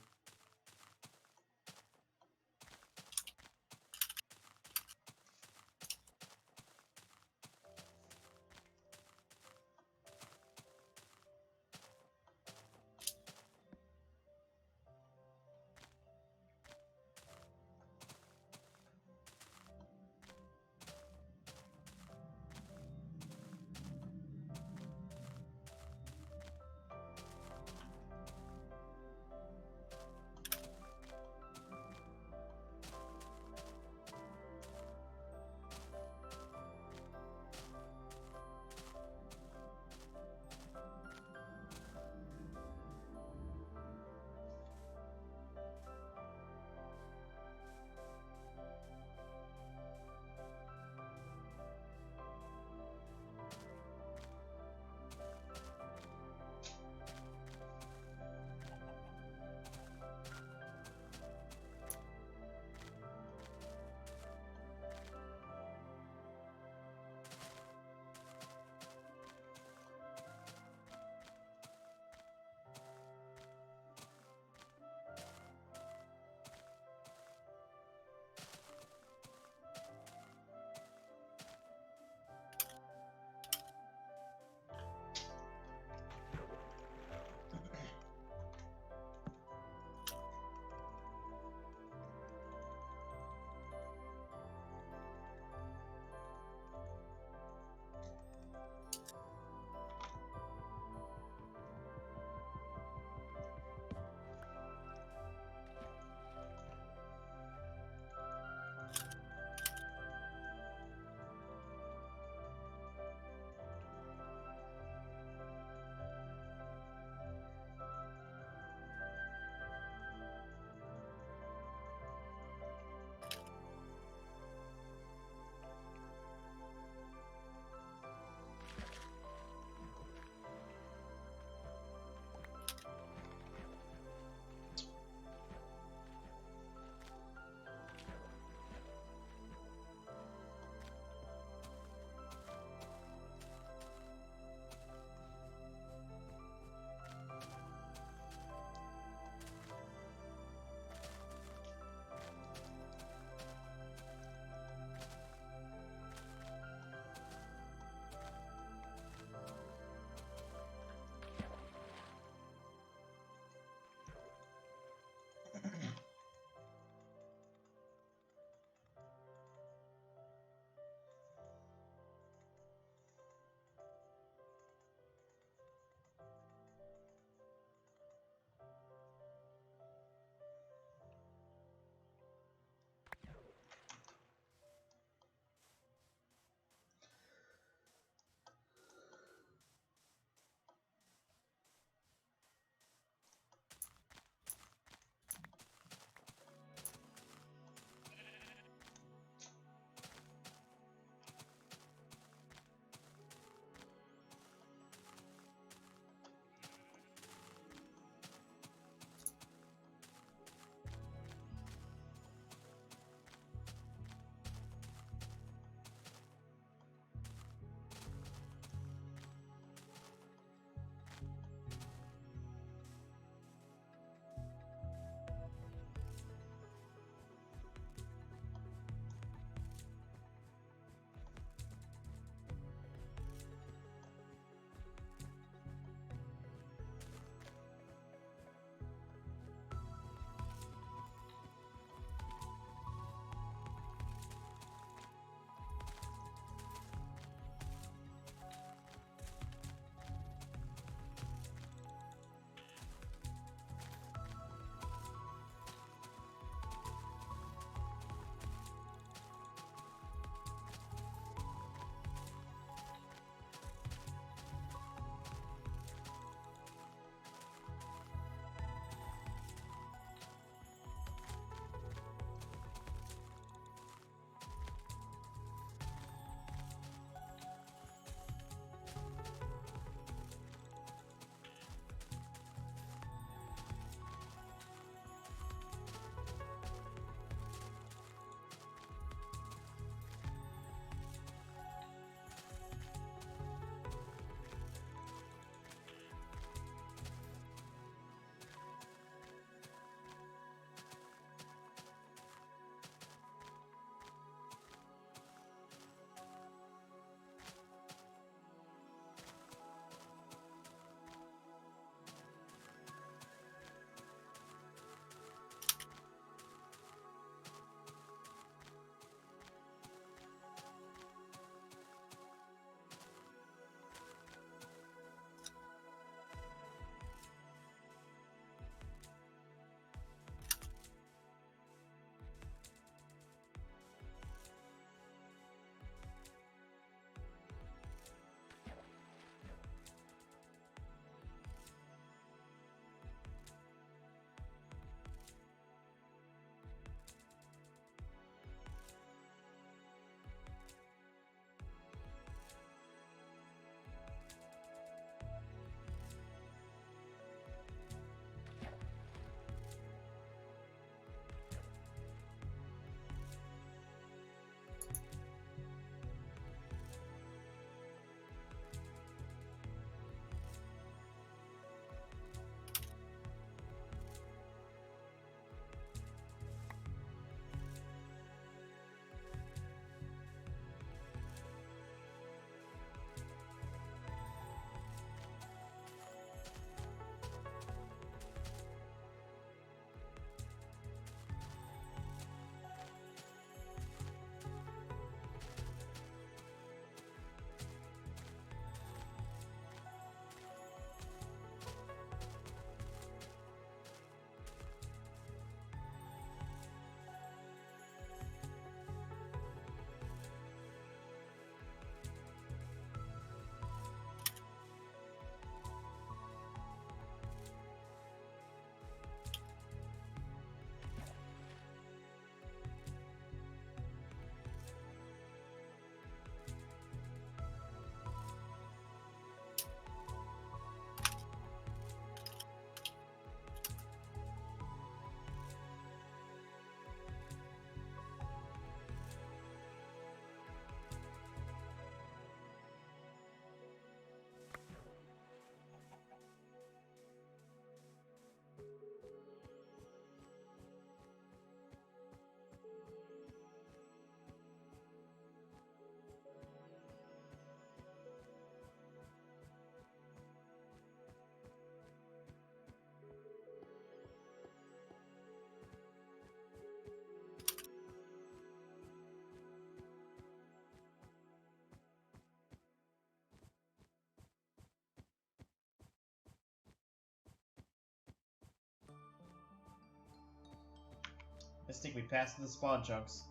Mystic, we passed the spawn chunks.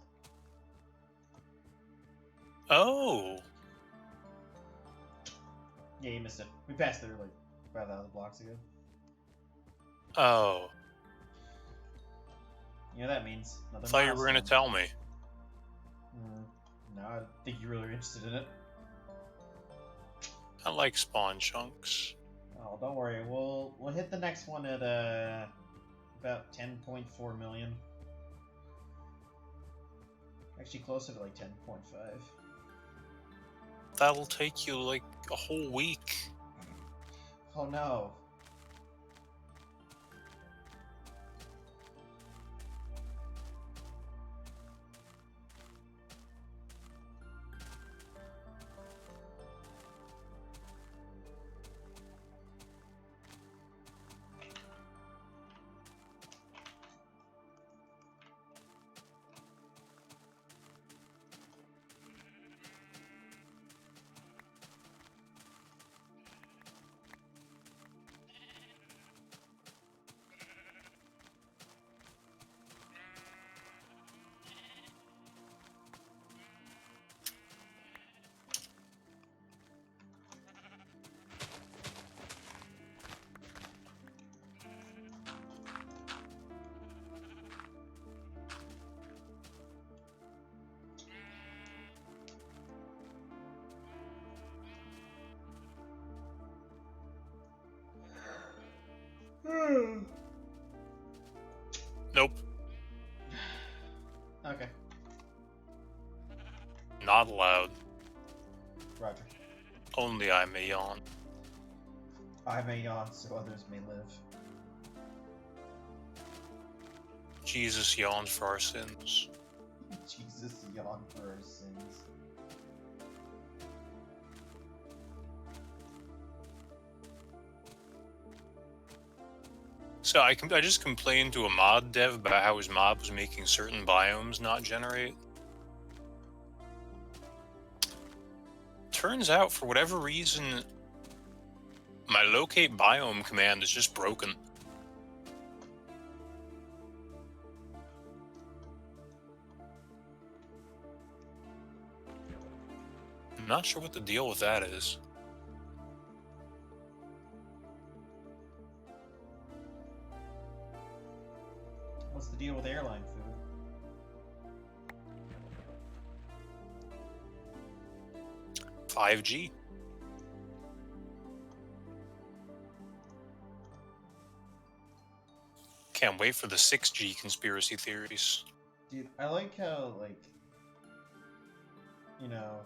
Oh. Yeah, you missed it. We passed it like 5,000 blocks ago. Oh. You know what that means? Another I thought you were gonna milestone. tell me. No, I think you're really interested in it. I like spawn chunks. Oh, don't worry. We'll hit the next one at about 10.4 million. Actually, closer to like 10.5. That'll take you like a whole week. Oh no. Nope. Okay, Not allowed. Roger. Only I may yawn. I may yawn so others may live. Jesus yawns for our sins. Jesus yawn for our sins. So I just complained to a mod dev about how his mod was making certain biomes not generate. Turns out, for whatever reason, my locate biome command is just broken. I'm not sure what the deal with that is. What's the deal with airline food? 5G. Can't wait for the 6G conspiracy theories. Dude, I like how, like, you know,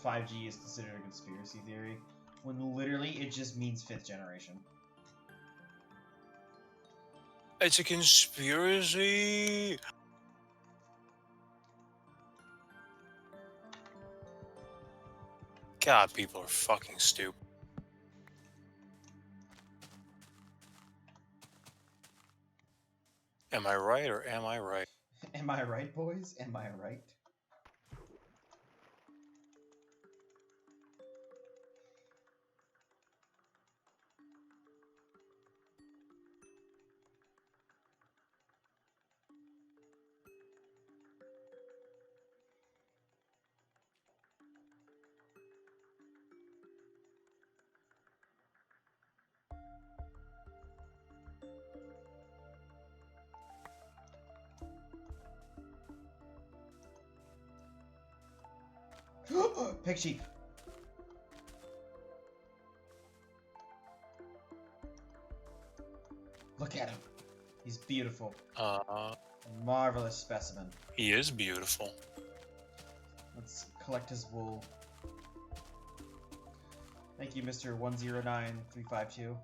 5G is considered a conspiracy theory, when literally it just means 5th generation. It's a conspiracy. God, people are fucking stupid. Am I right or am I right? Am I right, boys? Am I right? Pig sheep. Look at him. He's beautiful. Marvelous specimen. He is beautiful. Let's collect his wool. Thank you, Mr. 109352.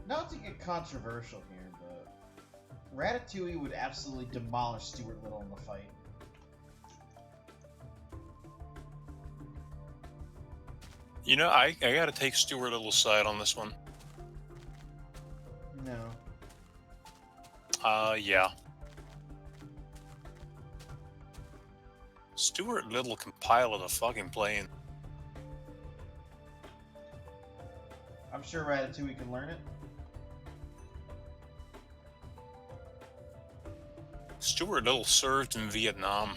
not to get controversial here, but Ratatouille would absolutely demolish Stuart Little in the fight. You know, I gotta take Stuart Little's side on this one. No. Yeah. Stuart Little can pilot a fucking plane. I'm sure Ratatouille can learn it. Stuart Little served in Vietnam.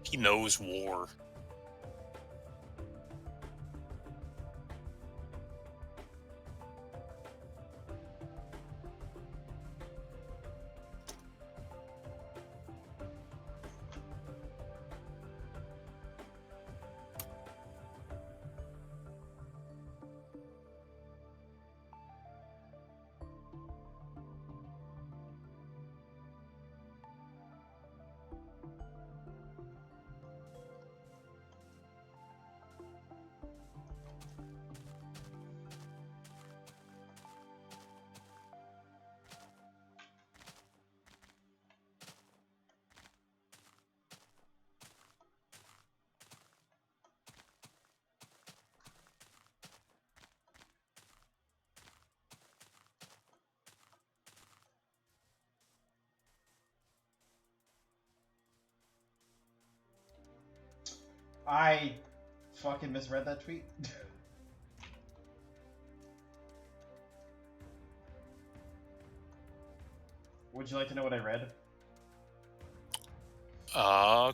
He knows war. I fucking misread that tweet. Would you like to know what I read?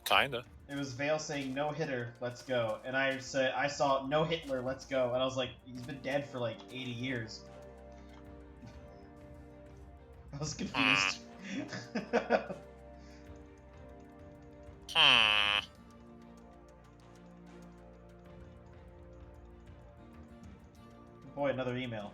Kinda. It was Vale saying no hitter, let's go, and I said I saw no Hitler, let's go, and I was like, he's been dead for like 80 years. I was confused. Boy, another email.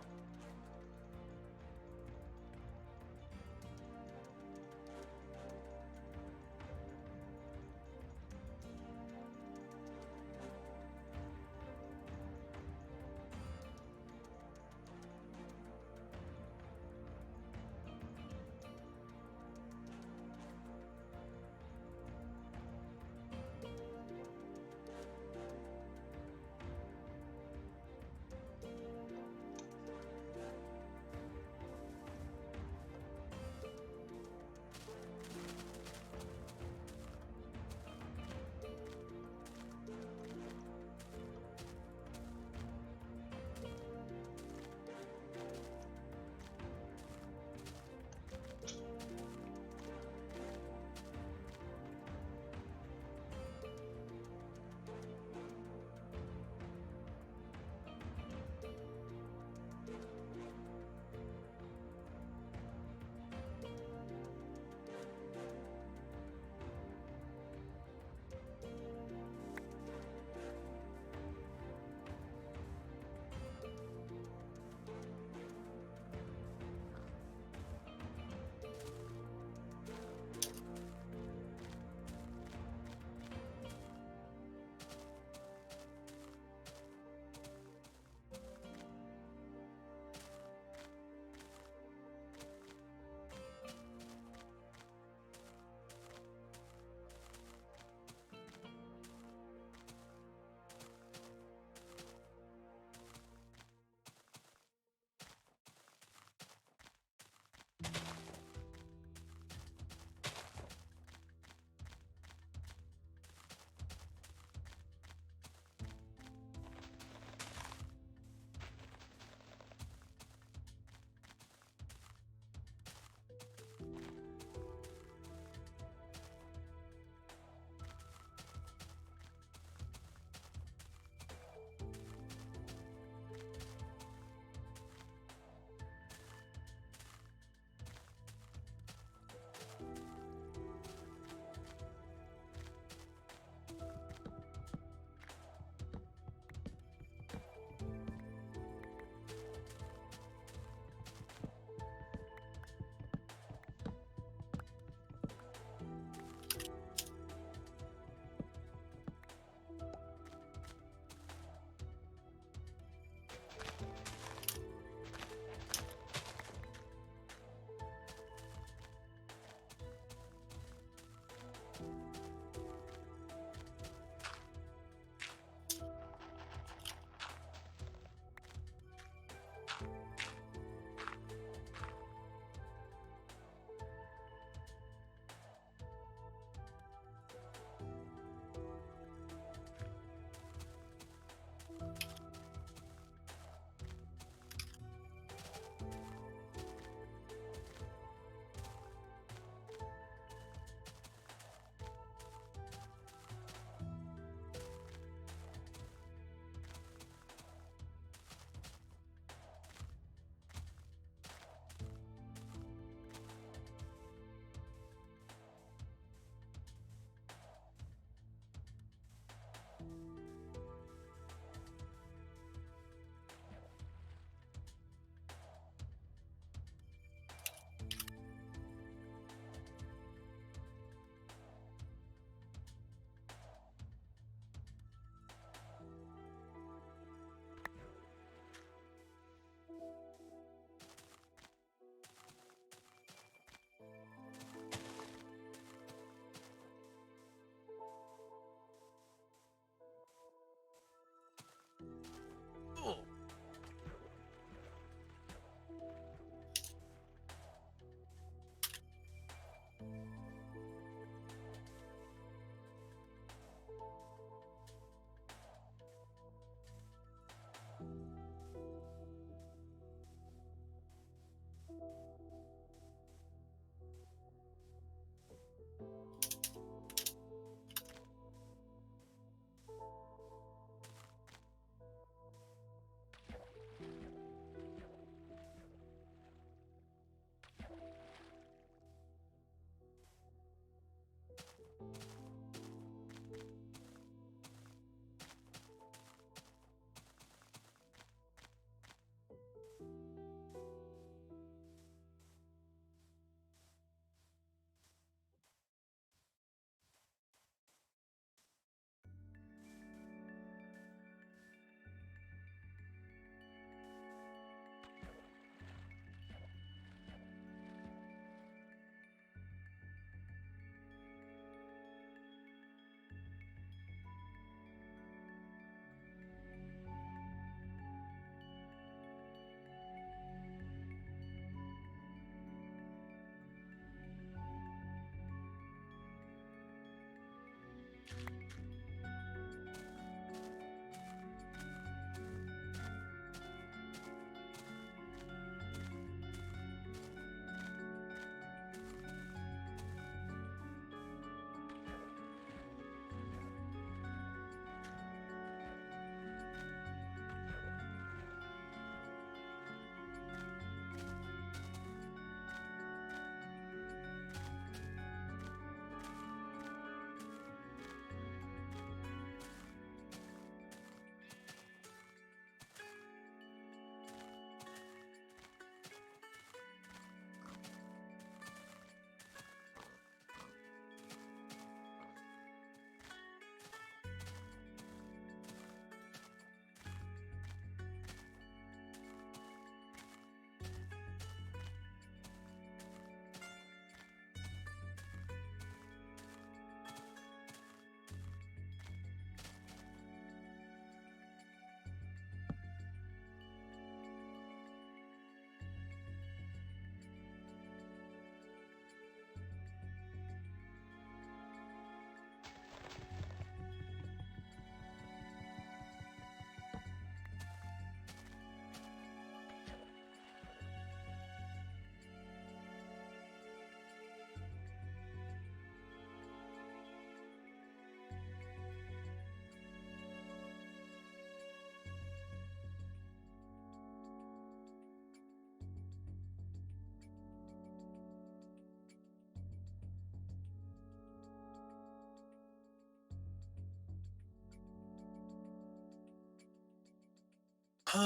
You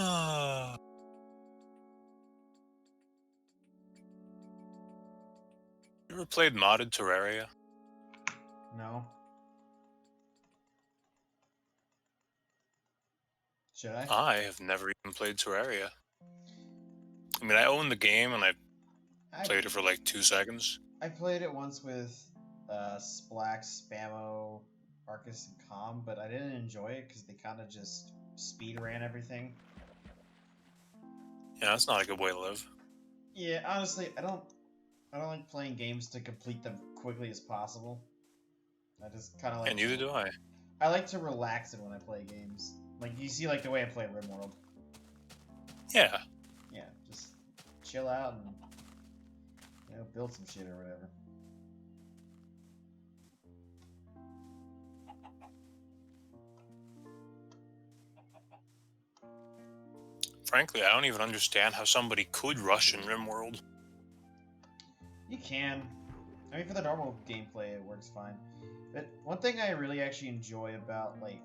ever played modded Terraria? No. Should I? I have never even played Terraria. I mean, I own the game and I played it for like 2 seconds. I played it once with Splax, Spammo, Arcus, and Com, but I didn't enjoy it because they kind of just speed ran everything. Yeah, that's not a good way to live. Yeah, honestly, I don't like playing games to complete them quickly as possible. I just kind of like. And neither do I. I like to relax it when I play games. Like you see, like the way I play RimWorld. Yeah. Yeah, just chill out and build some shit or whatever. Frankly, I don't even understand how somebody could rush in RimWorld. You can. I mean, for the normal gameplay, it works fine. But one thing I really actually enjoy about, like,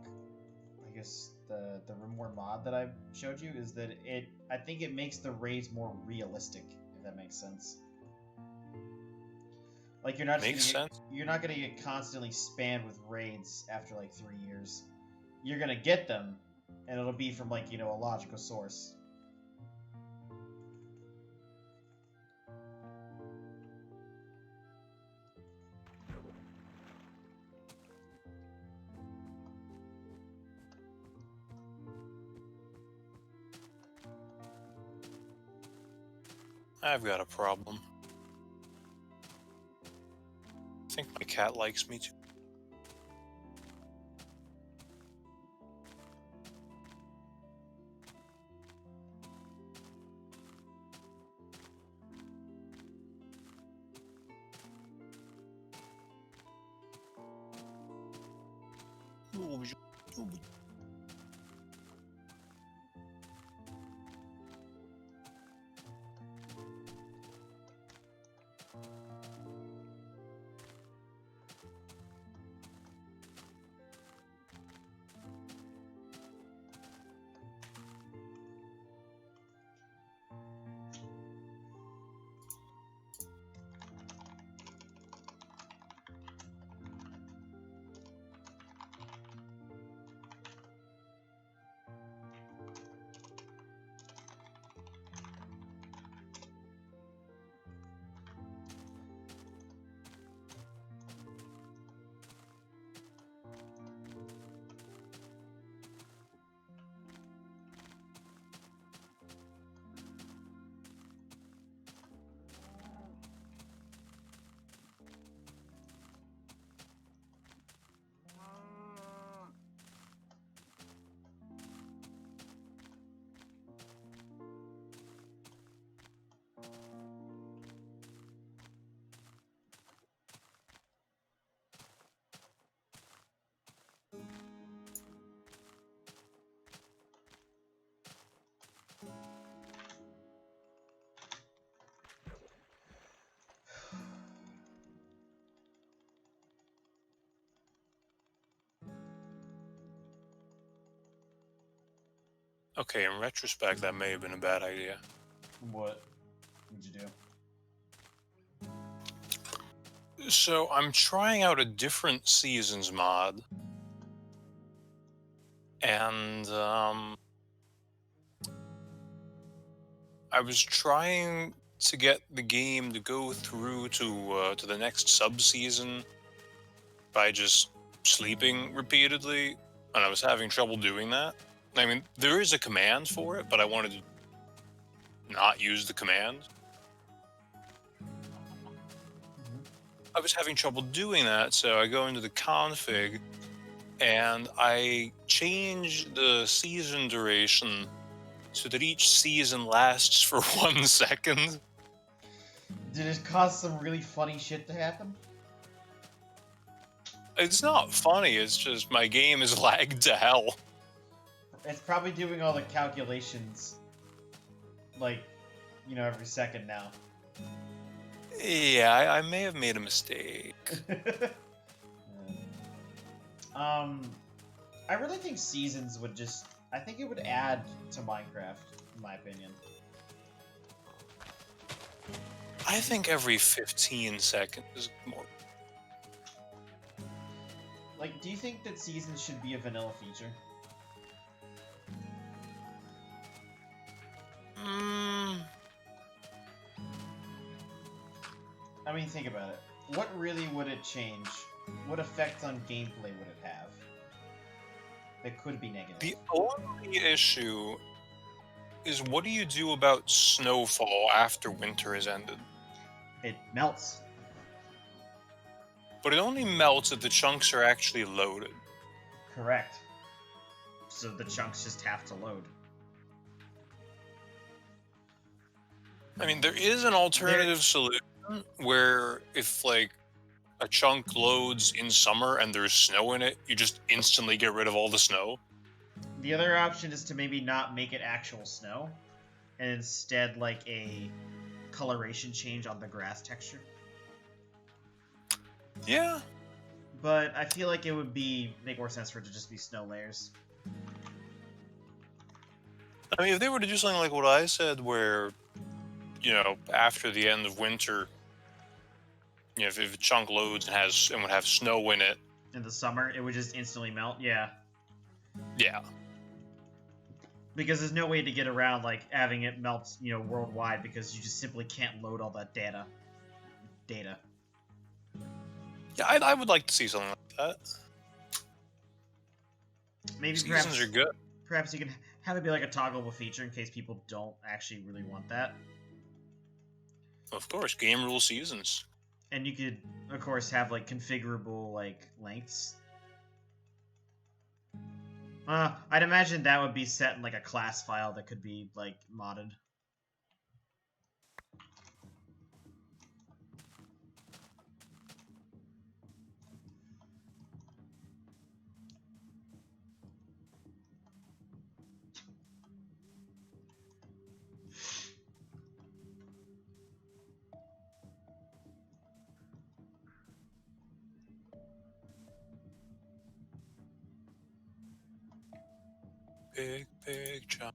I guess the RimWorld mod that I showed you is that I think it makes the raids more realistic, if that makes sense. Like you're not gonna get constantly spammed with raids after like 3 years. You're gonna get them, and it'll be from like a logical source. I've got a problem. I think my cat likes me too. Okay, in retrospect, that may have been a bad idea. What would you do? So, I'm trying out a different seasons mod. And, I was trying to get the game to go through to the next sub-season by just sleeping repeatedly, and I was having trouble doing that. I mean, there is a command for it, but I wanted to not use the command. I was having trouble doing that, so I go into the config, and I change the season duration so that each season lasts for 1 second. Did it cause some really funny shit to happen? It's not funny, it's just my game is lagged to hell. It's probably doing all the calculations, like, every second now. Yeah, I may have made a mistake. I really think seasons would just I think it would add to Minecraft, in my opinion. I think every 15 seconds is more. Like, do you think that seasons should be a vanilla feature? I mean, think about it. What really would it change? What effect on gameplay would it have? That could be negative. The only issue is, what do you do about snowfall after winter has ended? It melts. But it only melts if the chunks are actually loaded. Correct. So the chunks just have to load. I mean, there is an alternative solution where if, like, a chunk loads in summer and there's snow in it, you just instantly get rid of all the snow. The other option is to maybe not make it actual snow, and instead, like, a coloration change on the grass texture. Yeah. But I feel like it would make more sense for it to just be snow layers. I mean, if they were to do something like what I said, where, you know, after the end of winter, you know, if a chunk loads and would have snow in it. In the summer, it would just instantly melt, yeah. Yeah. Because there's no way to get around, like, having it melt, you know, worldwide, because you just simply can't load all that data. Yeah, I would like to see something like that. Maybe Seasons are good. Perhaps you can have it be like a toggleable feature in case people don't actually really want that. Of course, game rule seasons. And you could, of course, have, like, configurable, like, lengths. I'd imagine that would be set in, like, a class file that could be, like, modded. Big jump.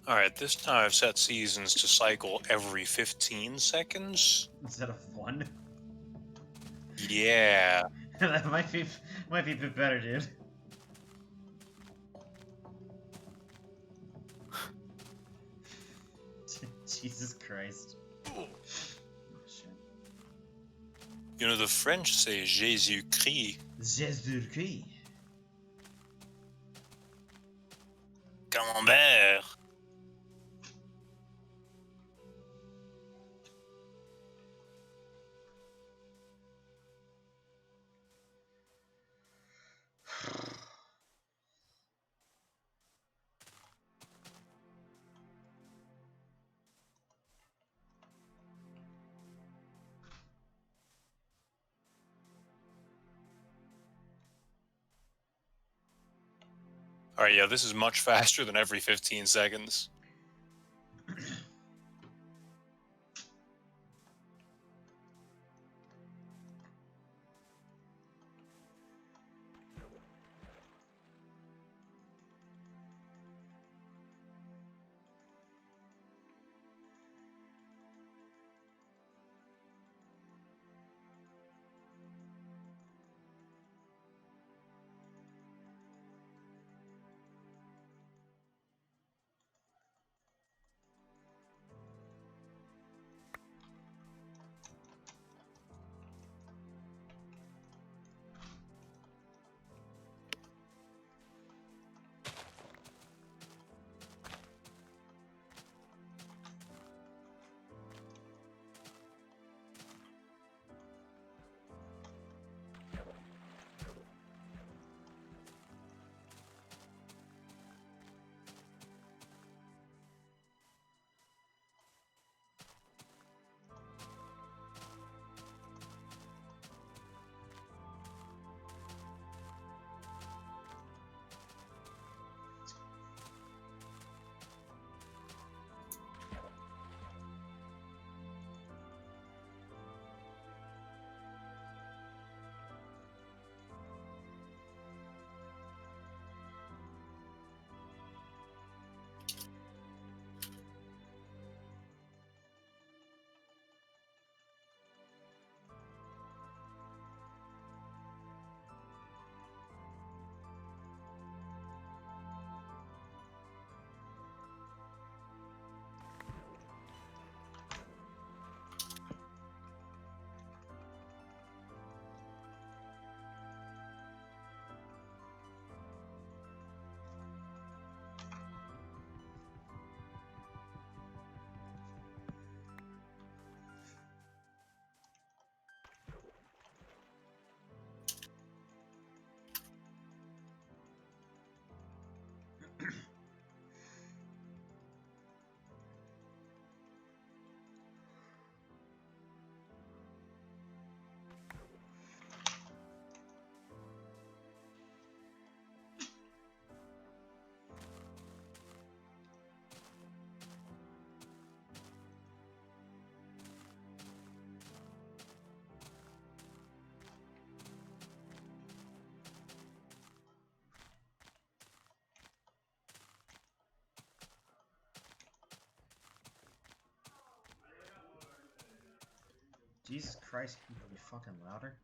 Alright, this time I've set seasons to cycle every 15 seconds. Instead of 1? Yeah. That might be a bit better, dude. Jesus Christ. Oh, shit. You know, the French say Jésus-Christ. Jésus-Christ. Camembert. Alright, yeah, this is much faster than every 15 seconds. Jesus Christ, can you be fucking louder?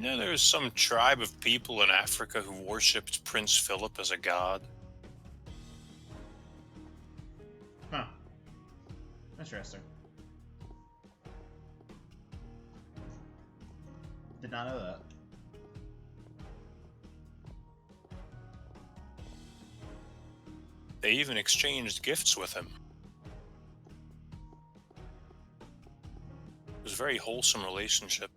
You know, there was some tribe of people in Africa who worshipped Prince Philip as a god. Huh. Interesting. Did not know that. They even exchanged gifts with him. It was a very wholesome relationship.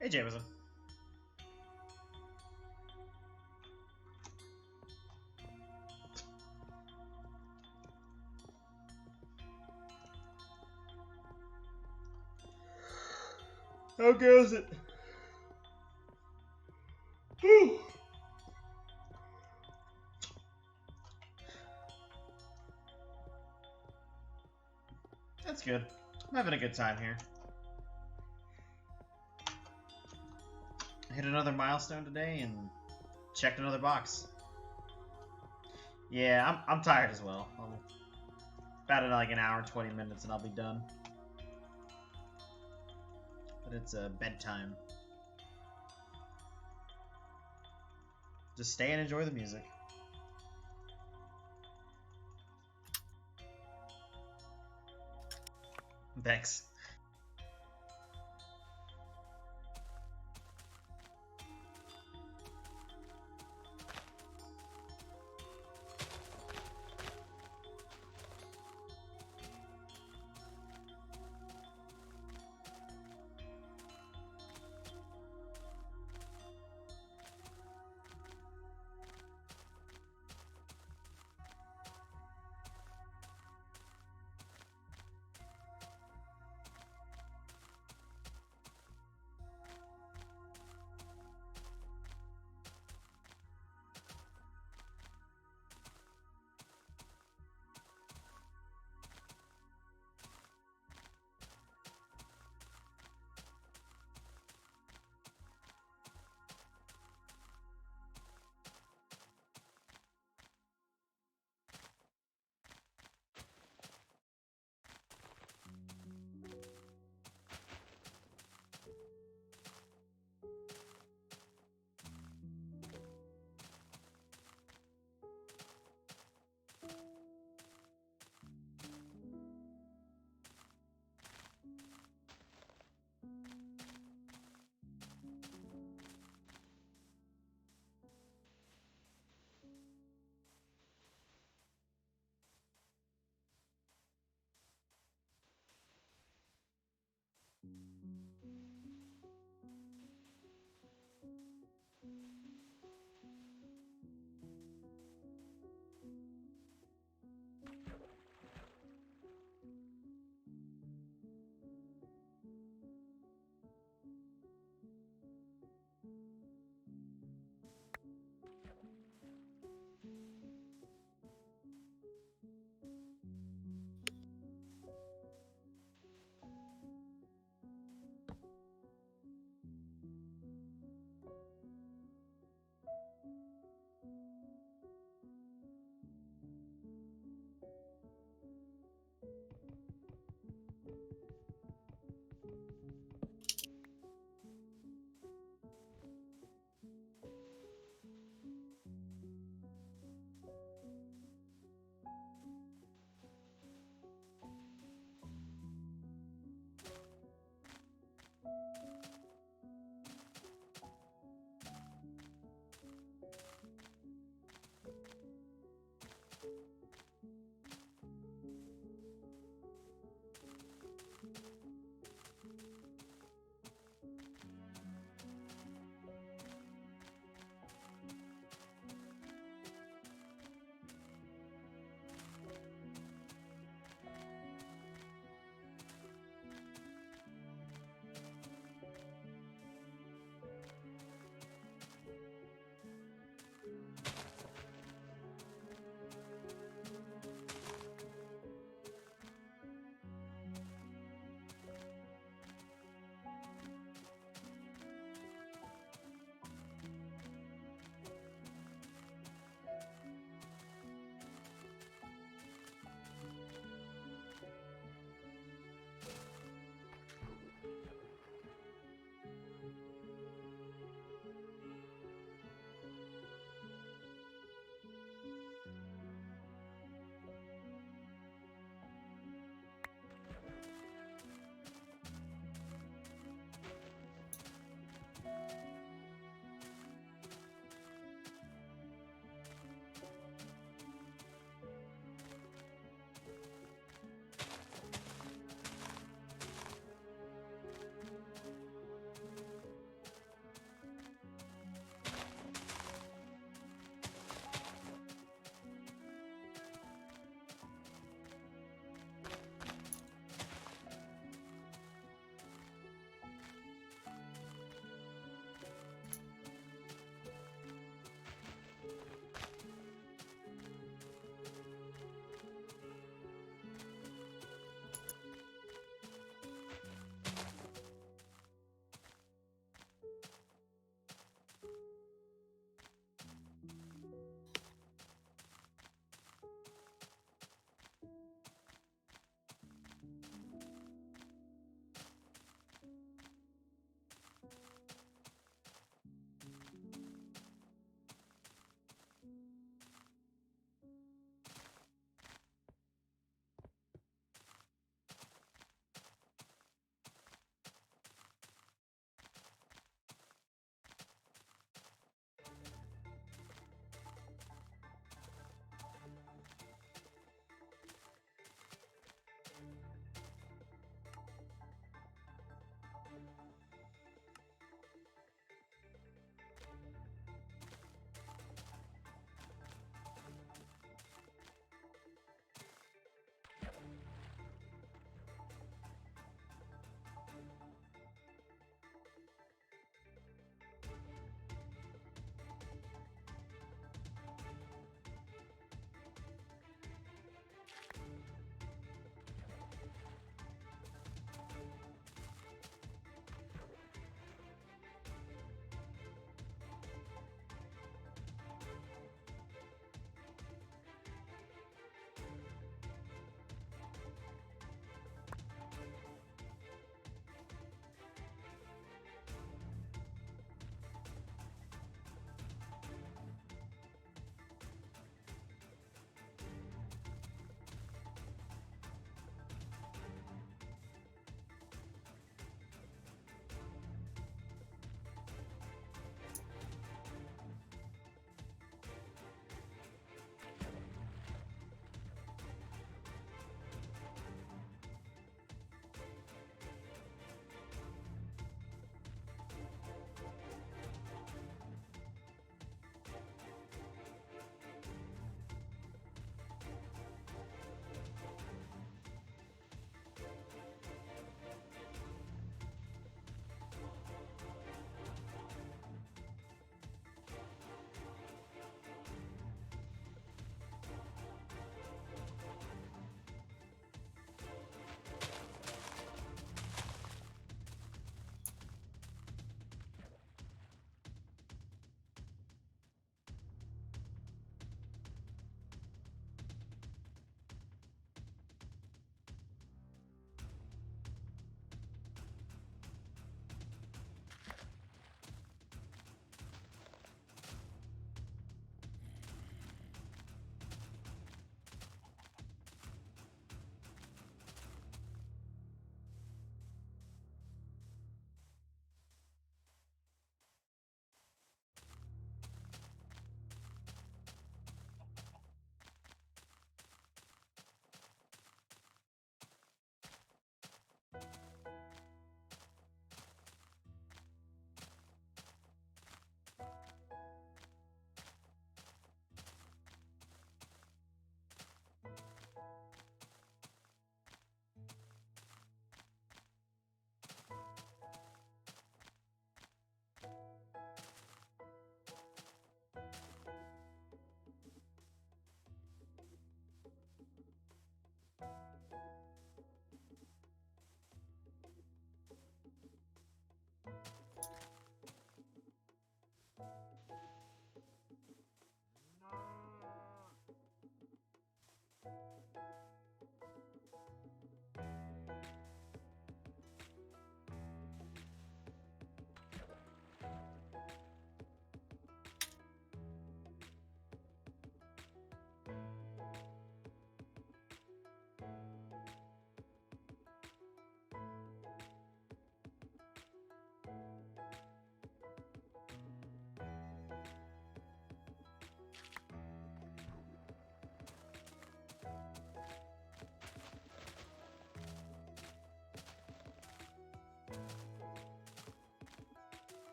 Hey, Jameson. How goes it? Whew. good. I'm having a good time here. I hit another milestone today and checked another box. Yeah, I'm tired as well. About in like an hour and 20 minutes and I'll be done. But it's bedtime. Just stay and enjoy the music. Thanks.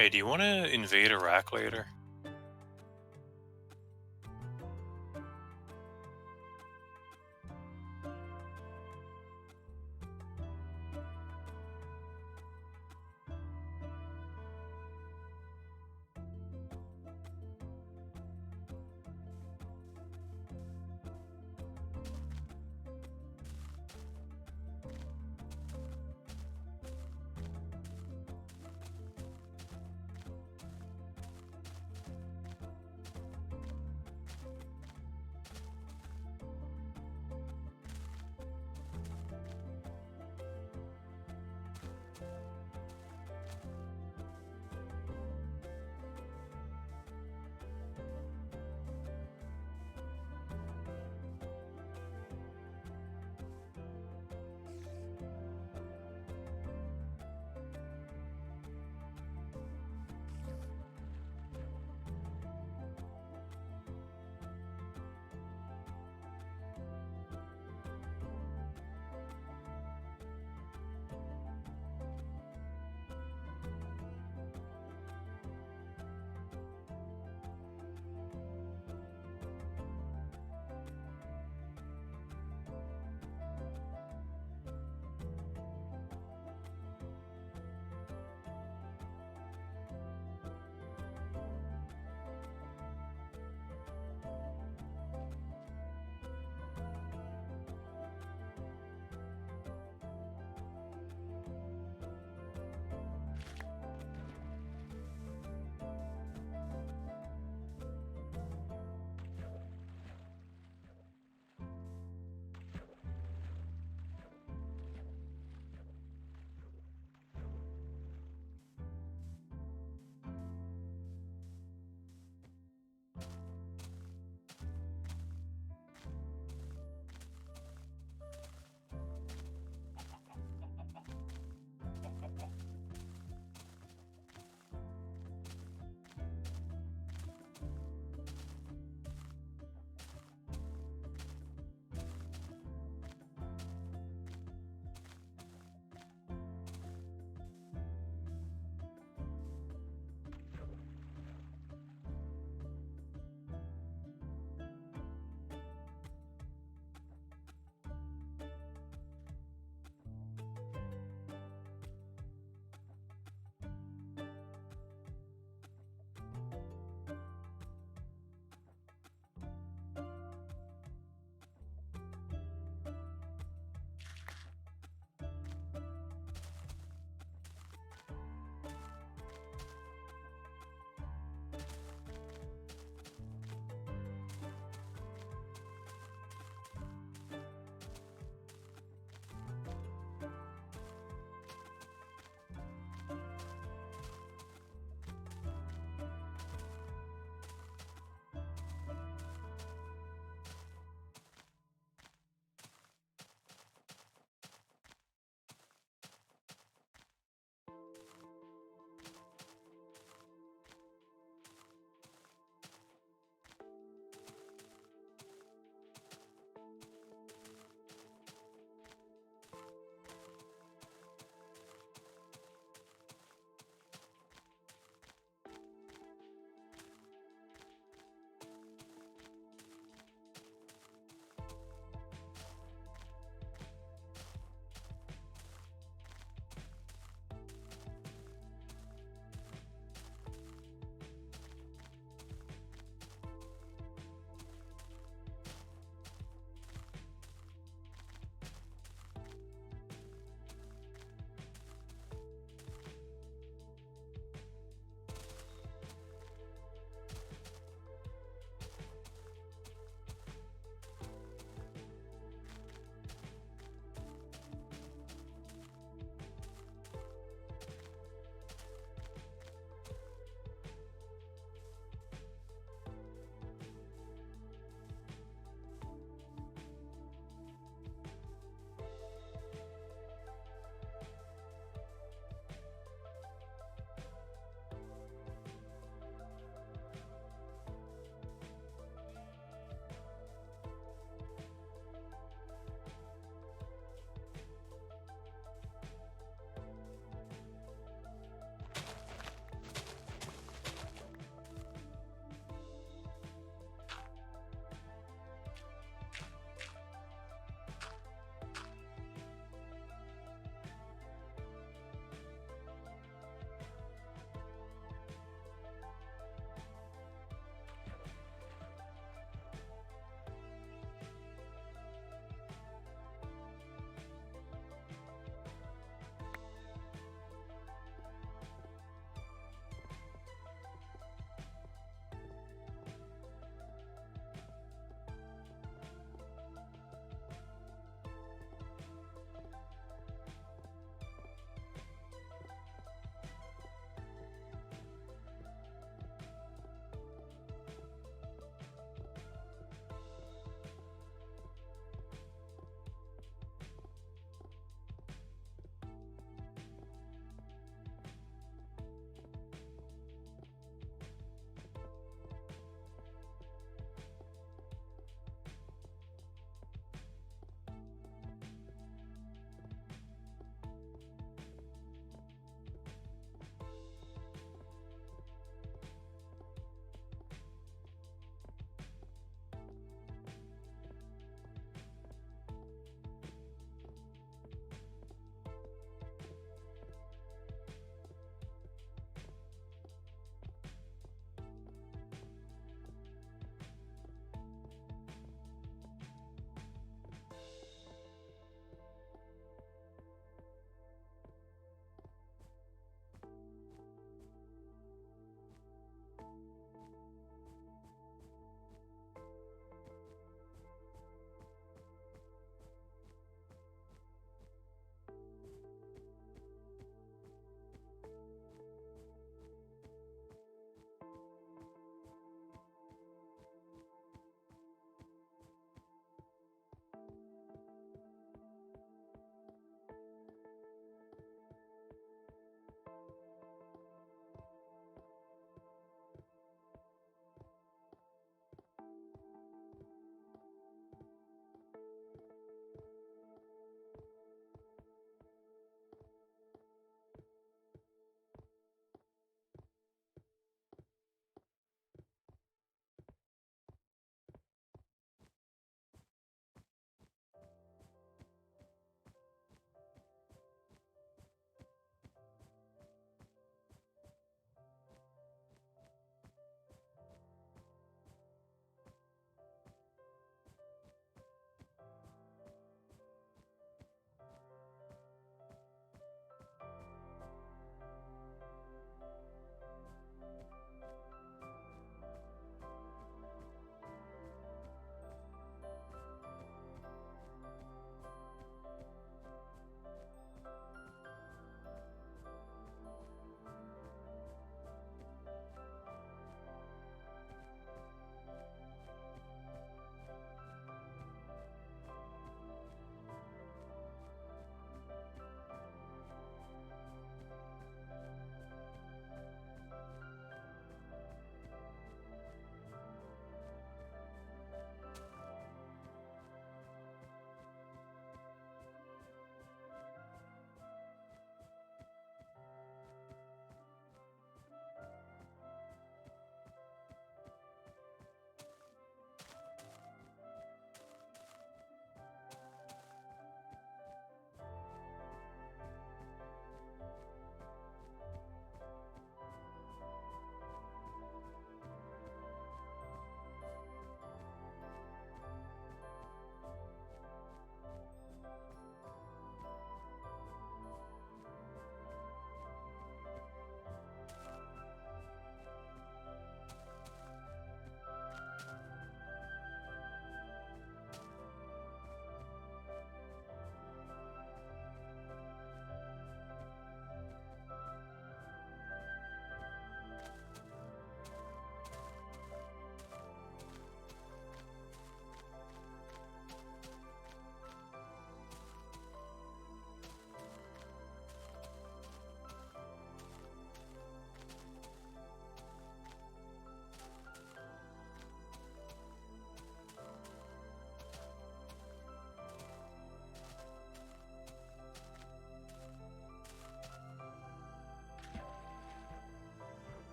Hey, do you want to invade Iraq later?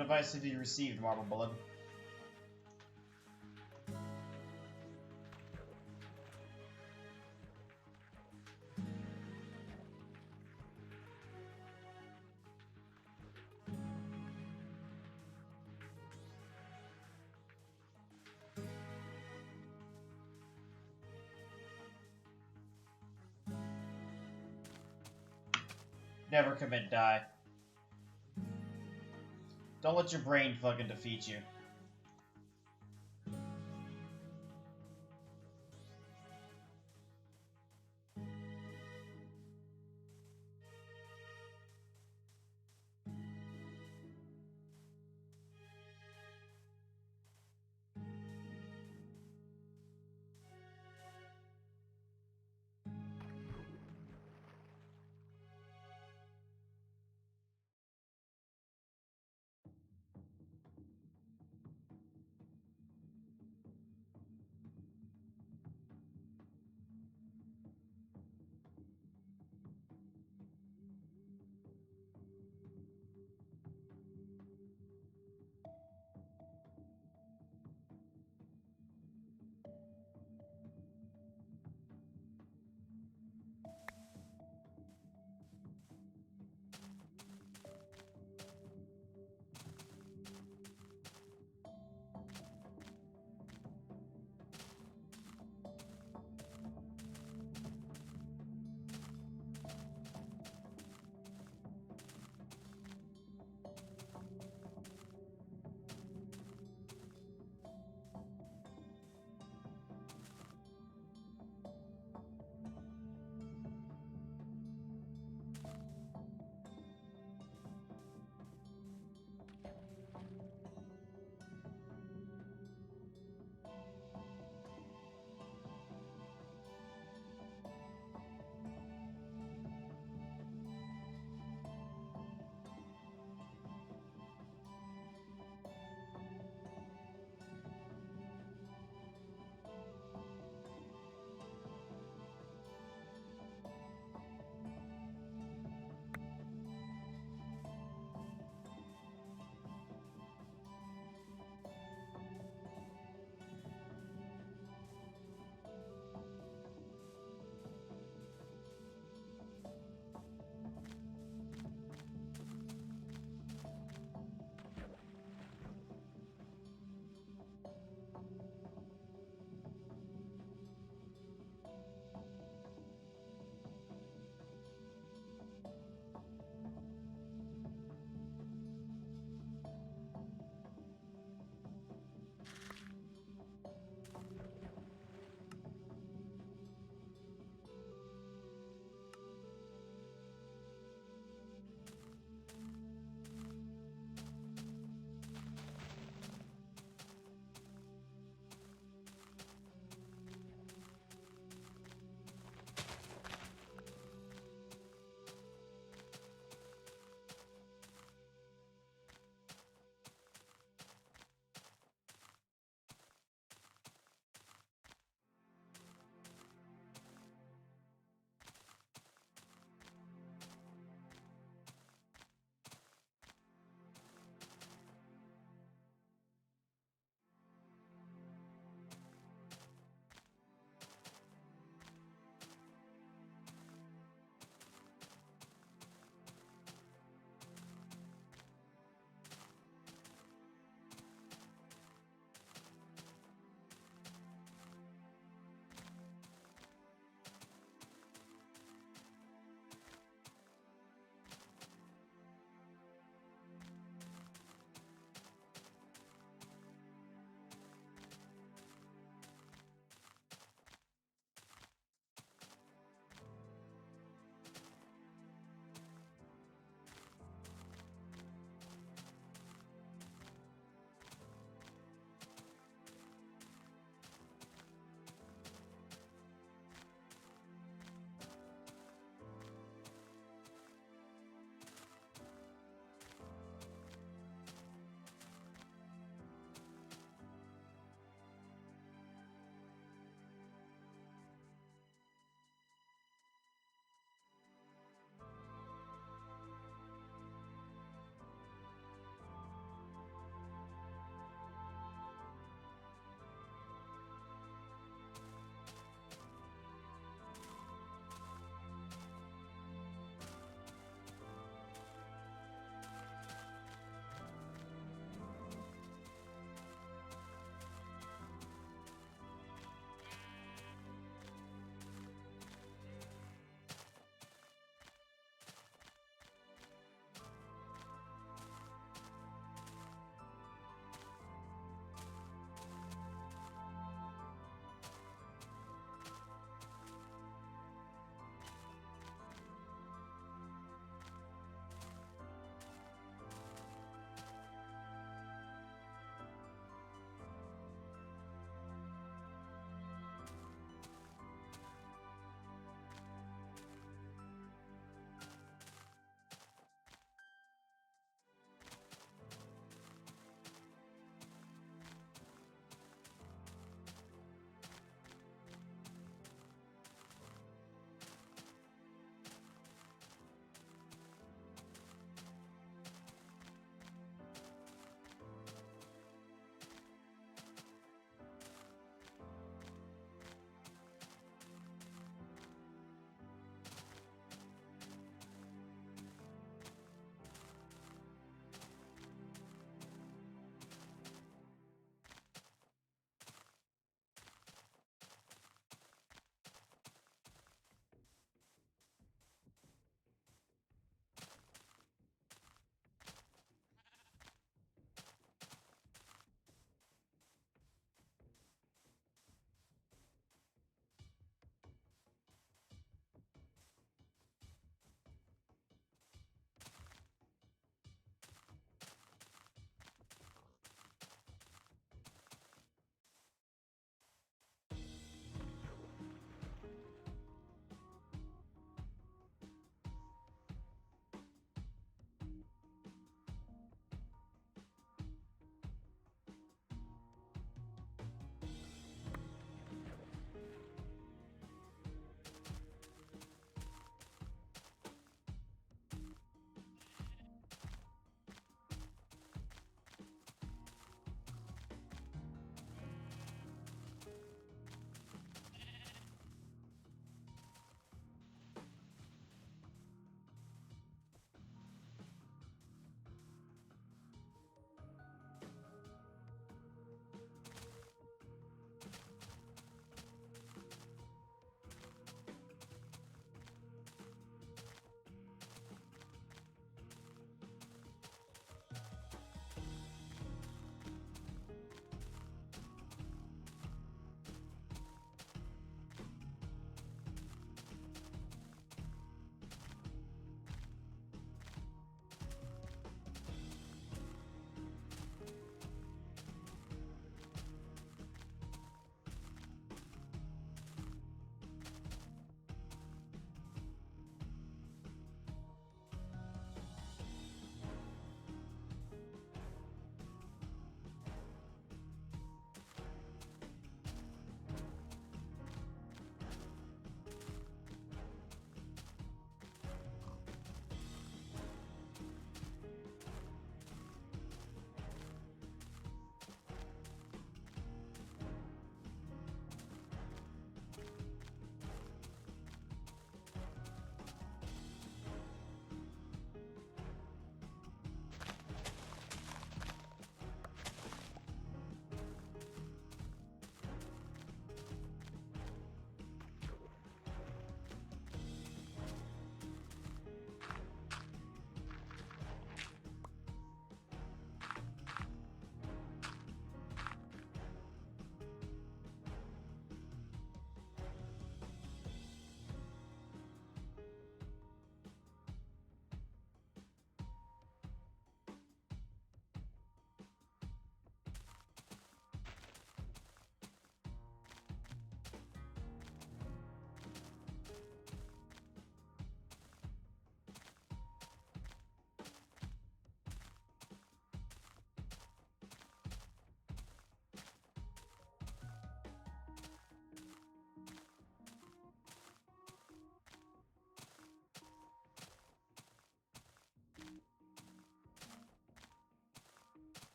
What advice have you received, Marble Bullet? Never commit die. Don't let your brain fucking defeat you.